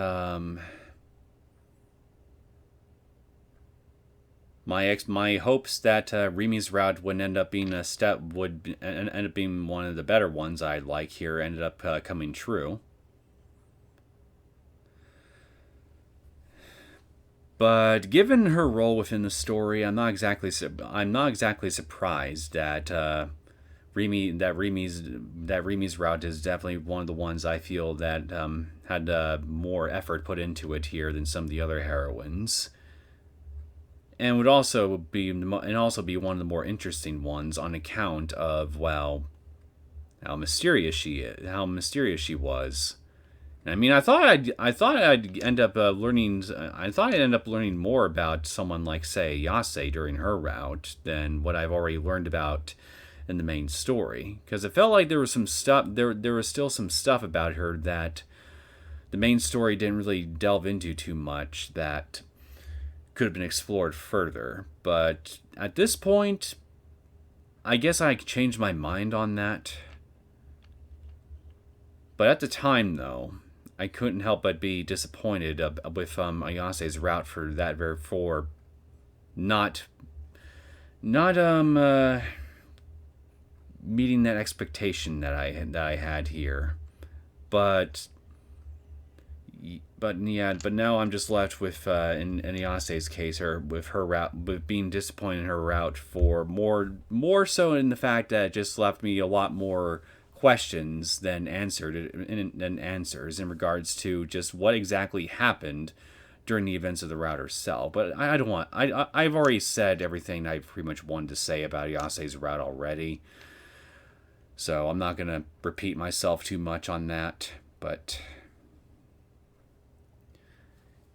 my hopes that Rimi's route would end up being end up being one of the better ones I like here ended up coming true. But given her role within the story, I'm not exactly surprised that Rimi's route is definitely one of the ones I feel that had more effort put into it here than some of the other heroines, and would also be one of the more interesting ones on account of, well, how mysterious she was. I mean, I thought I'd end up learning more about someone like, say, Yase during her route than what I've already learned about in the main story, because it felt like there was still some stuff about her that the main story didn't really delve into too much that could have been explored further. But at this point, I guess I changed my mind on that. But at the time, though, I couldn't help but be disappointed with Ayase's route for not meeting that expectation that I had here. But now I'm just left with in Ayase's case, with her route, with being disappointed in her route for more so in the fact that it just left me a lot more questions than answers in regards to just what exactly happened during the events of the route herself. But I've already said everything I pretty much wanted to say about Yase's route already, so I'm not gonna repeat myself too much on that. But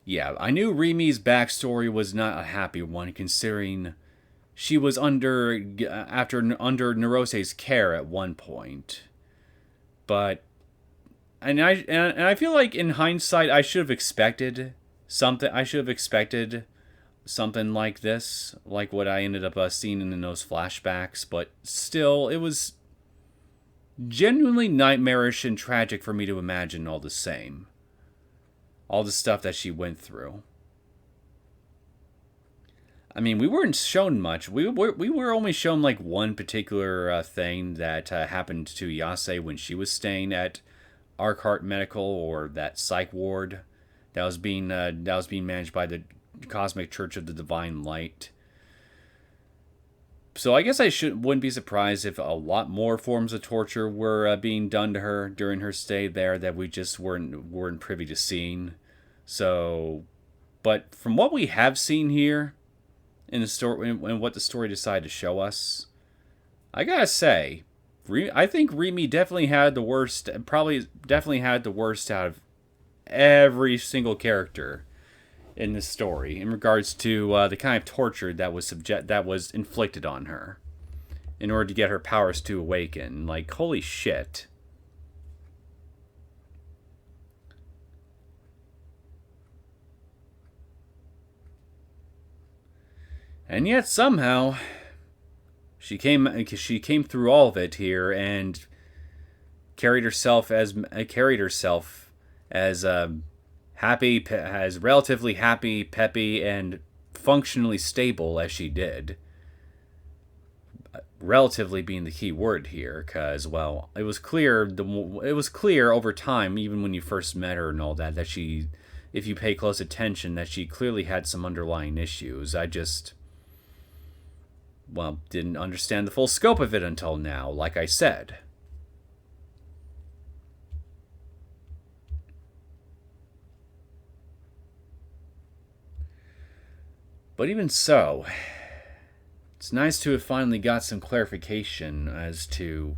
yeah, I knew Rimi's backstory was not a happy one, considering she was under Nerose's care at one point. But I feel like in hindsight I should have expected something. I should have expected something like this, like what I ended up seeing in those flashbacks. But still, it was genuinely nightmarish and tragic for me to imagine all the same. All the stuff that she went through. I mean, we weren't shown much. We were only shown like one particular thing that happened to Yase when she was staying at Arkheart Medical, or that psych ward that was being managed by the Cosmic Church of the Divine Light. So I guess I wouldn't be surprised if a lot more forms of torture were being done to her during her stay there that we just weren't privy to seeing. So, but from what we have seen here in the story, and what the story decided to show us, I gotta say, I think Rimi definitely had the worst. Probably definitely had the worst out of every single character in this story in regards to the kind of torture that was inflicted on her in order to get her powers to awaken. Like, holy shit. And yet somehow she came through all of it here and carried herself as happy, as relatively happy, peppy, and functionally stable as she did. Relatively being the key word here, because, well, it was clear over time, even when you first met her and all that she, if you pay close attention, that she clearly had some underlying issues. I just, well, didn't understand the full scope of it until now, like I said. But even so, it's nice to have finally got some clarification as to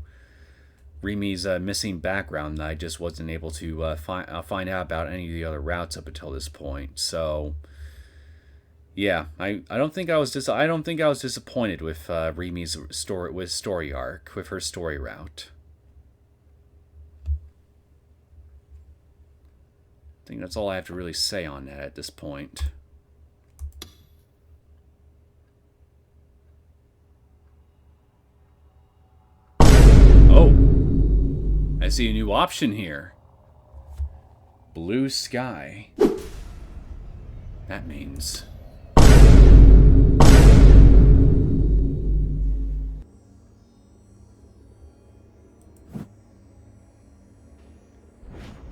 Rimi's missing background that I just wasn't able to find out about any of the other routes up until this point. So, yeah, I don't think I was disappointed with Rimi's story arc, with her story route. I think that's all I have to really say on that at this point. Oh. I see a new option here. Blue sky. That means...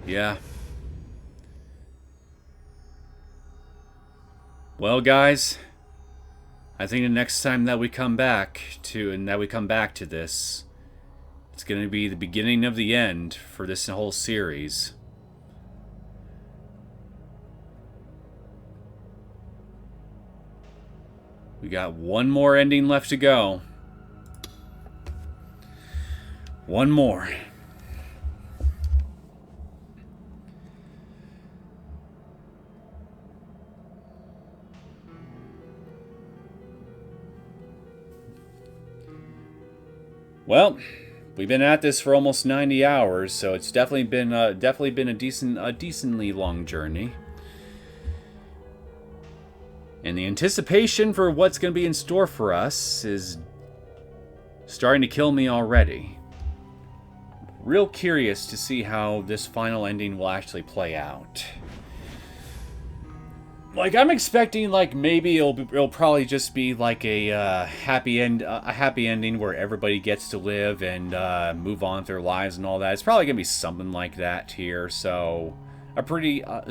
yeah. Well, guys, I think the next time that we come back to this, it's going to be the beginning of the end for this whole series. We got one more ending left to go. One more. Well, we've been at this for almost 90 hours, so it's definitely been a decently long journey. And the anticipation for what's going to be in store for us is starting to kill me already. Real curious to see how this final ending will actually play out. Like, I'm expecting, like, maybe it'll probably just be like a happy ending where everybody gets to live and move on with their lives and all that. It's probably gonna be something like that here. So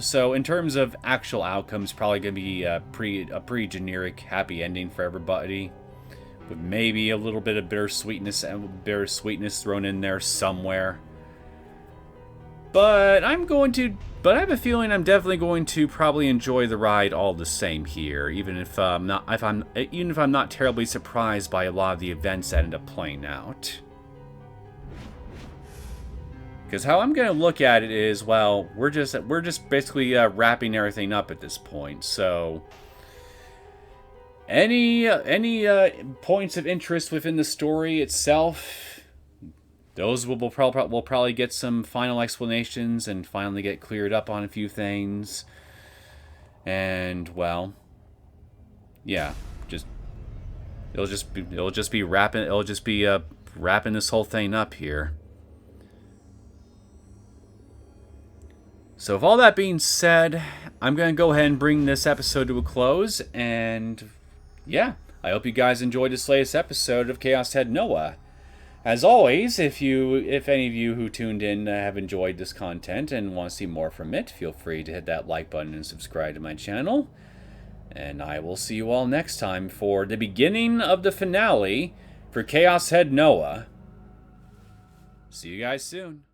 so in terms of actual outcomes, probably gonna be a pretty generic happy ending for everybody, with maybe a little bit of bittersweetness thrown in there somewhere. But I have a feeling I'm definitely going to probably enjoy the ride all the same here, even if I'm not terribly surprised by a lot of the events that end up playing out. Because how I'm going to look at it is, well, we're just basically wrapping everything up at this point. So any points of interest within the story itself, those will probably get some final explanations and finally get cleared up on a few things. And, well, yeah, it'll just be wrapping this whole thing up here. So with all that being said, I'm going to go ahead and bring this episode to a close, and yeah, I hope you guys enjoyed this latest episode of Chaos Head Noah. As always, if any of you who tuned in have enjoyed this content and want to see more from it, feel free to hit that like button and subscribe to my channel. And I will see you all next time for the beginning of the finale for Chaos Head Noah. See you guys soon.